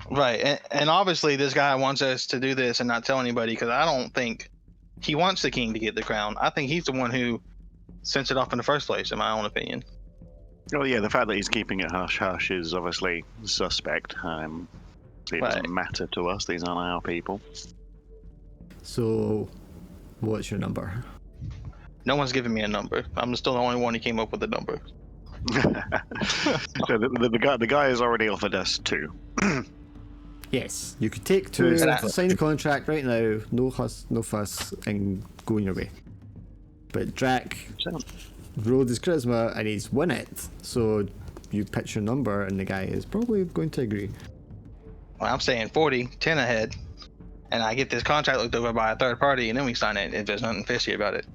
S4: Right, and obviously this guy wants us to do this and not tell anybody, because I don't think he wants the king to get the crown. I think he's the one who sent it off in the first place, in my own opinion.
S1: Well, yeah, the fact that he's keeping it hush hush is obviously suspect. It doesn't matter to us. These aren't our people.
S5: So, what's your number?
S4: No one's giving me a number. I'm still the only one who came up with the number.
S1: So the guy has already offered us 2.
S5: Yes, you could take 2, sign the contract right now, no fuss, and go on your way. But Drac rolled his charisma and he's won it, so you pitch your number and the guy is probably going to agree.
S4: Well, I'm saying 40, 10 ahead, and I get this contract looked over by a third party, and then we sign it if there's nothing fishy about it.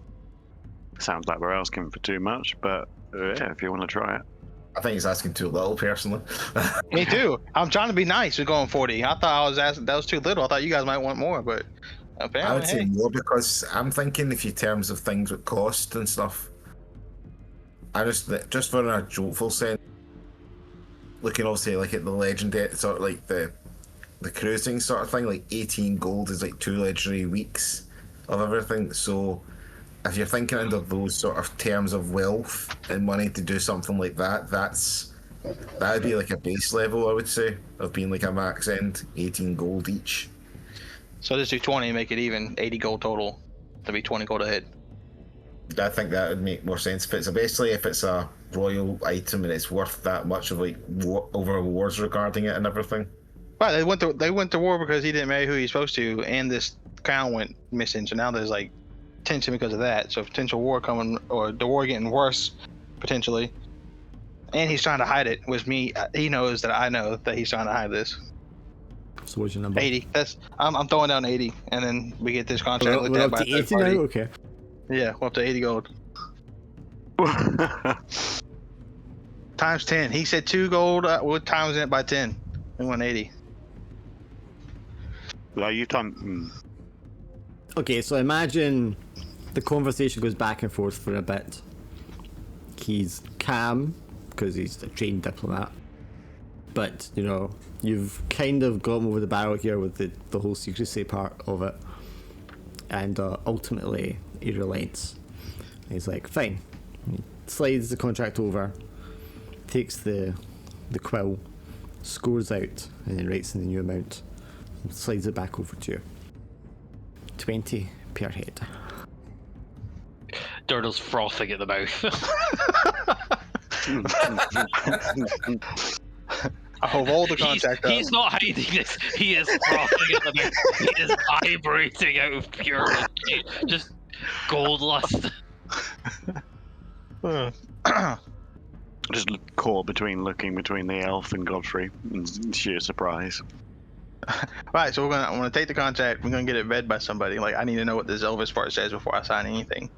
S1: Sounds like we're asking for too much, but yeah, if you want to try it.
S3: I think he's asking too little, personally.
S4: Me too. I'm trying to be nice with going 40. I thought I was asking, that was too little. I thought you guys might want more, but apparently,
S3: I would say more because I'm thinking if you terms of things with cost and stuff. I just for a jokeful sense, looking also like at the legendary sort of like the cruising sort of thing, like 18 gold is like 2 legendary weeks of everything. So if you're thinking under those sort of terms of wealth and money to do something like that, that would be like a base level, I would say, of being like a max end, 18 gold each.
S4: So just do 20 and make it even, 80 gold total to be 20 gold ahead.
S3: I think that would make more sense. If it's a royal item and it's worth that much of like over awards regarding it and everything.
S4: Right, they went to war because he didn't marry who he's supposed to, and this crown went missing. So now there's like tension because of that. So potential war coming, or the war getting worse potentially. And he's trying to hide it. With me, he knows that I know that he's trying to hide this.
S5: So what's your number?
S4: 80. I'm throwing down 80, and then we get this contract looked
S5: We're
S4: at
S5: up
S4: by a
S5: to
S4: third
S5: 80 now?
S4: party.
S5: Okay.
S4: Yeah, we're up to 80 gold. Times 10. He said 2 gold. We'll times it by 10. We went 80.
S1: Well, you done.
S5: Okay, so imagine the conversation goes back and forth for a bit. He's calm because he's a trained diplomat, but you know, you've kind of got him over the barrel here with the whole secrecy part of it, and ultimately he relents. He's like, fine. He slides the contract over, takes the quill, scores out, and then writes in the new amount, and slides it back over to you. 20 per head.
S2: Durdle's frothing at the mouth.
S4: I hold all the contract up.
S2: He's not hiding this. He is frothing at the mouth. He is vibrating out of pure just gold lust.
S1: Just caught looking between the elf and Godfrey in sheer surprise.
S4: Right, so I'm gonna take the contract. We're gonna get it read by somebody. Like, I need to know what this Elvis part says before I sign anything.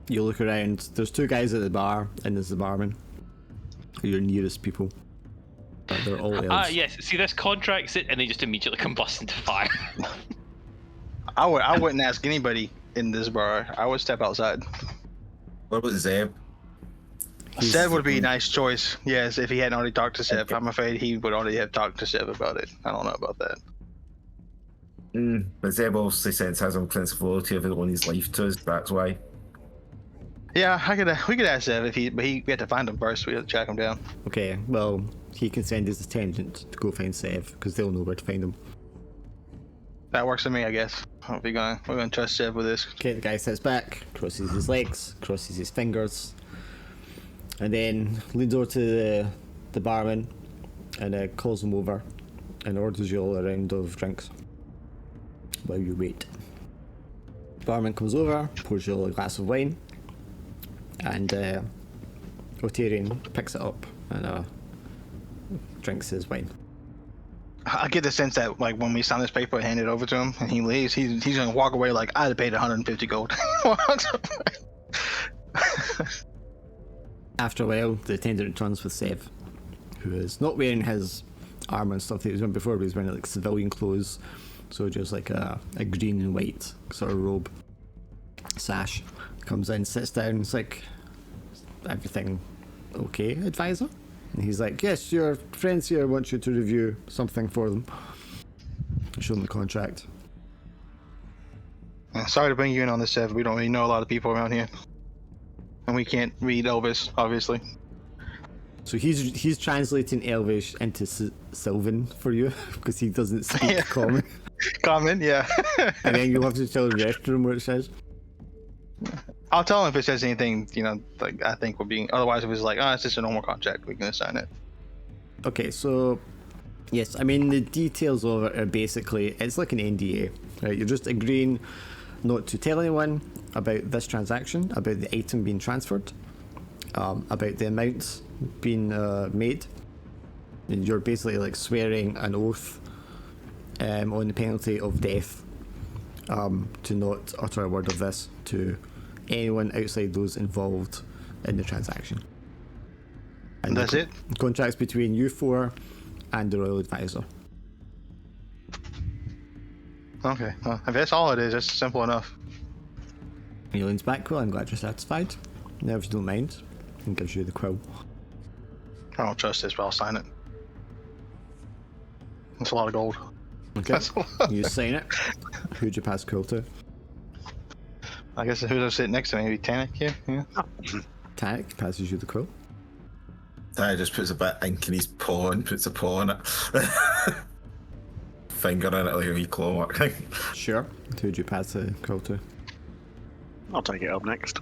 S5: You look around, there's 2 guys at the bar, and there's the barman. Your nearest people. But they're all elves.
S2: Yes, see this contract's it, and they just immediately combust into fire.
S4: I wouldn't ask anybody in this bar. I would step outside.
S3: What about Zeb?
S4: Seb would be a nice choice. Yes, if he hadn't already talked to Seb. I'm afraid he would already have talked to Seb about it. I don't know about that.
S3: But Zeb obviously has some sensibility of owing his life to us. That's why.
S4: Yeah, we could ask Seb but we had to find him first. We had to track him down.
S5: Okay, well, he can send his attendant to go find Sev, because they'll know where to find him.
S4: That works for me, I guess. We're gonna trust Seb with this.
S5: Okay, the guy sits back, crosses his legs, crosses his fingers, and then leans over to the barman and calls him over and orders you all a round of drinks while you wait. The barman comes over, pours you all a glass of wine, and Otarian picks it up and drinks his wine.
S4: I get the sense that, like, when we sign this paper and hand it over to him and he leaves, he's gonna walk away like, I'd have paid 150 gold.
S5: After a while, the attendant returns with Sev, who is not wearing his armour and stuff that he was wearing before, but he's wearing like civilian clothes, so just like a green and white sort of robe. Sash comes in, sits down, it's like, everything okay, advisor? And he's like, yes, your friends here want you to review something for them. Show them the contract.
S4: Sorry to bring you in on this, Sev. We don't really know a lot of people around here, and we can't read Elvis, obviously.
S5: So he's translating Elvish into Sylvan for you because he doesn't speak common.
S4: Common, yeah.
S5: And then you'll have to tell the rest of him what it says.
S4: I'll tell him if it says anything, like I think we're being. Otherwise, if it's like, it's just a normal contract, we can assign it.
S5: Okay, so yes, I mean the details of it are basically it's like an NDA, right? You're just agreeing not to tell anyone about this transaction, about the item being transferred, about the amounts being made. And you're basically like swearing an oath on the penalty of death to not utter a word of this to anyone outside those involved in the transaction.
S4: And that's it?
S5: Contracts between you four and the Royal Advisor.
S4: Okay, well, if that's all it is, it's simple enough.
S5: He leans back. Well, I'm glad you're satisfied. Now, if you don't mind, and gives you the quill.
S4: I don't trust this, but I'll sign it. That's a lot of gold.
S5: Okay, you sign it. Who'd you pass quill to?
S4: I guess who's sitting next to me? Maybe Tannic here? Yeah.
S5: Tannic passes you the quill.
S3: Ty just puts a bit of ink in his paw and puts a paw on it. Finger in it like a wee claw mark.
S5: Sure. Who'd you pass the quill to?
S1: I'll take it up next.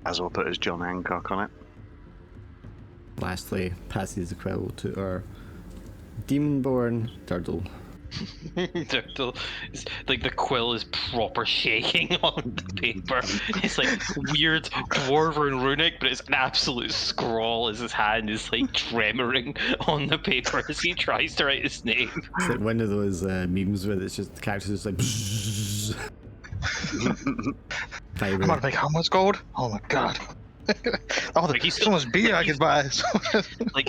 S1: As well put his John Hancock on it.
S5: Lastly, passes the quill to our demon-born turtle.
S2: Turtle. It's like the quill is proper shaking on the paper. It's like weird dwarven runic, but it's an absolute scrawl as his hand is like tremoring on the paper as he tries to write his name.
S5: It's like one of those memes where it's just the characters like.
S4: I'm about to make how much gold? Oh my god. Oh, there's so much beer I could buy.
S2: Like,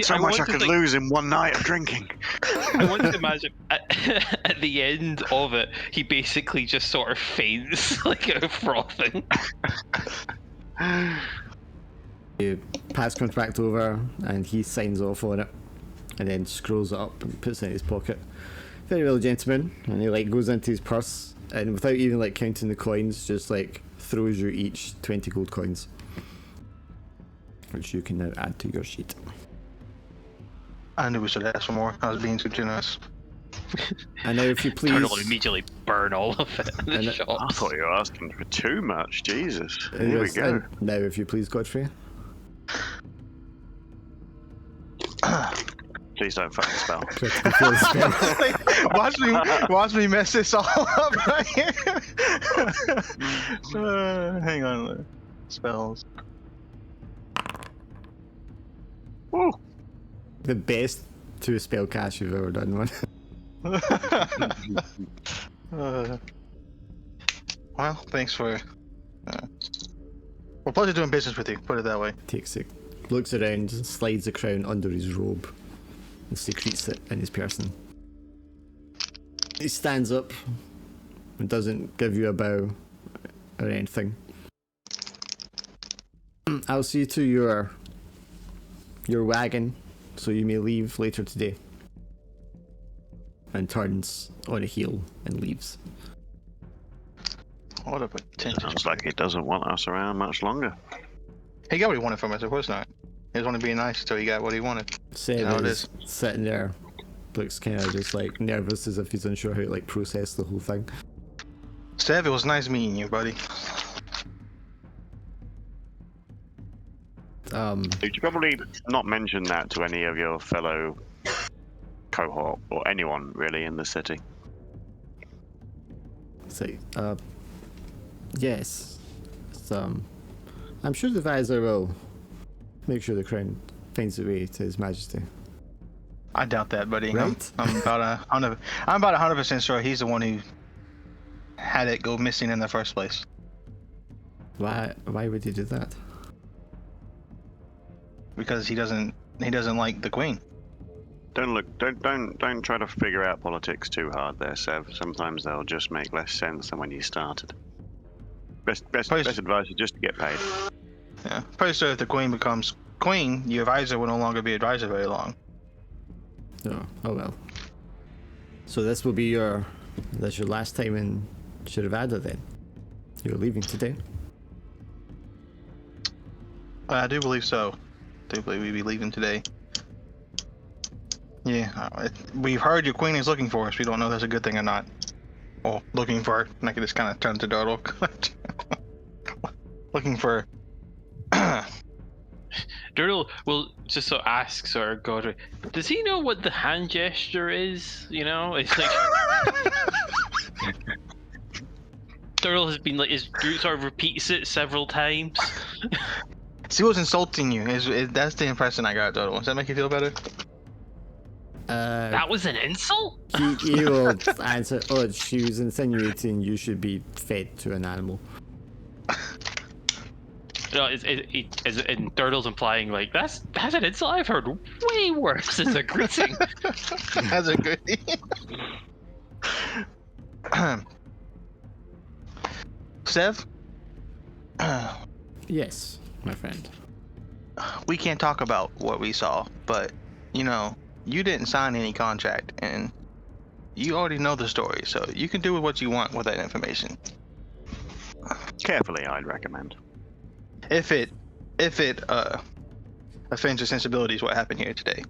S1: So much I could lose in one night of drinking.
S2: I want to imagine at the end of it, he basically just sort of faints, like out of frothing.
S5: You pass contract over, and he signs off on it, and then scrolls it up and puts it in his pocket. Very well, gentlemen. And he like goes into his purse, and without even like counting the coins, just like throws you each 20 gold coins, which you can now add to your sheet.
S4: I knew we should ask for more. I was being too generous.
S5: And now, if you please,
S2: Turtle will immediately burn all of it in the
S5: And
S1: I
S2: shops.
S1: thought you were asking for too much. Jesus. Here we go.
S5: and now, if you please, Godfrey.
S1: Please don't fucking spell.
S5: Critical fail spell.
S4: watch me mess this all up right here. Hang on. Spells.
S1: Woo.
S5: The best 2 spell cast you've ever done, one.
S4: Well, thanks for. Well, pleasure doing business with you. Put it that way.
S5: Takes it, looks around, slides the crown under his robe, and secretes it in his person. He stands up and doesn't give you a bow or anything. I'll see to your wagon, so you may leave later today. And turns on a heel and leaves.
S4: What a potential.
S1: Sounds like he doesn't want us around much longer.
S4: He got what he wanted from us, of course not. He was only being nice until he got what he wanted.
S5: Seb
S4: How it
S5: is sitting there, looks kind of just like nervous as if he's unsure how to like process the whole thing.
S4: Sev, it was nice meeting you, buddy.
S1: You should probably not mention that to any of your fellow cohort or anyone really in the city.
S5: Say, yes. It's, I'm sure the visor will make sure the crown finds its way to His Majesty.
S4: I doubt that, buddy.
S5: Right.
S4: I'm about 100% sure he's the one who had it go missing in the first place.
S5: Why would he do that?
S4: Because he doesn't like the queen.
S1: Don't try to figure out politics too hard there, Sev. Sometimes they'll just make less sense than when you started. Best advice is just to get paid.
S4: Yeah. Pretty sure if the queen becomes queen, your advisor will no longer be advisor very long.
S5: Oh well. So this will be your That's your last time in Shadowdark then. You're leaving today.
S4: I do believe so. I do believe we'll be leaving today. Yeah, we've heard your queen is looking for us. We don't know if that's a good thing or not. Well, looking for, and I can just kind of turn to Dardle. Looking for.
S2: Durdle will just sort of ask sort of Godfrey, does he know what the hand gesture is? You know, it's like Durdle has been like his group sort of repeats it several times.
S4: She was insulting you. That's the impression I got, Dardle. Does that make you feel better?
S2: That was an insult?
S5: He will answer, oh, she was insinuating you should be fed to an animal.
S2: No, and Durdle's implying like that's an insult I've heard way worse as a greeting.
S4: That's a good. Sev?
S5: Yes, my friend.
S4: We can't talk about what we saw, but you know, you didn't sign any contract, and you already know the story, so you can do what you want with that information.
S1: Carefully, I'd recommend.
S4: If it offends your sensibilities, what happened here today?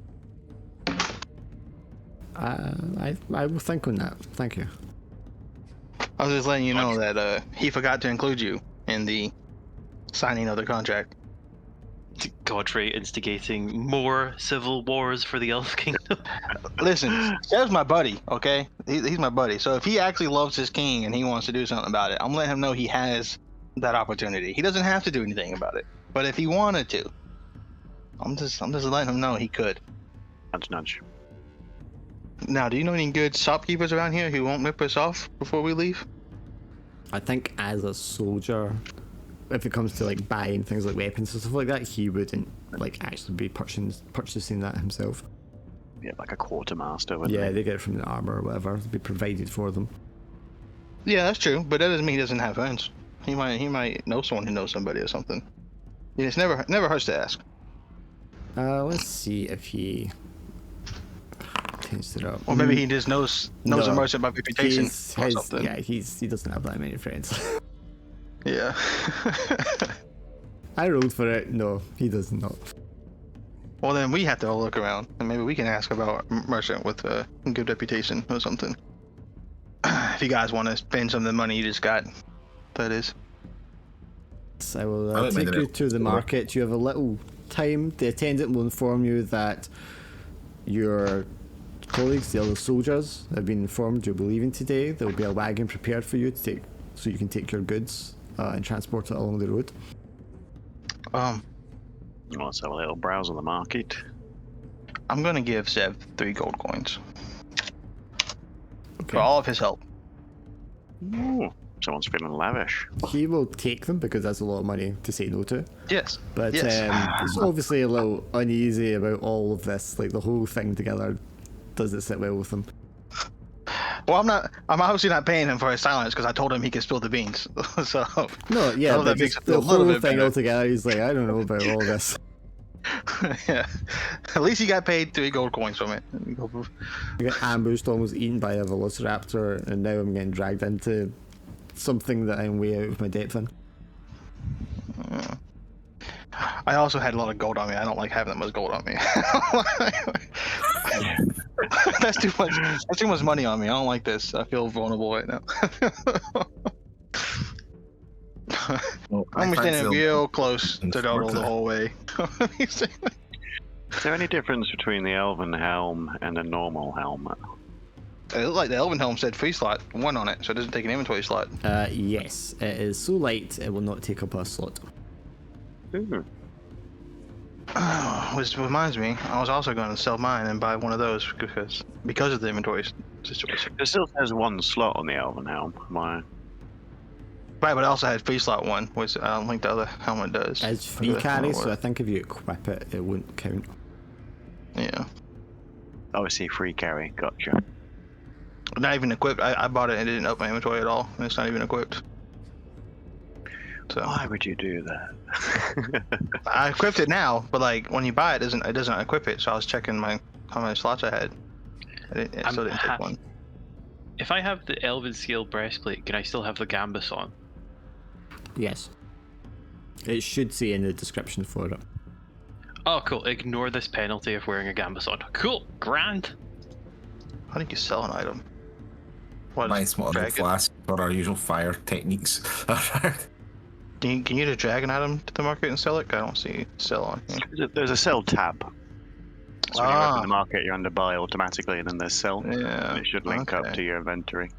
S5: I will think on that. Thank you.
S4: I was just letting you know that he forgot to include you in the signing of the contract.
S2: Godfrey instigating more civil wars for the Elf Kingdom.
S4: Listen, Sev's my buddy, okay? He's my buddy. So if he actually loves his king and he wants to do something about it, I'm letting him know he has that opportunity. He doesn't have to do anything about it, but if he wanted to, I'm just letting him know he could.
S1: Nudge, nudge.
S4: Now, do you know any good shopkeepers around here who won't rip us off before we leave?
S5: I think as a soldier, if it comes to like buying things like weapons and stuff like that, he wouldn't like actually be purchasing that himself.
S1: Yeah, like a quartermaster. Wouldn't
S5: Yeah,
S1: he?
S5: they get it from the armor or whatever. It'll be provided for them.
S4: Yeah, that's true, but that doesn't mean he doesn't have friends. He might know someone who knows somebody or something. Yeah, it's never hurts to ask.
S5: Let's see if he tends it up.
S4: Or maybe he just knows
S5: No,
S4: a merchant by reputation
S5: He's,
S4: or
S5: his,
S4: something.
S5: yeah, he doesn't have that many friends.
S4: Yeah.
S5: I rolled for it. No, he does not.
S4: Well, then we have to look around, and maybe we can ask about a merchant with a good reputation or something. If you guys want to spend some of the money you just got, that is.
S5: So I will
S3: I don't
S5: take
S3: mind
S5: you
S3: it.
S5: to the market. You have a little time. The attendant will inform you that your colleagues, the other soldiers, have been informed you'll be leaving today. There will be a wagon prepared for you to take, so you can take your goods and transport it along the road.
S1: Let's have a little browse on the market.
S4: I'm gonna give Zev 3 gold coins
S5: Okay.
S4: for all of his help.
S1: Ooh, someone's feeling lavish.
S5: He will take them because that's a lot of money to say no to.
S4: Yes.
S5: But
S4: yes.
S5: he's obviously a little uneasy about all of this. Like the whole thing together doesn't sit well with him.
S4: Well, I'm obviously not paying him for his silence because I told him he could spill the beans. So.
S5: No, yeah,
S4: I hope
S5: but
S4: that makes
S5: just
S4: it feel
S5: the
S4: a little
S5: whole
S4: bit
S5: thing
S4: better.
S5: altogether, he's like, I don't know about all this.
S4: Yeah. At least he got paid 3 gold coins from it.
S5: I got ambushed, almost eaten by a velociraptor, and now I'm getting dragged into something that I'm way out of my depth in.
S4: I also had a lot of gold on me. I don't like having that much gold on me. That's too much. That's too much money on me. I don't like this. I feel vulnerable right now. I'm standing real close to Dodo the whole way.
S1: Is there any difference between the elven helm and a normal helmet?
S4: It looked like the Elven Helm said free slot 1 on it, so it doesn't take an inventory slot.
S5: Yes, it is so light it will not take up a slot.
S1: Ooh.
S4: Which reminds me, I was also going to sell mine and buy one of those because of the inventory situation.
S1: It still has 1 slot on the elven helm.
S4: Right, but I also had free slot 1, which I don't think the other helmet does.
S5: It's free carry, so I think if you equip it, it won't count.
S4: Yeah.
S1: Obviously, free carry. Gotcha.
S4: Not even equipped. I bought it and it didn't up my inventory at all, and it's not even equipped. So
S1: Why would you do that?
S4: I equipped it now, but like when you buy it, it doesn't equip it. So I was checking how many slots I had. It still didn't take one.
S2: If I have the Elven Scale breastplate, can I still have the gambus on?
S5: Yes. It should say in the description for it.
S2: Oh, cool. Ignore this penalty of wearing a gambus on. Cool. Grand.
S4: How do you sell an item? What?
S3: Mine's more of a
S4: drag it?
S3: flask for our usual fire techniques.
S4: Can you just drag an item to the market and sell it? I don't see sell on here.
S1: There's a sell tab. So when you open
S4: Ah.
S1: the market, you're under buy automatically, and then there's sell.
S4: Yeah.
S1: And it should link up
S4: okay.
S1: to your inventory.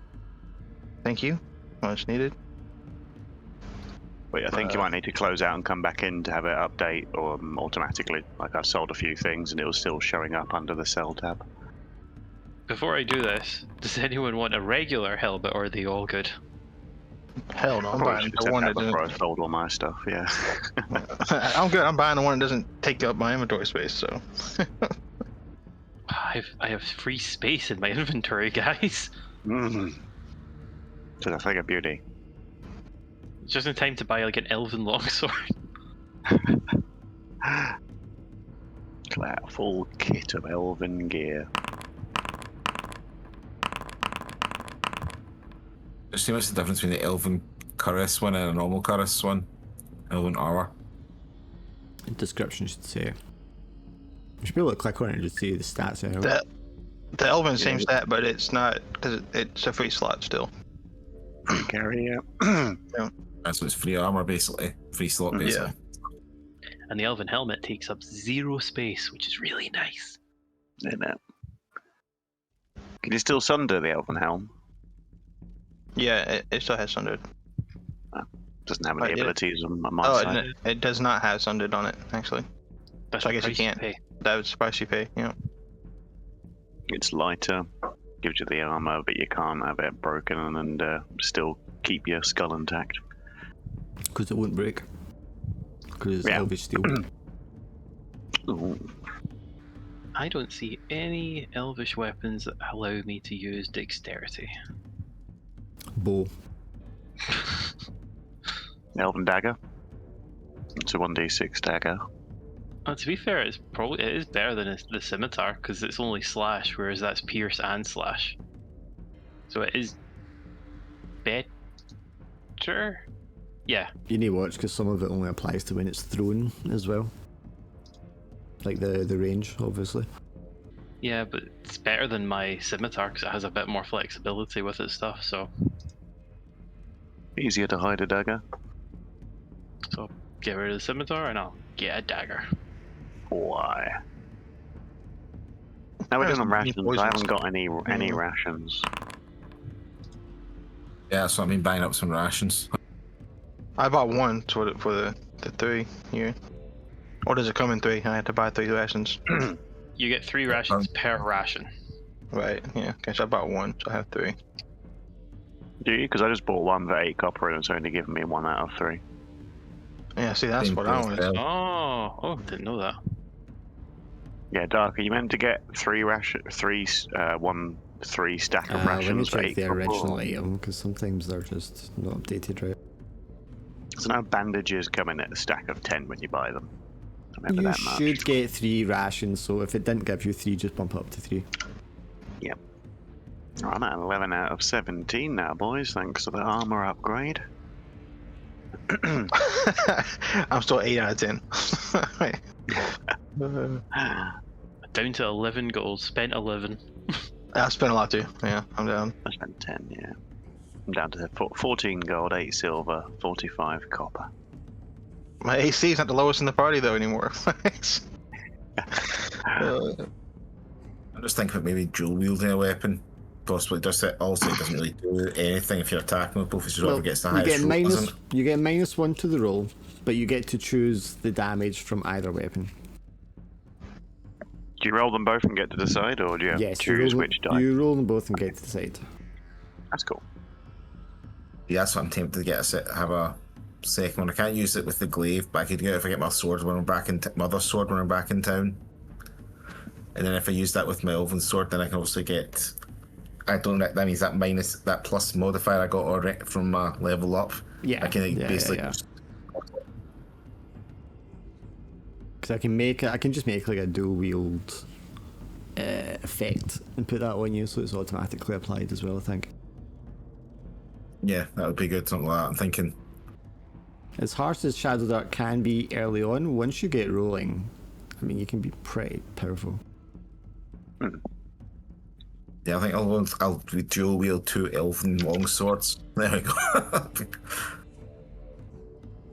S4: Thank you. Much needed.
S1: But yeah, I think you might need to close out and come back in to have it update or automatically. Like I've sold a few things and it was still showing up under the sell tab.
S2: Before I do this, does anyone want a regular helmet or are they all good?
S4: Hell no, I'm
S1: Probably
S4: buying
S1: should
S4: the
S1: have
S4: one
S1: said
S4: that
S1: that before I
S4: doesn't.
S1: sold all my stuff, yeah.
S4: I'm good. I'm buying the one that doesn't take up my inventory space. So.
S2: I have free space in my inventory, guys.
S1: Mm. So that's like a beauty.
S2: Just in time to buy like an elven longsword.
S1: That full kit of elven gear.
S3: See what's the difference between the elven cuirass one and a normal cuirass one? Elven armor.
S5: The description should say. You should be able to click on it and just see the stats anyway.
S4: The elven same stat, but it's not because it's a free slot still.
S1: Free carry, yeah.
S3: That's what's free armor basically. Free slot basically.
S2: And the elven helmet takes up 0 space, which is really nice.
S1: Isn't it? Can you still sunder the elven helm?
S4: Yeah, it still has sundered.
S1: Doesn't have
S4: Oh,
S1: any
S4: it did?
S1: abilities on my
S4: Oh,
S1: side.
S4: it does not have sundered on it actually.
S2: That's
S4: So I
S2: the
S4: guess you
S2: price
S4: can't.
S2: pay.
S4: That was the price you pay. Yeah.
S1: It's lighter, gives you the armor, but you can't have it broken and still keep your skull intact.
S5: Because it won't break. Because it's
S1: Yeah.
S5: Elvish steel.
S1: Ooh.
S2: I don't see any elvish weapons that allow me to use dexterity.
S5: Bow.
S1: Elven dagger. It's a 1d6 dagger.
S2: To be fair, it is better than the scimitar because it's only slash, whereas that's pierce and slash. So it is better. Yeah,
S5: You need to watch because some of it only applies to when it's thrown as well. Like the range, obviously.
S2: yeah, but it's better than my scimitar because it has a bit more flexibility with its stuff. So
S1: Easier to hide a dagger.
S2: get rid of the scimitar and I'll get a dagger.
S1: Why? Now we're doing on rations. I
S4: Poisons.
S1: haven't got any rations.
S3: Yeah, so I've been buying up some rations.
S4: I bought one for the 3 here. Or does it come in 3? I had to buy 3 rations.
S2: You get 3 rations per ration.
S4: Right. Yeah. Okay. So I bought 1, so I have 3.
S1: Do you? Because I just bought one for 8 copper and it's only given me 1 out of 3.
S4: Yeah. See, that's
S3: Same
S4: what I
S3: thing as
S4: wanted.
S3: well.
S2: Oh, didn't know that.
S1: Yeah, Dark, are you meant to get 3 stack of
S5: Let me
S1: rations for
S5: check
S1: 8
S5: the
S1: copper?
S5: original item because sometimes they're just not updated right.
S1: So now bandages come in at a stack of 10 when you buy them. Remember
S5: You
S1: that much.
S5: should get 3 rations, so if it didn't give you 3, just bump it up to 3.
S1: I'm at 11 out of 17 now, boys, thanks to the armor upgrade.
S4: I'm still 8 out of 10. Right.
S2: Down to 11 gold. Spent 11.
S4: I spent a lot too. Yeah, I'm down.
S1: I spent 10, yeah. I'm down to 14 gold, 8 silver, 45 copper.
S4: My AC is not the lowest in the party though anymore.
S3: I'm just thinking about maybe dual wielding a weapon. Possibly just it also it doesn't really do anything if you're attacking with both, which is whoever gets the
S5: you
S3: highest
S5: get
S3: roll,
S5: minus
S3: doesn't it?
S5: you get -1 to the roll, but you get to choose the damage from either weapon.
S1: Do you roll them both and get to decide, or do you have
S5: Yes,
S1: to choose which die?
S5: you roll them both and get to decide.
S1: That's cool.
S3: Yeah, that's what I'm tempted to get a set. Have a second one. I can't use it with the glaive, but I could get it if I get my sword when I'm back in my other sword when I'm back in town. And then if I use that with my elven sword, then I can also get. I don't. That means that minus that plus modifier I got already from my level up.
S5: Yeah,
S3: I can
S5: yeah,
S3: basically.
S5: yeah. Because I can just make like a dual wield effect and put that on you so it's automatically applied as well, I think.
S3: Yeah, that would be good, something like that. I'm thinking.
S5: As harsh as Shadowdark can be early on, once you get rolling, I mean, you can be pretty powerful.
S3: Yeah, I think I'll dual wield 2 elven longswords. There we go.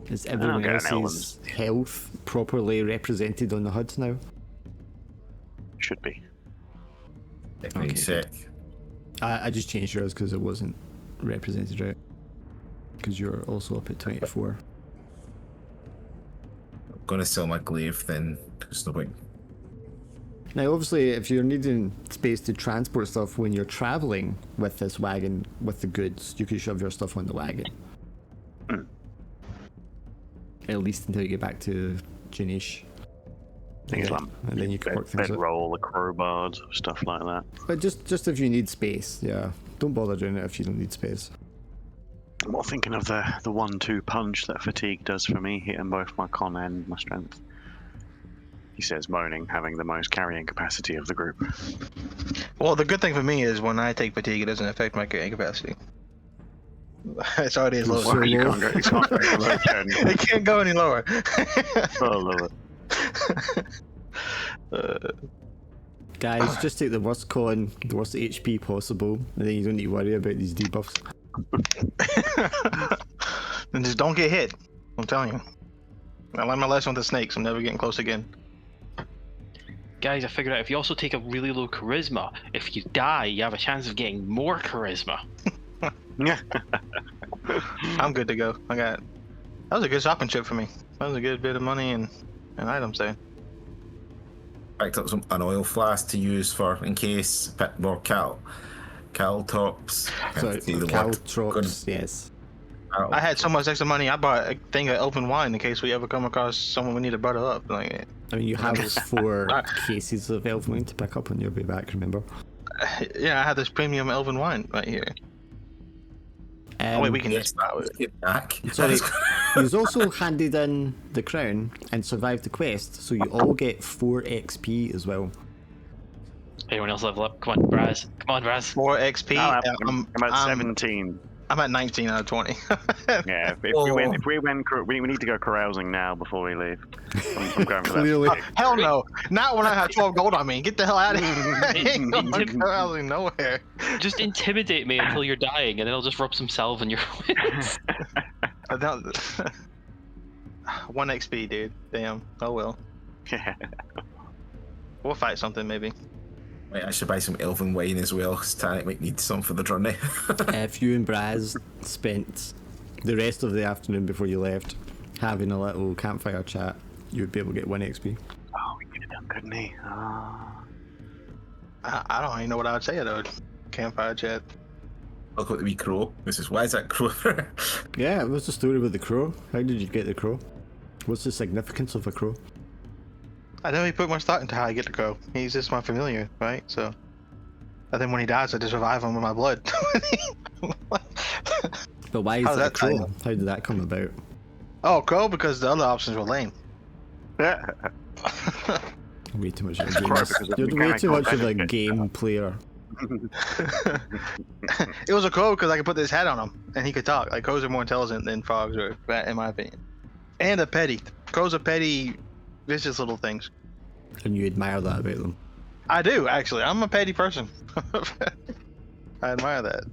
S5: Is everyone
S1: get an
S5: else's health properly represented on the HUD now?
S1: Should be.
S3: Definitely sick.
S5: I just changed yours because it wasn't represented right. Because you're also up at 24.
S3: I'm gonna sell my glaive then. There's no point.
S5: Now, obviously, if you're needing space to transport stuff when you're traveling with this wagon with the goods, you could shove your stuff on the wagon. At least until you get back to Janish.
S1: Things like
S5: and then you can work things out.
S1: bedroll, the crowbars, stuff like that.
S5: But just if you need space, yeah. Don't bother doing it if you don't need space.
S1: I'm more thinking of the 1-2 punch that fatigue does for me, hitting both my con and my strength. He says, moaning, having the most carrying capacity of the group.
S4: Well, the good thing for me is when I take fatigue, it doesn't affect my carrying capacity. It's already as low as
S5: So
S1: You
S5: low.
S1: can't go, you can't go below 10.
S4: it can't go any lower.
S1: Oh, I love it.
S5: Guys, just take the worst con, the worst HP possible, and then you don't need to worry about these debuffs.
S4: And just don't get hit. I'm telling you. I learned my lesson with the snakes. I'm never getting close again.
S2: Guys, I figured out if you also take a really low charisma, if you die, you have a chance of getting more charisma.
S4: I'm good to go. That was a good shopping trip for me. That was a good bit of money and items there.
S3: Picked up an oil flask to use for in case a bit more cal tops.
S5: So, caltrops, yes.
S4: I had so much extra money, I bought a thing of elven wine in case we ever come across someone we need to butter up. Like,
S5: I mean, you have 4 cases of elven wine to pick up on your way back, remember?
S4: yeah, I had this premium elven wine right here. Oh wait, we can
S3: Yes, that was get back.
S5: Sorry, he's also handed in the crown and survived the quest, so you all get 4 XP as well.
S2: Anyone else level up? Come on, Braz. Come on, Braz.
S4: 4 XP.
S1: I'm at 17.
S4: I'm at 19 out of 20.
S1: Yeah, if we win, we need to go carousing now before we leave. I'm going for that.
S5: Clearly.
S4: Hell no! Not when I have 12 gold on me. Get the hell out of here! I ain't going carousing nowhere.
S2: Just intimidate me until you're dying, and then I'll just rub some salve in your face.
S4: 1 XP, dude. Damn. Oh well.
S1: Yeah.
S4: We'll fight something maybe.
S3: Wait, I should buy some elven wine as well, because Tarek might need some for the journey.
S5: If you and Braz spent the rest of the afternoon before you left having a little campfire chat, you would be able to get 1 XP.
S1: Oh, we could have done, couldn't he? Oh.
S4: I don't even know what I would say though. Campfire chat.
S3: Look at the wee crow. Why is that crow?
S5: Yeah, what's the story with the crow? How did you get the crow? What's the significance of a crow?
S4: I never really put much thought into how I get the crow. He's just my familiar, right? So, and then when he dies, I just revive him with my blood.
S5: But why is
S4: How
S5: it
S4: does
S5: a
S4: that tie
S5: crow? How did that come about?
S4: Oh, crow, because the other options were lame.
S1: Yeah.
S5: Way too much of a
S1: That's
S5: game.
S1: right, because of
S5: You're way too
S1: mechanical
S5: much of a
S1: benefit.
S5: game player.
S4: It was a crow because I could put this hat on him and he could talk. Like crows are more intelligent than frogs are, in my opinion. And petty. Crows are petty, vicious little things.
S5: And you admire that about them.
S4: I do actually. I'm a petty person. I admire that.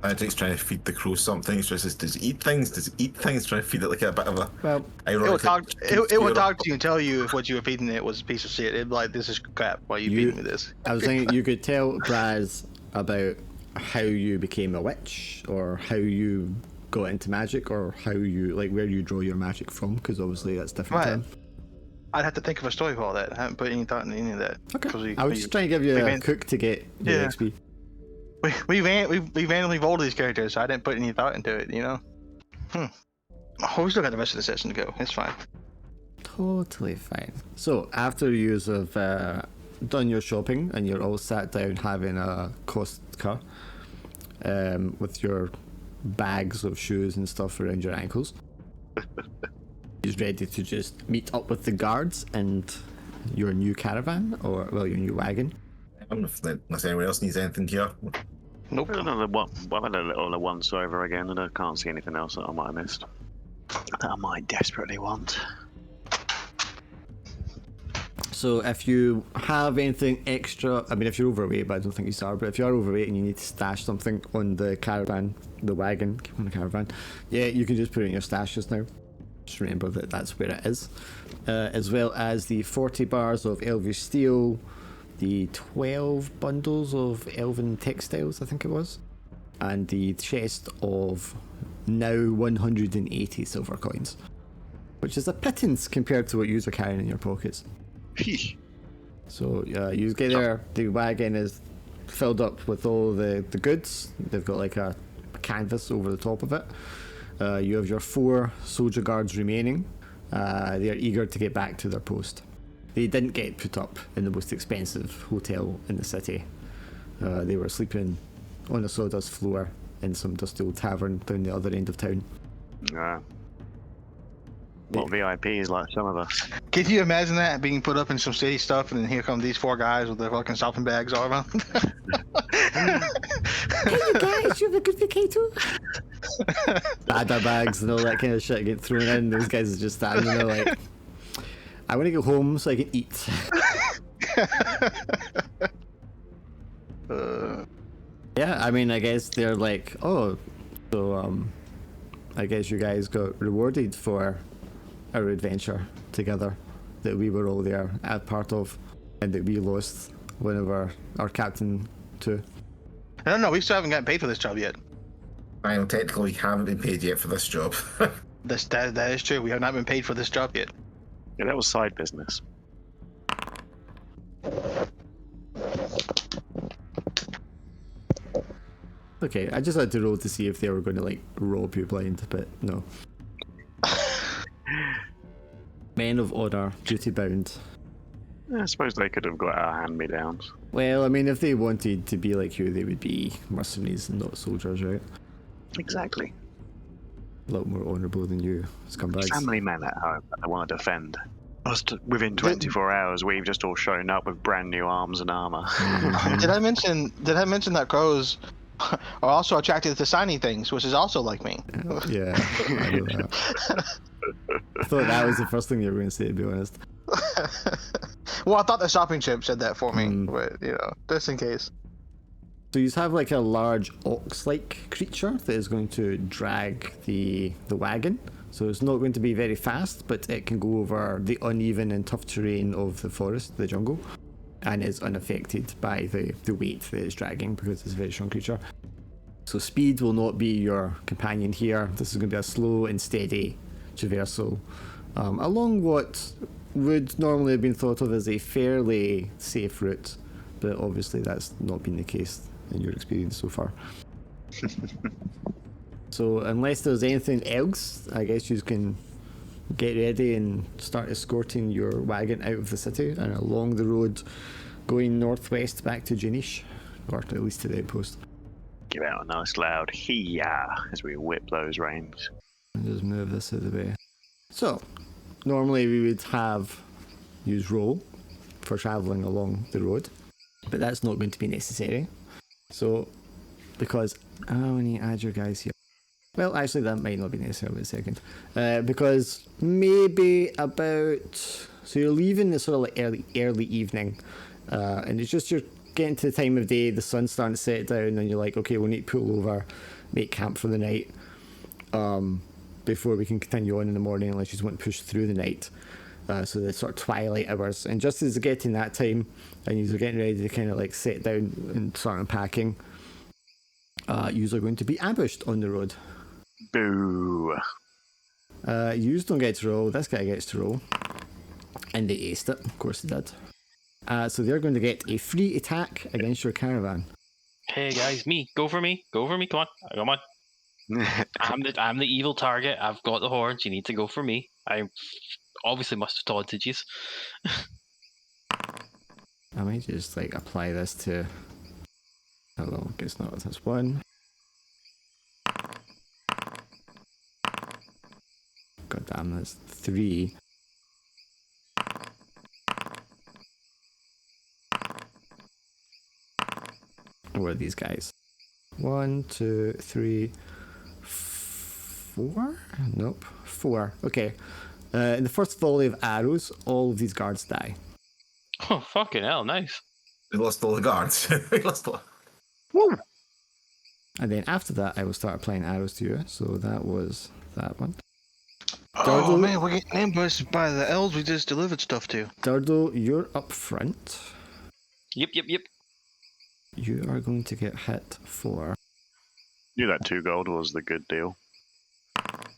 S3: Magic's trying to feed the crow something. It's just, does it eat things? Does it eat things? Trying to feed it like a bit of a.
S5: Well,
S4: It would talk. It would talk to you and tell you if what you were feeding it was a piece of shit. It'd be like, "This is crap. Why are you feeding me this?"
S5: I was thinking you could tell Braz about how you became a witch, or how you got into magic, or how you where you draw your magic from, because obviously that's different.
S4: Right.
S5: to him.
S4: I'd have to think of a story for all that. I haven't put any thought into any of that.
S5: Okay. I was just trying to give you a cook to get your
S4: Yeah.
S5: XP.
S4: We randomly rolled these characters, so I didn't put any thought into it. You know. Oh, we still got the rest of the session to go. It's fine.
S5: Totally fine. So after you have done your shopping and you're all sat down having a Kostka with your bags of shoes and stuff around your ankles, he's ready to just meet up with the guards and your new caravan, or well, your new wagon.
S3: I don't know if anyone else needs anything here.
S4: Nope.
S1: Another one. I've had a little once over again, and I can't see anything else that I might have missed. That I might desperately want.
S5: So if you have anything extra, I mean, if you're overweight, but I don't think you are, but if you are overweight and you need to stash something on the caravan, the wagon, on the caravan, yeah, you can just put it in your stashes now. Just remember that that's where it is. As well as the 40 bars of elvish steel, the 12 bundles of elven textiles, I think it was, and the chest of now 180 silver coins, which is a pittance compared to what you are carrying in your pockets. So you get there, the wagon is filled up with all the goods. They've got like a canvas over the top of it. You have your 4 soldier guards remaining. They are eager to get back to their post. They didn't get put up in the most expensive hotel in the city. They were sleeping on a sawdust floor in some dusty old tavern down the other end of town.
S1: Not VIPs like some of us.
S4: Can you imagine that being put up in some city stuff, and then here come these 4 guys with their fucking shopping bags all around?
S5: Hey, you guys, you have a good vacation? Bada bags and all that kind of shit get thrown in. Those guys are just standing there like, I want to go home so I can eat. Yeah, I mean, I guess they're like, oh, so I guess you guys got rewarded for our adventure together that we were all there as part of, and that we lost one of our captain too.
S4: No, we still haven't gotten paid for this job yet.
S3: I know technically we haven't been paid yet for this job.
S4: That is true. We have not been paid for this job yet.
S1: Yeah, that was side business.
S5: Okay, I just had to roll to see if they were going to like rob you blind, but no. Men of honor, duty bound.
S1: I suppose they could have got our hand-me-downs.
S5: Well, I mean, if they wanted to be like you, they would be mercenaries and not soldiers, right?
S1: Exactly.
S5: A lot more honourable than you, scumbags.
S1: Family men at home that they want to defend. Just within 24 hours, we've just all shown up with brand new arms and armor.
S4: Did I mention that crows are also attracted to shiny things, which is also like me?
S5: Yeah, I know that. I thought that was the first thing you were going to say, to be honest.
S4: Well, I thought the shopping trip said that for me, but just in case.
S5: So you have like a large ox-like creature that is going to drag the wagon. So it's not going to be very fast, but it can go over the uneven and tough terrain of the forest, the jungle, and is unaffected by the weight that it's dragging because it's a very strong creature. So speed will not be your companion here. This is going to be a slow and steady traversal along what would normally have been thought of as a fairly safe route, but obviously that's not been the case in your experience so far. So unless there's anything else, I guess you can get ready and start escorting your wagon out of the city and along the road going northwest back to Janish, or at least to the outpost.
S1: Give out a nice loud hee-yah as we whip those reins.
S5: And just move this out of the way. So, normally we would use roll for travelling along the road, but that's not going to be necessary. So, because I need to add your guys here. Well, actually, that might not be necessary. Wait a second. Because maybe about... So you're leaving this sort of like early evening, and it's just you're getting to the time of day, the sun's starting to set down, and you're like, okay, we'll need to pull over, make camp for the night, before we can continue on in the morning, unless you just want to push through the night. So the sort of twilight hours. And just as you're getting that time, and you're getting ready to kind of like sit down and start unpacking, yous are going to be ambushed on the road.
S1: Boo.
S5: Yous don't get to roll, this guy gets to roll. And they aced it, of course they did. So they're going to get a free attack against your caravan.
S2: Hey guys, go for me, come on. I'm the evil target. I've got the horns. You need to go for me. I obviously must have taunted you.
S5: I might just like apply this to. Hello, guess not. That's one. God damn, that's 3. of these guys. 1, 2, 3, 4? Nope, 4. Okay. In the first volley of arrows, all of these guards die.
S2: Oh, fucking hell, nice.
S3: We lost all the guards. We lost all.
S2: Woo!
S5: And then after that, I will start applying arrows to you. So that was that one.
S4: Oh
S5: Durdle.
S4: man, we're getting ambushed by the elves we just delivered stuff to.
S5: Durdle, you're up front.
S2: Yep.
S5: You are going to get hit for.
S1: Knew that 2 gold was the good deal.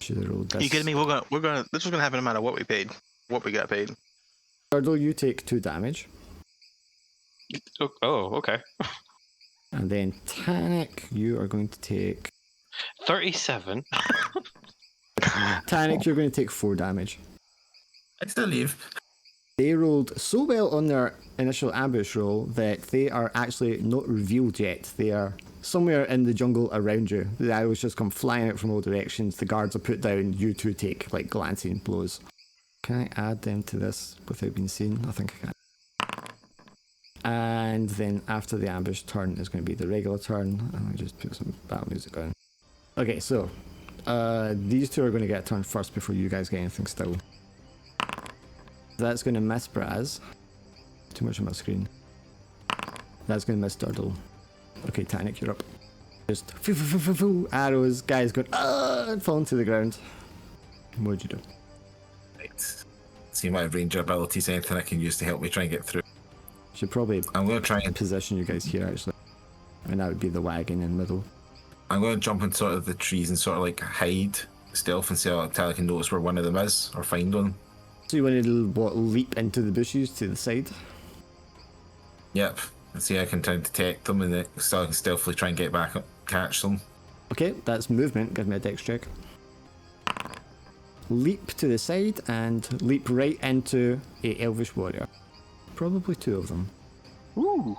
S5: Should have rolled this.
S4: Are you kidding me? We're gonna. This was gonna happen no matter what we paid. What we got paid.
S5: Durdle, you take 2 damage.
S2: Oh, okay.
S5: And then Tannic, you are going to take.
S2: 37.
S5: Tannic, you're going to take 4 damage.
S3: I still leave.
S5: They rolled so well on their initial ambush roll that they are actually not revealed yet. They are somewhere in the jungle around you. The arrows just come flying out from all directions. The guards are put down. You two take like glancing blows. Can I add them to this without being seen? I think I can. And then after the ambush turn is going to be the regular turn. And I just put some battle music on. Okay, so these two are going to get a turn first before you guys get anything still. That's going to miss Braz. Too much on my screen. That's going to miss Durdle. Okay, Tannic, you're up. Just arrows, guys going and falling to the ground. What'd you do?
S3: Right. See my ranger abilities, anything I can use to help me try and get through.
S5: Should probably
S3: I'm going to try and
S5: position you guys here actually. And that would be the wagon in the middle.
S3: I'm going to jump in sort of the trees and sort of like hide, stealth, and see until I can notice where one of them is or find one.
S5: So you want to leap into the bushes to the side?
S3: Yep. And see I can try and detect them and then still I can stealthily try and get back up, catch them.
S5: Okay, that's movement. Give me a dex check. Leap to the side and leap right into a elvish warrior. Probably 2 of them.
S2: Ooh.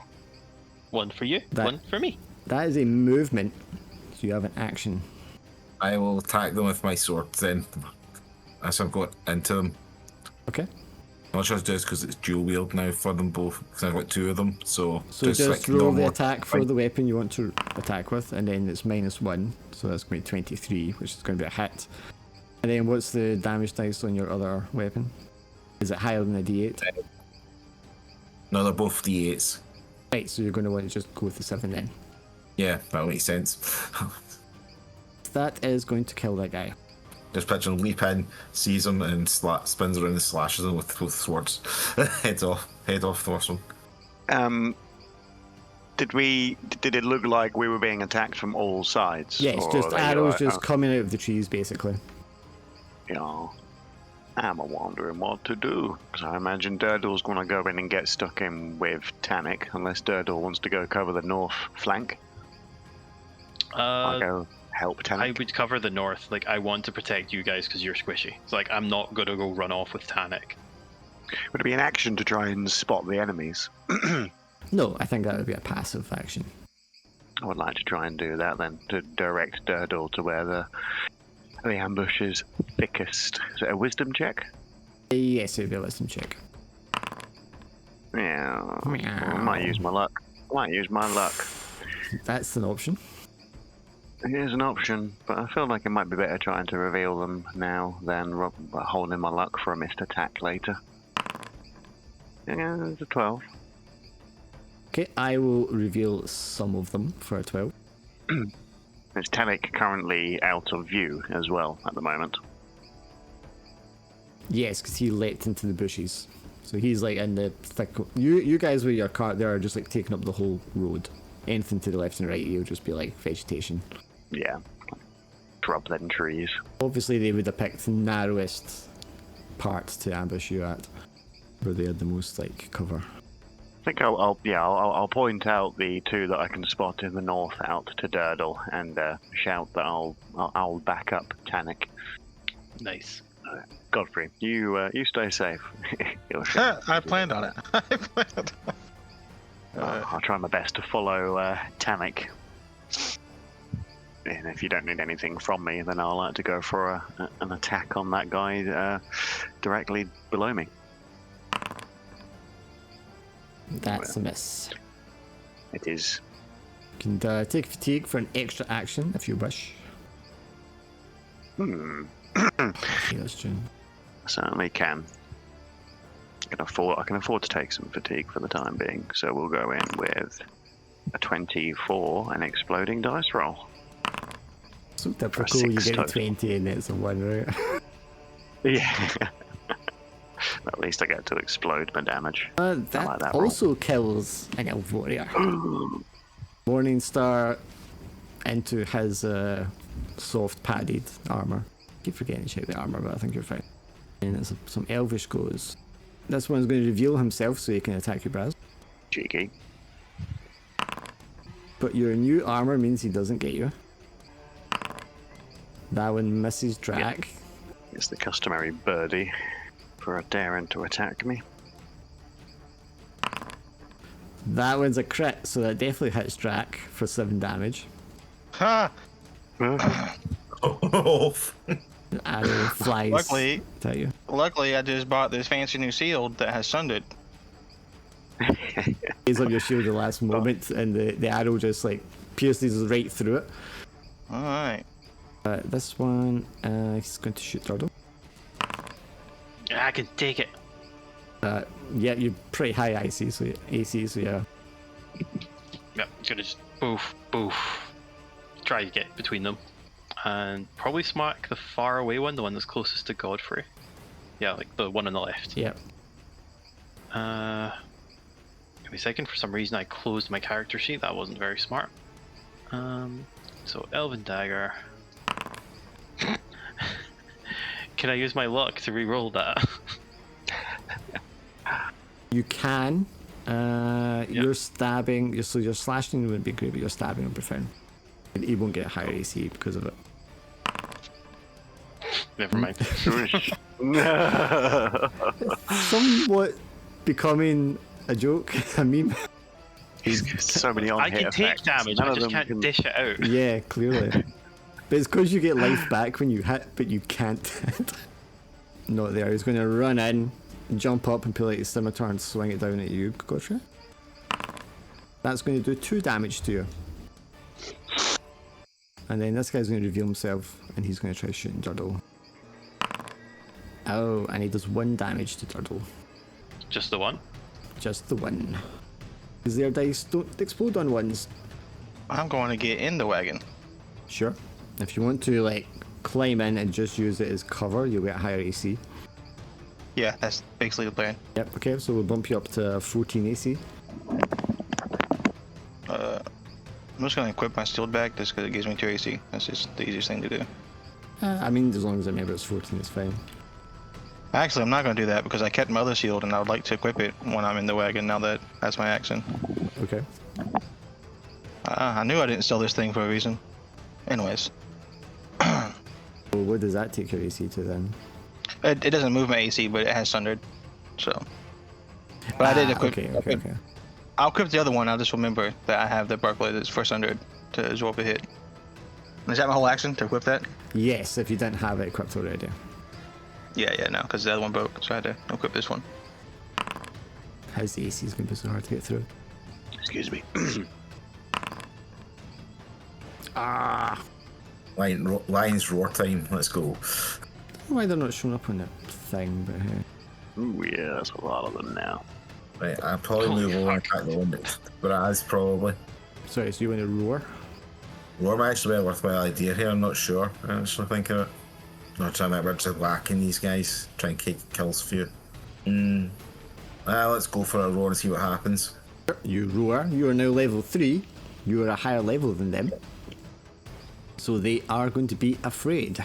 S2: One for you, one for me.
S5: That is a movement. So you have an action.
S3: I will attack them with my sword then as I'm going into them.
S5: Okay.
S3: I'm not sure what to do is because it's dual wield now for them both because I've got 2 of them. So
S5: just
S3: like
S5: roll the
S3: normal
S5: attack for
S3: fight.
S5: the weapon you want to attack with, and then it's -1, so that's going to be 23, which is going to be a hit. And then what's the damage dice on your other weapon? Is it higher than a D8?
S3: No, they're both D8s.
S5: Right, so you're going to want to just go with the 7 then.
S3: Yeah, that'll make sense.
S5: That is going to kill that guy.
S3: Just picture him leap in, sees him, and spins around and slashes him with both swords. Head off the first one.
S1: Did it look like we were being attacked from all sides?
S5: Yes,
S1: Or
S5: just
S1: are they
S5: arrows
S1: like,
S5: just coming out of the trees, basically.
S1: Yeah. I'm wondering what to do, because I imagine Durdle's going to go in and get stuck in with Tannic, unless Durdle wants to go cover the north flank. I'll go help Tannic.
S2: I would cover the north. Like, I want to protect you guys because you're squishy. It's like, I'm not going to go run off with Tannic.
S1: Would it be an action to try and spot the enemies?
S5: No, I think that would be a passive action.
S1: I would like to try and do that then, to direct Durdle to where the ambush is thickest. Is it a wisdom check?
S5: Yes, it would be a wisdom check.
S1: Yeah.
S5: Meow.
S1: I might use my luck.
S5: That's an option.
S1: It is an option, but I feel like it might be better trying to reveal them now than holding my luck for a missed attack later. Yeah, it's a 12.
S5: Okay, I will reveal some of them for a 12.
S1: Is Tannic currently out of view as well at the moment?
S5: Yes, because he leapt into the bushes. So he's like in the thick. You guys with your cart there are just like taking up the whole road. Anything to the left and right, you'll just be like vegetation.
S1: Yeah. Shrubs and trees.
S5: Obviously, they would have picked the narrowest part to ambush you at, where they had the most like cover.
S1: I think I'll point out the 2 that I can spot in the north out to Durdle and shout that I'll back up Tannic.
S2: Nice.
S1: Godfrey, you stay safe.
S4: I planned on it.
S1: I'll try my best to follow Tannic. And if you don't need anything from me, then I'll like to go for an attack on that guy directly below me.
S5: That's a miss.
S1: It is.
S5: You can take fatigue for an extra action if you wish.
S1: Hmm.
S5: That's true.
S1: Certainly can. I can afford to take some fatigue for the time being, so we'll go in with a 24 and exploding dice roll.
S5: So typical, you
S1: six
S5: get a
S1: total.
S5: 20 and it's a 1, right?
S1: Yeah. At least I get to explode my damage.
S5: That,
S1: like that roll.
S5: also kills an elf warrior. Morningstar into his soft padded armor. I keep forgetting to check the armor, but I think you're fine. And it's some elvish goes. This one's going to reveal himself so he can attack you, Braz.
S1: Cheeky.
S5: But your new armor means he doesn't get you. That one misses Drac.
S1: It's the customary birdie for a daring to attack me.
S5: That one's a crit, so that definitely hits Drac for 7 damage.
S4: Ha!
S3: Oh,
S5: The arrow flies
S4: Luckily-
S5: at you.
S4: Luckily, I just bought this fancy new shield that has sundered.
S5: Raise up your shield at the last moment, and the arrow just like pierces right through it.
S4: All right.
S5: This one, he's going to shoot Turtle.
S2: I can take it.
S5: Yeah, you're pretty high AC, so yeah.
S2: Yeah, gonna just boof, boof. Try to get between them. And probably smack the far away one, the one that's closest to Godfrey. Yeah, like the one on the left.
S5: Yep.
S2: Give me a second, for some reason I closed my character sheet, that wasn't very smart. So Elven Dagger. Can I use my luck to re-roll that?
S5: You can. You're stabbing, so your slashing wouldn't be great, but your stabbing would be fine. And he won't get higher AC because of it.
S2: Never mind.
S5: Somewhat becoming a joke, a meme.
S1: He's got so many on
S2: I can take damage, I just can't dish it out.
S5: Yeah, clearly. But it's because you get life back when you hit, but you can't hit. Not there. He's going to run in, jump up and pull out his scimitar and swing it down at you, Godfrey. That's going to do 2 damage to you. And then this guy's going to reveal himself and he's going to try shooting Turtle. Oh, and he does 1 damage to Turtle.
S2: Just the one?
S5: Just the 1. Because their dice don't explode on 1s.
S4: I'm going to get in the wagon.
S5: Sure. If you want to, like, climb in and just use it as cover, you'll get higher AC.
S4: Yeah, that's basically the plan.
S5: Yep, okay, so we'll bump you up to 14 AC.
S4: I'm just going to equip my shield back just because it gives me 2 AC. That's just the easiest thing to do.
S5: I mean, as long as I remember it's 14, it's fine.
S4: Actually, I'm not going to do that because I kept my other shield and I would like to equip it when I'm in the wagon now that that's my action.
S5: Okay.
S4: I knew I didn't sell this thing for a reason. Anyways.
S5: Well, what does that take your AC to then?
S4: It doesn't move my AC, but it has sundered. So. But I did equip.
S5: Okay.
S4: I'll equip the other one. I'll just remember that I have the Barclay that's for sundered to absorb a hit. Is that my whole action to equip that?
S5: Yes, if you didn't have it equipped already.
S4: Yeah, no, because the other one broke, so I had to equip this one.
S5: How's the AC is going to be so hard to get through?
S1: Excuse me.
S5: Ah!
S3: Lion's roar time. Let's go.
S5: I don't know why they're not showing up on that thing, but hey.
S1: Ooh, yeah, that's a lot of them now.
S3: Right, I'll probably move over and attack the one that's Braz, probably.
S5: Sorry, so you want to roar?
S3: Roar might actually be a worthwhile idea here, I'm not sure. I'm actually thinking of it. I'm not trying to remember just whacking these guys, try and kick kills for you. Let's go for a roar and see what happens.
S5: You roar. You are now level 3. You are a higher level than them. So they are going to be afraid.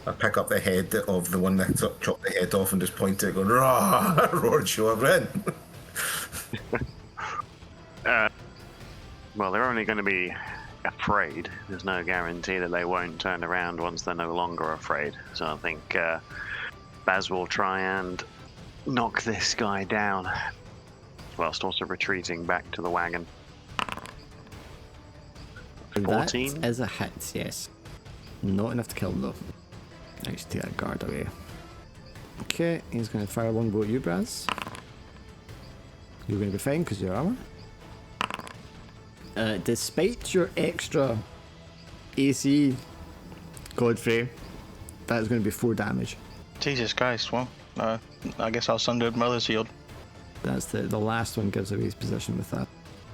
S3: I pick up the head of the one that chopped the head off and just point to it going, roar, roar and show her in.
S1: Well, they're only going to be afraid. There's no guarantee that they won't turn around once they're no longer afraid. So I think Baz will try and knock this guy down, whilst also retreating back to the wagon. 14?
S5: That is a hit, yes. Not enough to kill them though. I should take that guard away. Okay, he's going to fire one bow at you, Braz. You're going to be fine because you're armor. Despite your extra AC, Godfrey, that is going to be 4 damage.
S4: Jesus Christ, well, I guess I'll Sundered Mother's Shield.
S5: That's the last one gives away his position with that.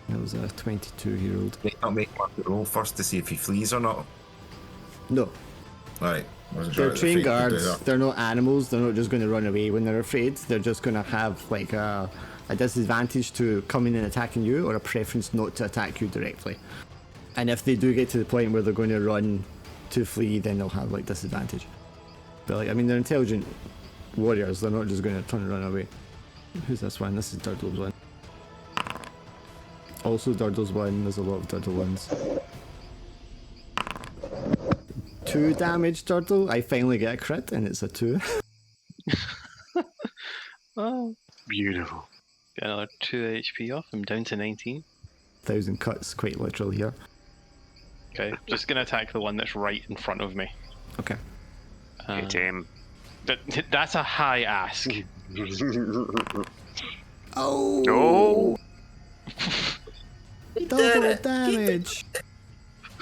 S5: It was a 22 he rolled.
S3: I'll make one roll first to see if he flees or not.
S5: No.
S3: Alright.
S5: They're trained guards, they're not animals, they're not just going to run away when they're afraid, they're just going to have like a disadvantage to coming and attacking you, or a preference not to attack you directly. And if they do get to the point where they're going to run to flee, then they'll have like disadvantage. But like, I mean, they're intelligent warriors, they're not just going to turn and run away. Who's this one? This is Durdle's one. Also Durdle's one, there's a lot of Durdle ones. 2 damage, Durdle. I finally get a crit and it's a 2.
S2: Oh.
S1: Beautiful.
S2: Get another 2 HP off. I'm down to 19.
S5: 1,000 cuts, quite literally here.
S2: Okay, just gonna attack the one that's right in front of me.
S5: Okay.
S1: Hit him.
S2: That's a high ask.
S5: Oh!
S1: Oh!
S5: Double damage!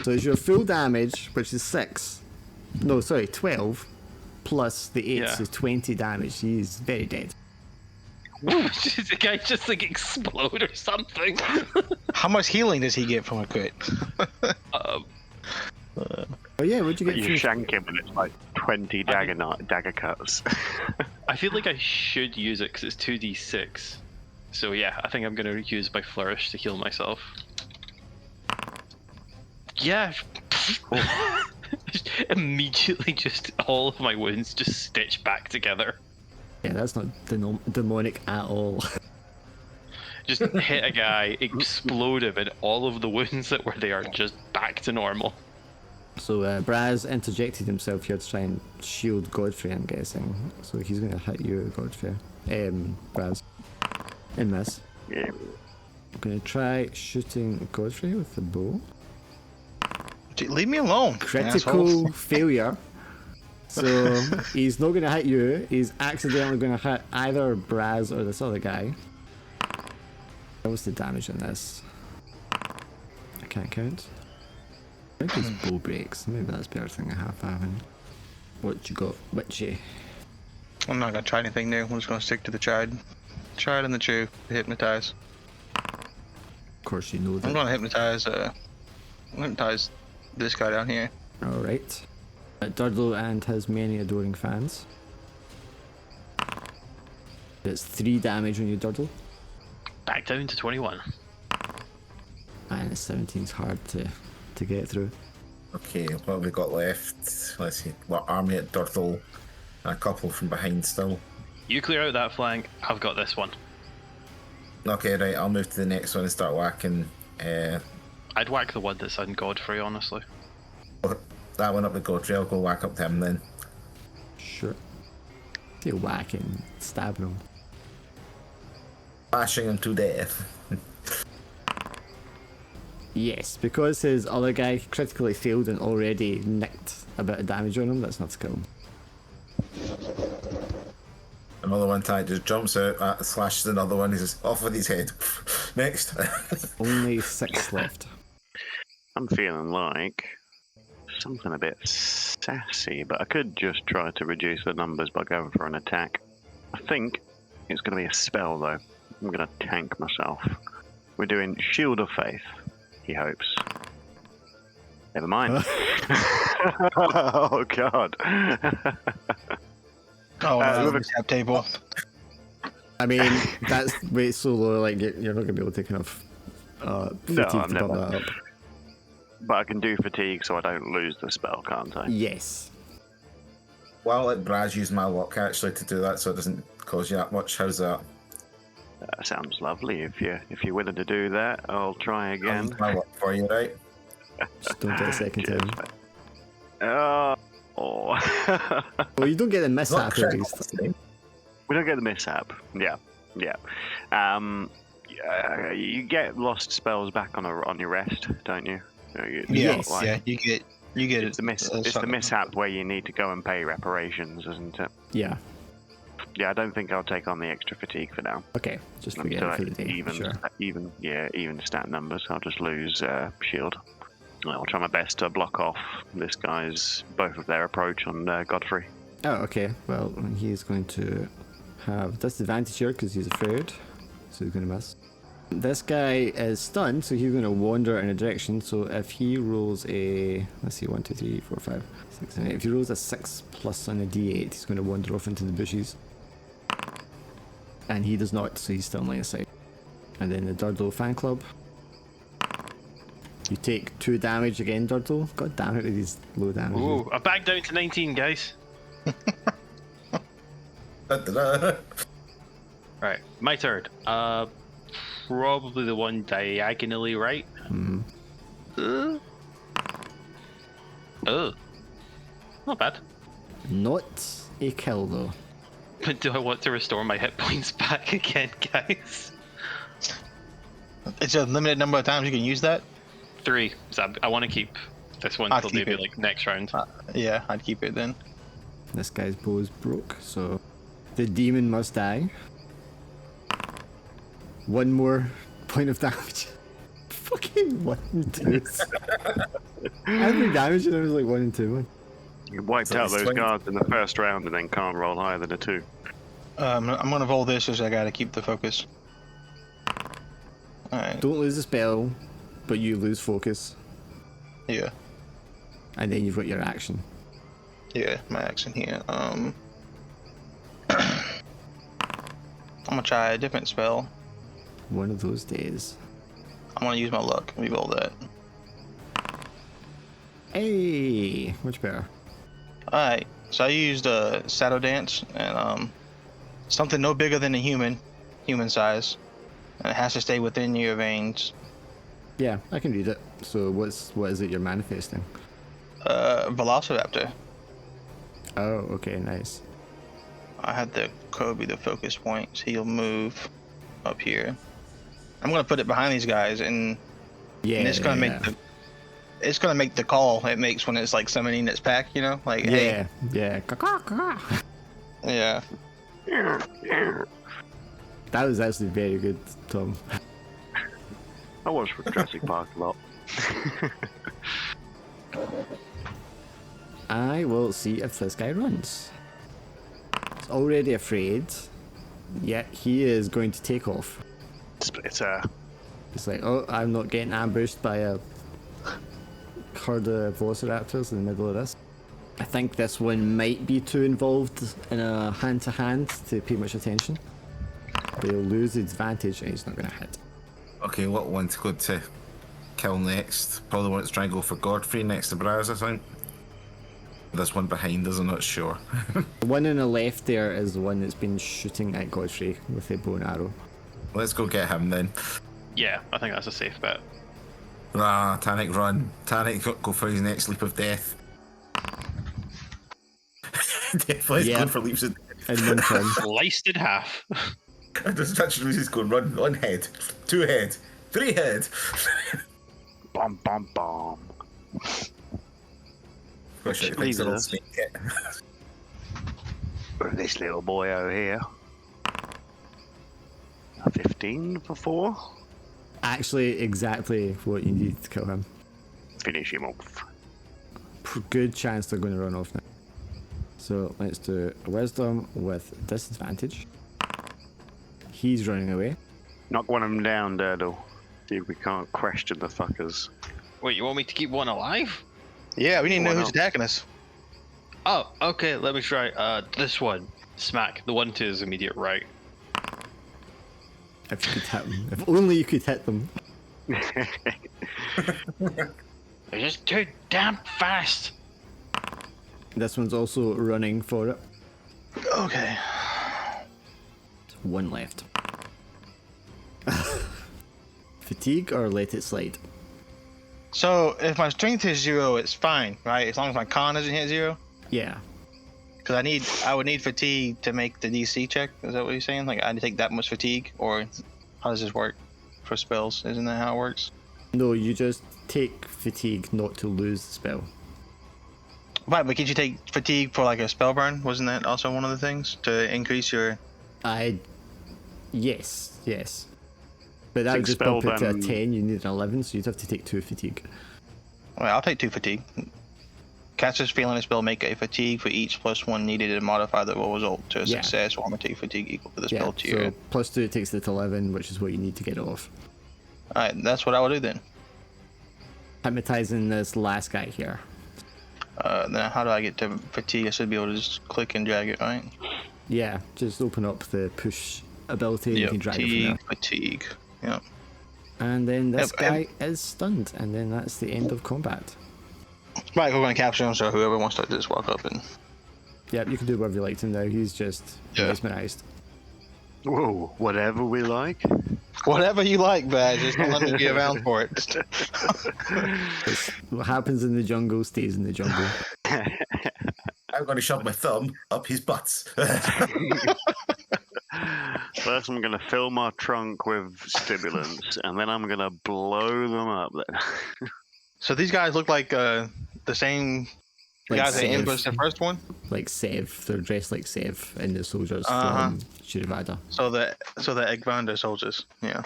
S5: So it's your full damage, which is 6. No, sorry, 12. Plus the 8
S2: Yeah.
S5: is 20 damage. He's very dead.
S2: Did the guy just like explode or something?
S4: How much healing does he get from a crit?
S5: Oh yeah, what'd you get
S1: You
S5: from...
S1: shank him and it's like 20 dagger cuts.
S2: I feel like I should use it because it's 2d6. So yeah, I think I'm gonna use my flourish to heal myself. Yeah. Immediately, just all of my wounds just stitch back together.
S5: Yeah, that's not demonic at all.
S2: Just hit a guy, explode him, and all of the wounds that were there are just back to normal.
S5: So Braz interjected himself here to try and shield Godfrey, I'm guessing. So he's going to hit you, Godfrey. Braz. In this.
S1: Yeah.
S5: I'm going to try shooting Godfrey with the bow.
S4: Leave me alone.
S5: Critical
S4: asshole.
S5: failure. So he's not going to hit you. He's accidentally going to hit either Braz or this other guy. What's the damage on this? I can't count. I think his bow breaks. Maybe that's better thing I have having. What you got, Witchy?
S4: I'm not gonna try anything new. I'm just gonna stick to the chide. Chide and the chew. Hypnotize.
S5: Of course you know that.
S4: I'm gonna hypnotize this guy down here.
S5: Alright. Durdle and his many adoring fans. It's 3 damage on you, Durdle.
S2: Back down to 21.
S5: And 17's hard to get through.
S3: Okay, what have we got left? Let's see. What army at Durdle? And a couple from behind still.
S2: You clear out that flank, I've got this one.
S3: Okay, right, I'll move to the next one and start whacking
S2: I'd whack the one that's on Godfrey, honestly.
S3: that one up with Godfrey. I'll go whack up to him then.
S5: Sure. You're whacking, stabbing him.
S3: Bashing him to death.
S5: Yes, because his other guy critically failed and already nicked a bit of damage on him, that's not to kill him.
S3: Another one tag just jumps out, slashes another one, he says, off with his head. Next.
S5: Only 6 left.
S1: I'm feeling like something a bit sassy, but I could just try to reduce the numbers by going for an attack. I think it's going to be a spell though. I'm going to tank myself. We're doing Shield of Faith, he hopes. Never mind. Oh god.
S4: Oh,
S1: with a-
S4: mishap table.
S5: I mean, that's way so low, like, you're not going to be able to take enough fatigue
S1: I'm
S5: to bump
S1: never.
S5: that up.
S1: But I can do fatigue so I don't lose the spell, can't I?
S5: Yes.
S3: Well, I'll let Braz use my luck actually to do that so it doesn't cause you that much. How's that?
S1: Sounds lovely. If you're willing to do that, I'll try
S3: I'll
S1: again.
S3: use my luck for you, right?
S5: Just don't get a second
S1: Cheers,
S5: time.
S1: mate.
S5: Well, you don't get the mishap at least.
S1: We don't get the mishap. Yeah. Yeah, you get lost spells back on your rest, don't you?
S5: Yes,
S4: Yeah, you get
S1: It's the mishap where you need to go and pay reparations, isn't it?
S5: Yeah.
S1: Yeah, I don't think I'll take on the extra fatigue for now.
S5: Okay, just forget it for the day. Sure.
S1: Even stat numbers. I'll just lose shield. I'll try my best to block off this guy's both of their approach on Godfrey.
S5: Oh, okay. Well, he's going to have disadvantage here because he's afraid, so he's going to miss. This guy is stunned, so he's going to wander in a direction. So if he rolls a, let's see, 1, 2, 3, 4, 5, 6, 7, 8. If he rolls a 6 plus on a d8, he's going to wander off into the bushes. And he does not, so he's still in line of sight. And then the Durdle fan club. You take 2 damage again, Durdle. God damn it with these low damage.
S2: Ooh, I back down to 19, guys. Right, my turn. Probably the one diagonally right.
S5: Mm-hmm.
S2: Not bad.
S5: Not a kill though.
S2: But do I want to restore my hit points back again, guys?
S4: It's a limited number of times you can use that.
S2: 3. So I want to keep this one
S4: I'd
S2: till
S4: keep
S2: maybe
S4: it.
S2: like next round.
S4: Yeah, I'd keep it then.
S5: This guy's bow is broke, so the demon must die. 1 more point of damage. Fucking 1 and 2. Every damage and I was like 1 and 2.
S1: You wiped
S3: So
S1: out
S3: it's
S1: those
S3: 20.
S1: guards in the first round and then can't roll higher than a 2.
S4: I'm gonna roll this because I gotta keep the focus. Alright,
S5: Don't lose the spell, but you lose focus,
S4: yeah.
S5: and then you've got your action.
S4: Yeah, my action here. I'm gonna try a different spell.
S5: One of those days.
S4: I'm gonna use my luck. Reroll that.
S5: Hey, much better.
S4: Alright, so I used Shadow Dance and something no bigger than a human size. And it has to stay within your range.
S5: Yeah, I can read it. So what is it you're manifesting?
S4: Velociraptor.
S5: Oh, okay, nice.
S4: I had the Kobe the focus points. He'll move up here. I'm gonna put it behind these guys, and
S5: Yeah,
S4: it's gonna make the call it makes when it's like summoning its pack. You know, like hey,
S5: yeah.
S4: yeah.
S5: That was actually very good, Tom.
S1: I watched Jurassic Park a lot.
S5: I will see if this guy runs. He's already afraid, yet he is going to take off.
S1: It's
S5: It's like, oh, I'm not getting ambushed by a herd of velociraptors in the middle of this. I think this one might be too involved in a hand-to-hand to pay much attention. But he'll lose the advantage and he's not going to hit.
S3: Okay, what one to go to kill next? Probably want to try and go for Godfrey next to Braz, I think. There's one behind us, I'm not sure.
S5: The one on the left there is the one that's been shooting at Godfrey with a bow and arrow.
S3: Let's go get him then.
S2: Yeah, I think that's a safe bet.
S3: Ah, Tanic run. Tanic go for his next leap of death. Definitely
S5: Yeah.
S3: going for leaps of death.
S5: And one turn.
S2: Sliced in half.
S3: I just actually just going run 1 head, 2 head, 3 head.
S1: bomb, bomb, bomb.
S3: Gosh, I think it'll snake it.
S1: This little boy over here. A 15 for 4.
S5: Actually, exactly what you need to kill him.
S1: Finish him off.
S5: Good chance they're going to run off now. So let's do a wisdom with disadvantage. He's running away.
S1: Knock one of them down, Durdle. See if we can't question the fuckers.
S2: Wait, you want me to keep one alive?
S4: Yeah, we need to know
S1: Why
S4: who's
S1: not?
S4: attacking us.
S2: Oh, okay, let me try. This one. Smack. The one to his immediate right.
S5: If you could hit them. If only you could hit them.
S2: They're just too damn fast.
S5: This one's also running for it.
S4: Okay.
S5: One left. Fatigue or let it slide?
S4: So if my strength is 0, it's fine, right? As long as my con doesn't hit 0.
S5: Yeah.
S4: Because I would need fatigue to make the DC check. Is that what you're saying? Like I had to take that much fatigue, or how does this work for spells? Isn't that how it works?
S5: No, you just take fatigue not to lose the spell.
S4: Right, but could you take fatigue for like a spell burn? Wasn't that also one of the things to increase your?
S5: Yes. But that
S1: Think
S5: would just bump it to a
S1: spellburn-
S5: 10. You need an 11, so you'd have to take 2 fatigue.
S4: Well, I'll take 2 fatigue. Caster's feeling a spell make a fatigue for each +1 needed to modify the roll result to a
S5: Yeah.
S4: success, or I'm gonna take fatigue equal to the
S5: Yeah,
S4: spell tier.
S5: so plus 2 takes it to 11, which is what you need to get it off.
S4: Alright, that's what I will do then.
S5: Hypnotizing this last guy here.
S4: Then how do I get to fatigue? I should be able to just click and drag it, right?
S5: Yeah, just open up the push ability and you can drag it from there.
S4: Fatigue. Yeah.
S5: And then this
S4: Yep,
S5: guy is stunned, and then that's the end of combat.
S4: Right, we're gonna capture him, so whoever wants to just walk up and.
S5: Yep, you can do whatever you like to him now. He's just mesmerized.
S1: Whoa, whatever we like.
S4: Whatever you like, Badge. Just don't let me get around for it.
S5: It's what happens in the jungle stays in the jungle.
S3: I'm going to shove my thumb up his butts.
S1: First, I'm going to fill my trunk with stimulants, and then I'm going to blow them up.
S4: So these guys look like the same
S5: Like
S4: guys that
S5: Sev.
S4: ambushed the first one.
S5: Like Sev, they're dressed like Sev in the soldiers
S4: Uh-huh.
S5: from Shadowdark.
S4: So the Egvander soldiers. Yeah.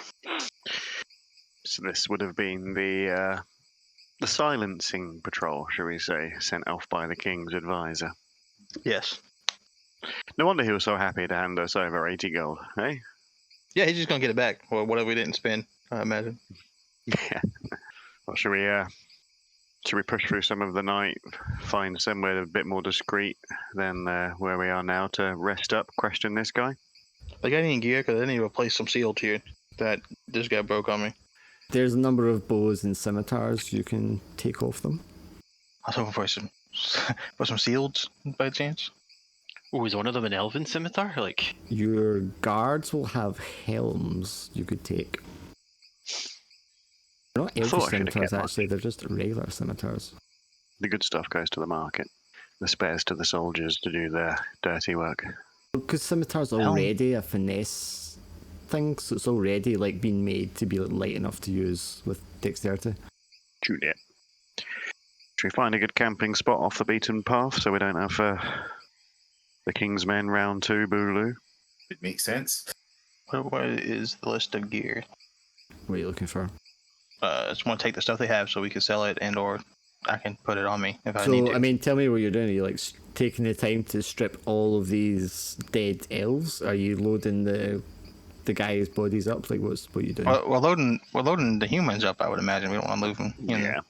S1: So this would have been the silencing patrol, shall we say, sent off by the king's advisor.
S4: Yes.
S1: No wonder he was so happy to hand us over 80 gold, eh?
S4: Yeah, he's just gonna get it back, or whatever we didn't spend. I imagine.
S1: Yeah. Well, should we push through some of the night, find somewhere a bit more discreet than where we are now to rest up, question this guy?
S4: I got any gear? Because I need to replace some sealed here that just got broke on me.
S5: There's a number of bows and scimitars you can take off them.
S4: I was hoping for some sealeds by chance.
S2: Oh, is one of them an elven scimitar? Like,
S5: Your guards will have helms you could take. They're not
S1: I
S5: elfish
S1: thought I should have
S5: scimitars
S1: kept
S5: actually, they're just regular scimitars.
S1: The good stuff goes to the market. The spares to the soldiers to do their dirty work.
S5: Because scimitar's already a finesse thing, so it's already like being made to be light enough to use with dexterity.
S1: Shoot it. Should we find a good camping spot off the beaten path so we don't have the King's Men round 2 Boogaloo?
S3: It makes sense.
S4: What is the list of gear?
S5: What are you looking for?
S4: I just want to take the stuff they have so we can sell it, and or I can put it on me if I need
S5: So,
S4: to.
S5: I mean, tell me what you're doing. Are you like taking the time to strip all of these dead elves? Are you loading the guys' bodies up? Like, what are you doing?
S4: We're loading the humans up. I would imagine we don't want to move them.
S1: Yeah.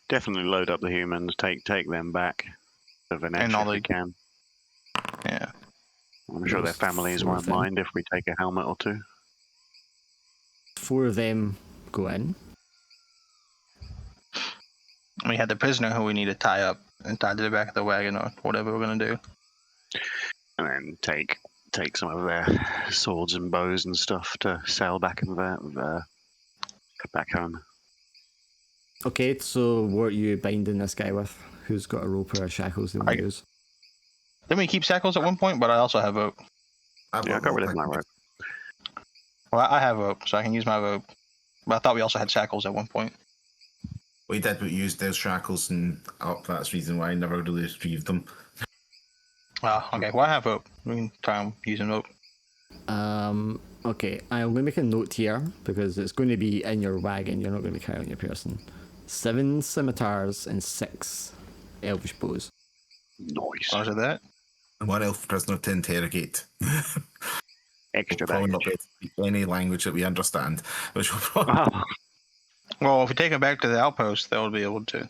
S1: Definitely load up the humans, take them back to Venetia
S4: And all
S1: if we
S4: the-
S1: can.
S4: Yeah.
S1: I'm sure their
S5: Those
S1: families
S5: four
S1: won't
S5: of them.
S1: mind if we take a helmet or two.
S5: 4 of them go in.
S4: We had the prisoner who we need to tie up and tie to the back of the wagon or whatever we're gonna do.
S1: And then take some of their swords and bows and stuff to sell back in back home.
S5: Okay, so what are you binding this guy with? Who's got a rope or a shackles they want to use?
S4: Didn't we keep shackles at one point? But I also have rope.
S1: Yeah, I got rid of my rope.
S4: Well, I have rope, so I can use my rope. But I thought we also had shackles at one point.
S3: We did, but used those shackles, and that's the reason why I never really retrieved them.
S4: Ah, okay. Well, I have rope. We can try and using rope.
S5: Okay, I'm going to make a note here because it's going to be in your wagon. You're not going to carry it on your person. 7 scimitars and 6 elvish bows.
S1: Nice.
S4: Roger that.
S3: And one elf prisoner to interrogate.
S1: Extra
S3: Probably not
S1: baggage.
S3: be able to speak any language that we understand, which will probably
S1: Oh,
S4: Well, if we take them back to the outpost, they'll be able to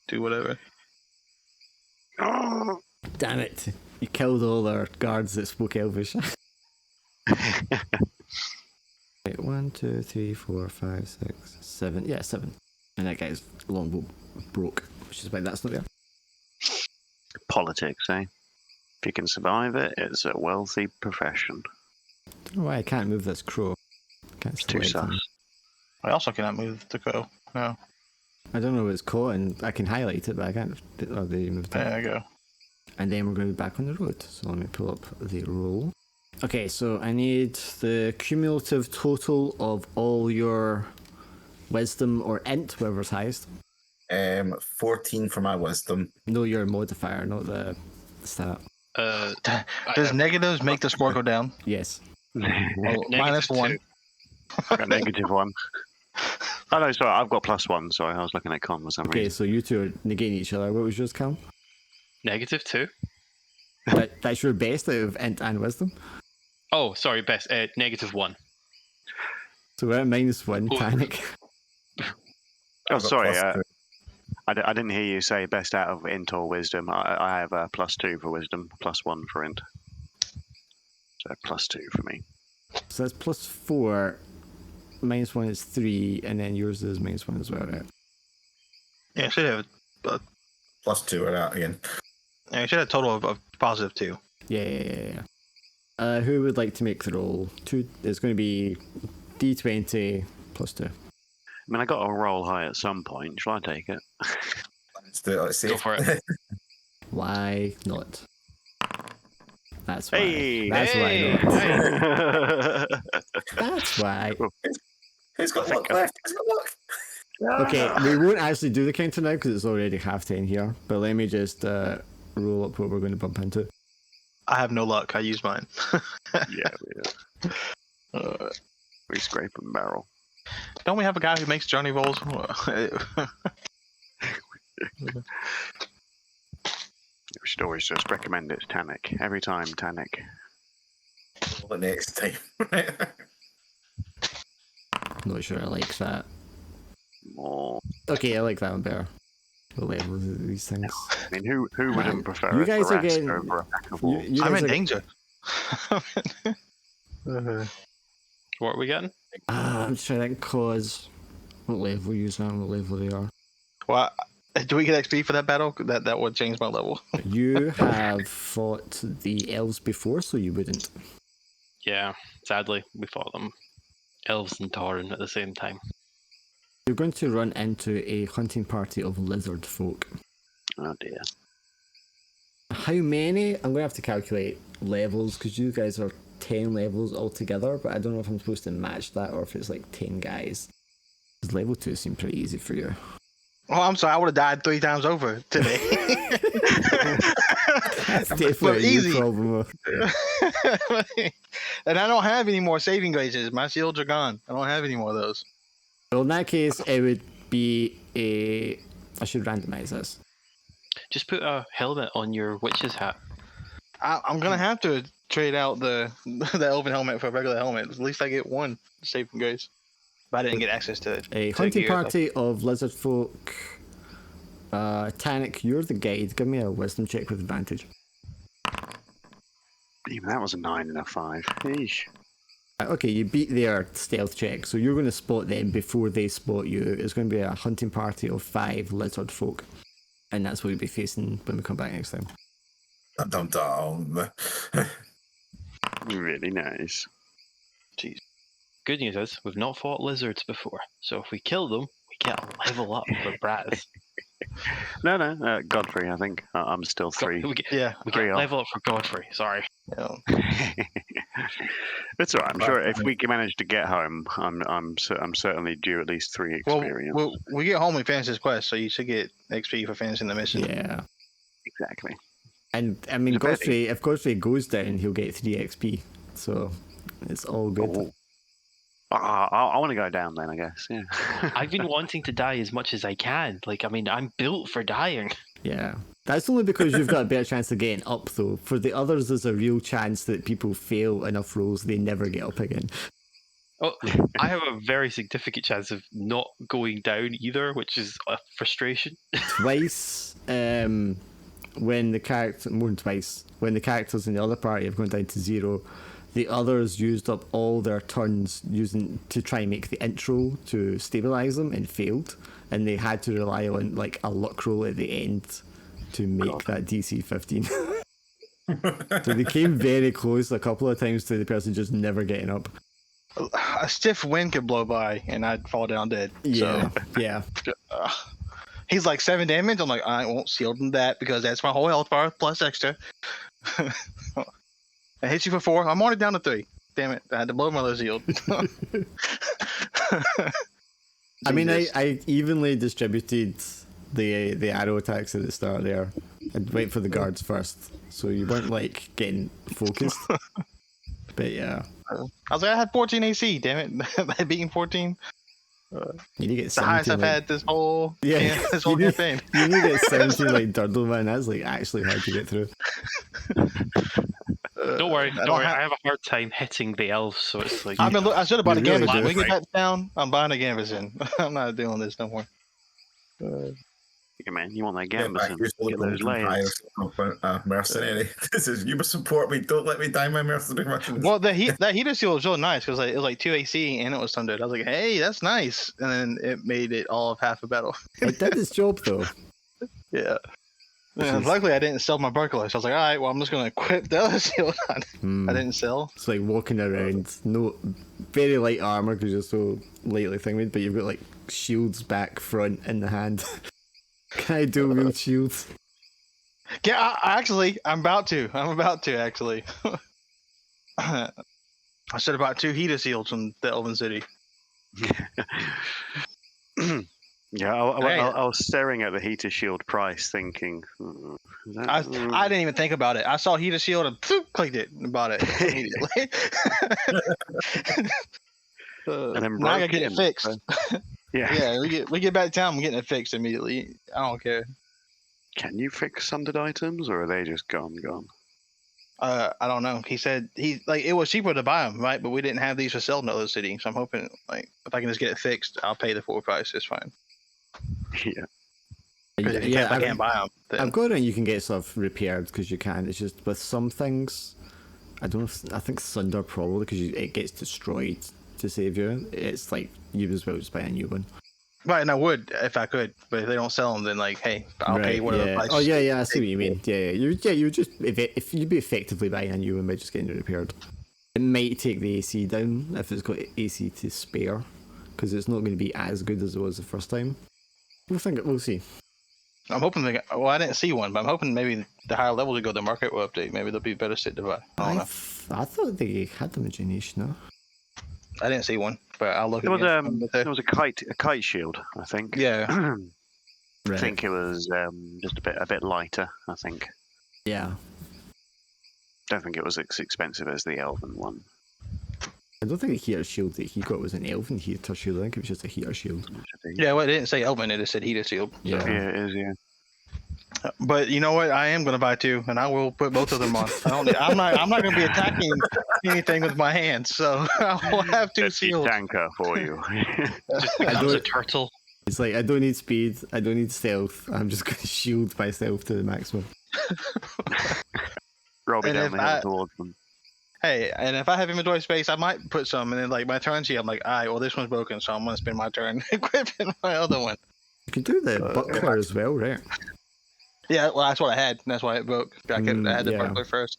S4: do whatever.
S1: oh.
S5: Damn it! You killed all our guards that spoke elvish. Right, 1, 2, 3, 4, 5, 6, 7. Yeah, 7. And that guy's longbow broke, which is why that's not there.
S1: Politics, eh? If you can survive it, it's a wealthy profession.
S5: Don't know why I can't move this crow. Can't
S1: It's too
S5: select him.
S1: sus.
S4: I also cannot move the crow. No.
S5: I don't know what it's caught, and I can highlight it, but I can't. Oh, there you moved it.
S4: There we go.
S5: And then we're going to be back on the road. So let me pull up the roll. Okay, so I need the cumulative total of all your wisdom or int, whoever's highest.
S3: 14 for my wisdom.
S5: No, your modifier, not the stat.
S4: Does negatives make the score go down?
S5: Yes.
S4: Well,
S2: Negative
S4: -1.
S2: 2.
S1: I got -1. Oh no, sorry, I've got +1. Sorry, I was looking at con for some
S5: Okay,
S1: reason.
S5: so you two are negating each other. What was yours, Cal?
S2: -2.
S5: That's your best out of int and wisdom.
S2: Oh, sorry, best. -1.
S5: So we're at -1, Tannic.
S1: Oh, sorry,
S3: +2.
S1: I didn't hear you say best out of int or wisdom. I have a +2 for wisdom, +1 for int. So +2 for me.
S5: So that's +4. -1 is 3, and then yours is -1 as well, right?
S4: Yeah, it should have.
S3: +2 are out again.
S4: Yeah, it should have a total of +2.
S5: Yeah. Who would like to make the roll? It's going to be D20 +2.
S1: I mean, I got to roll high at some point. Shall I take it?
S3: Let's do it. Let's see.
S2: Go for it.
S5: Why not? That's why.
S1: Hey!
S5: That's
S2: Hey!
S5: why not. That's why.
S3: Who's got luck left? Who's got luck?
S5: Okay, we won't actually do the counter now because it's already 10:30 here. But let me just roll up what we're going to bump into.
S4: I have no luck. I used mine.
S1: Yeah. We scrape and barrel.
S4: Don't we have a guy who makes journey rolls?
S1: We should always just recommend it's Tannic. Every time, Tannic.
S3: The next time.
S5: Not sure I like that.
S1: More.
S5: Okay, I like that one better. The levels of these things.
S1: I mean, who wouldn't prefer
S5: you
S1: a
S5: guys are
S1: Thrask
S5: getting-
S1: over a pack of
S5: You,
S1: wolves?
S5: you
S4: I'm
S5: guys
S4: in
S5: are-
S4: danger.
S2: What are we getting?
S5: I'm trying to think cause what level you use and what level they are.
S4: Well, do we get XP for that battle? That would change my level.
S5: You have fought the elves before, so you wouldn't.
S2: Yeah, sadly, we fought them. Elves and Tauren at the same time.
S5: You're going to run into a hunting party of lizard folk.
S1: Oh dear.
S5: How many? I'm going to have to calculate levels because you guys are 10 levels altogether, but I don't know if I'm supposed to match that or if it's like 10 guys. 'Cause level 2 seemed pretty easy for you.
S4: Oh, I'm sorry. I would have died 3 times over today.
S5: That's definitely a
S4: easy.
S5: you problem.
S4: And I don't have any more saving graces. My shields are gone. I don't have any more of those.
S5: Well, in that case, it would be a... I should randomize this.
S2: Just put a helmet on your witch's hat.
S4: I'm gonna have to trade out the elven helmet for a regular helmet. At least I get one saving grace. But I didn't get access to it.
S5: A hunting party of lizard folk. Tannic, you're the guide. Give me a wisdom check with advantage.
S1: Even that was a 9 and a 5. Eesh.
S5: Okay, you beat their stealth check, so you're going to spot them before they spot you. It's going to be a hunting party of 5 lizard folk. And that's what we'll be facing when we come back next time.
S3: Dum dum.
S1: Really nice.
S2: Jeez. Good news is, we've not fought lizards before, so if we kill them, we get a level up for Braz.
S1: No, Godfrey, I think. I'm still 3.
S2: We get,
S4: Yeah.
S2: we
S1: Three
S2: get a
S1: off.
S2: level up for Godfrey, sorry.
S4: Yeah.
S1: It's alright. I'm sure if we can manage to get home, I'm certainly due at least 3 experience.
S4: Well, we get home and finish this quest, so you should get XP for finishing the mission.
S5: Yeah.
S1: Exactly.
S5: And, I mean,
S1: It's a pity.
S5: Godfrey, if Godfrey goes down, he'll get 3 XP. So, it's all good.
S1: Oh. I want to go down then, I guess. Yeah.
S2: I've been wanting to die as much as I can. Like, I mean, I'm built for dying.
S5: Yeah. That's only because you've got a better chance of getting up, though. For the others, there's a real chance that people fail enough rolls they never get up again.
S2: Oh, I have a very significant chance of not going down either, which is a frustration.
S5: Twice, when the character, more than twice, when the characters in the other party have gone down to 0, the others used up all their turns using to try and make the intro to stabilize them and failed, and they had to rely on like a luck roll at the end to make that DC 15. So they came very close a couple of times to the person just never getting up.
S4: A stiff wind could blow by, and I'd fall down dead.
S5: Yeah, yeah.
S4: So, he's like 7 damage. I'm like, I won't shield him that because that's my whole health bar plus extra. I hit you for 4. I'm already down to 3. Damn it! I had to blow my other shield.
S5: I mean, I evenly distributed the arrow attacks at the start there. I'd wait for the guards first, so you weren't like getting focused. But yeah,
S4: I was like, I had 14 AC. Damn it, I beating 14.
S5: you need to get
S4: The highest
S5: 17.
S4: I've
S5: Like,
S4: had this whole this
S5: you
S4: whole
S5: need,
S4: campaign.
S5: you need to get 17 like Durdle, man. That's like actually hard to get through.
S2: Don't worry,
S4: I
S2: don't worry. I have a hard time hitting the elves, so it's like
S4: I should have bought a
S5: You really
S4: Gambit.
S5: do.
S4: When we get back down, I'm buying a Gambit. I'm not doing this no more.
S1: Yeah, man, you want that
S3: Yeah,
S1: Gambison?
S3: here's the
S1: Get those layers.
S3: mercenary. This is, you must support me. Don't let me die, my mercenary merchants.
S4: Well, that heater seal was really nice because it was like 2 AC and it was Sundered. I was like, hey, that's nice. And then it made it all of half a battle.
S5: It did its job though.
S4: Yeah.
S5: Which
S4: And
S5: is-
S4: luckily, I didn't sell my Barclay, so I was like, all right, well, I'm just going to equip the other seal on. I didn't sell.
S5: It's like walking around, no, very light armor because you're so lightly thingy, but you've got like shields back, front, in the hand. Can I do wield shields?
S4: Yeah, I'm about to. Actually. I should have bought 2 heater seals from the Elven City.
S1: Yeah, I was staring at the heater shield price, thinking, is that,
S4: I didn't even think about it. I saw heater shield and clicked it and bought it immediately.
S1: and then
S4: Now I gotta
S1: broke
S4: get it fixed.
S1: so- yeah.
S4: Yeah, we get back to town. I'm getting it fixed immediately. I don't care.
S1: Can you fix sundered items, or are they just gone?
S4: I don't know. He said it was cheaper to buy them, right? But we didn't have these for sale in other cities. So I'm hoping like if I can just get it fixed, I'll pay the full price. It's fine.
S1: Yeah.
S4: Because if I can't buy them, then
S5: I've got it. You can get stuff repaired because you can. It's just with some things, I don't know. I think Thunder probably because it gets destroyed to save you. It's like you as well just buy a new one.
S4: right. And I would if I could, but if they don't sell them, then like, hey, I'll pay whatever
S5: yeah.
S4: price.
S5: Oh yeah, I see what you mean. Yeah, you just if you'd be effectively buying a new one by just getting it repaired. It might take the AC down if it's got AC to spare, because it's not going to be as good as it was the first time. We'll see.
S4: I'm hoping I didn't see one, but I'm hoping maybe the higher levels we go, the market will update. Maybe they'll be better set to buy. I don't know.
S5: I thought they had the imagination, no?
S4: I didn't see one, but I'll look
S1: There was
S4: again.
S1: there was a kite shield, I think.
S4: Yeah.
S1: I
S5: Right.
S1: think it was just a bit lighter. I think.
S5: Yeah.
S1: Don't think it was as expensive as the elven one.
S5: I don't think the heater shield that he got was an elven heater shield. I think it was just a heater shield.
S4: Yeah, well, it didn't say Elven, it just said heater sealed.
S5: Yeah.
S1: Yeah, it is. Yeah.
S4: But you know what? I am going to buy 2, and I will put both of them on. I'm not going to be attacking anything with my hands, so I will have 2
S1: It's the
S4: seals.
S1: tanker for you.
S2: just becomes a turtle.
S5: It's like I don't need speed. I don't need stealth. I'm just going to shield myself to the maximum.
S1: Robbie
S4: And
S1: down
S4: if
S1: the hill
S4: I-
S1: towards them.
S4: Hey, and if I have inventory space, I might put some, and then like my turn sheet, I'm like, all right, well, this one's broken, so I'm going to spend my turn equipping my other one.
S5: You can do the buckler as well, right?
S4: Yeah, well, that's what I had. That's why it broke. I had the
S5: yeah.
S4: buckler first.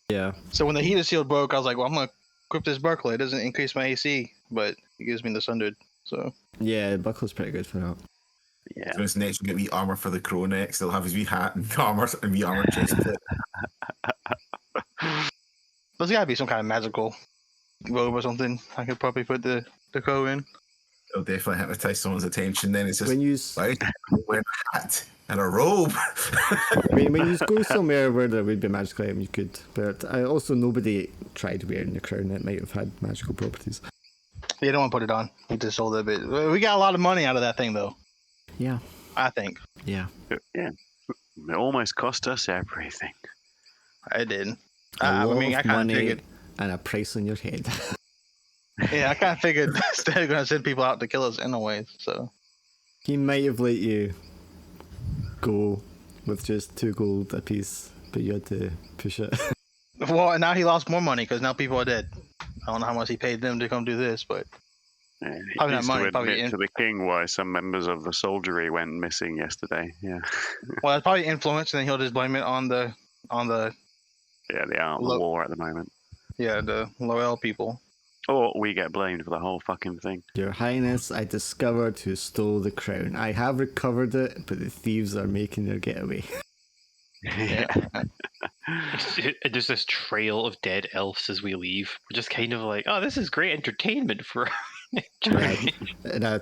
S5: Yeah.
S4: So when the heater shield broke, I was like, well, I'm going to equip this buckler. It doesn't increase my AC, but it gives me the Sundered. So
S5: Yeah, the buckler's pretty good for that.
S1: Yeah.
S3: So it's next, you get wee armor for the crow next. They'll have his wee hat and armor and wee armor chest plate.
S4: there's got to be some kind of magical robe or something. I could probably put the crow in.
S3: It'll definitely hypnotize someone's attention. Then it's just
S5: When you
S3: why wear a hat and a robe.
S5: when you go somewhere where there would be magical item, you could. But also nobody tried wearing the crown. It might have had magical properties.
S4: You don't want to put it on. We just sold it a bit. We got a lot of money out of that thing, though.
S5: Yeah.
S4: I think
S5: Yeah.
S1: Yeah. It almost cost us everything.
S4: I did.
S5: A
S4: I
S5: lot
S4: mean, I
S5: of
S4: kind of
S5: money
S4: figured.
S5: and a price on your head.
S4: Yeah, I kind of figured they're gonna send people out to kill us anyway. So
S5: He might have let you go with just 2 gold a piece, but you had to push it.
S4: well, and now he lost more money because now people are dead. I don't know how much he paid them to come do this, but
S1: Yeah, he
S4: Probably not
S1: needs
S4: money,
S1: to
S4: probably
S1: admit
S4: in-
S1: to the king why some members of the soldiery went missing yesterday. Yeah.
S4: well, it's probably influence, and then he'll just blame it on the
S1: Yeah, they are at the
S4: Look.
S1: war at the moment.
S4: the Loyal people.
S1: Or we get blamed for the whole fucking thing.
S5: Your Highness, I discovered who stole the crown. I have recovered it, but the thieves are making their getaway.
S4: Yeah.
S2: There's this trail of dead elves as we leave. We're just kind of like, oh, this is great entertainment for
S5: And a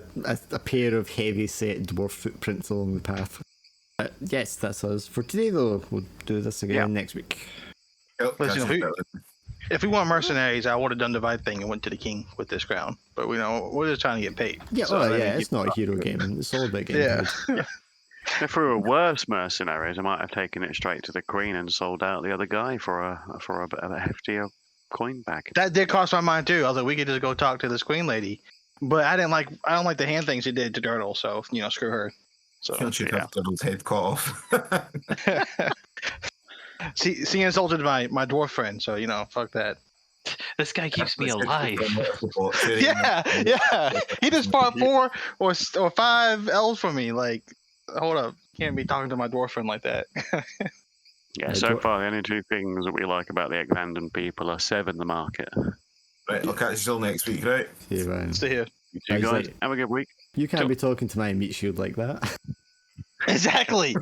S5: pair of heavy set dwarf footprints along the path. Yes, that's us for today. Though we'll do this again next week.
S3: Yep,
S4: Listen,
S3: catch you
S4: who-
S3: later.
S4: If we want mercenaries, I would have done the right thing and went to the king with this crown. But we're just trying to get paid.
S5: Yeah,
S4: So let me
S5: it's
S4: keep-
S5: not a hero game. It's all about getting
S4: Yeah.
S5: paid.
S1: If we were worse mercenaries, I might have taken it straight to the queen and sold out the other guy for a bit of a heftier coin package.
S4: That did cross my mind too. I was like, we could just go talk to this queen lady. But I don't like the hand things she did to Dirtle, so screw her. So
S3: Can't you have Diddle's head cut off?
S4: she insulted my dwarf friend, so fuck that.
S2: This guy keeps me alive.
S4: Yeah. He just fought 4 or 5 elves for me. Like, hold up, can't be talking to my dwarf friend like that.
S1: Yeah, so far the only 2 things that we like about the Eglandan people are 7 the market.
S3: Right, I'll catch you all next week, right?
S5: Yeah, Ryan.
S4: Stay here.
S1: You two
S5: Guys,
S1: guys,
S5: like-
S1: have a good week.
S5: You can't be talking to my meat shield like that.
S4: Exactly.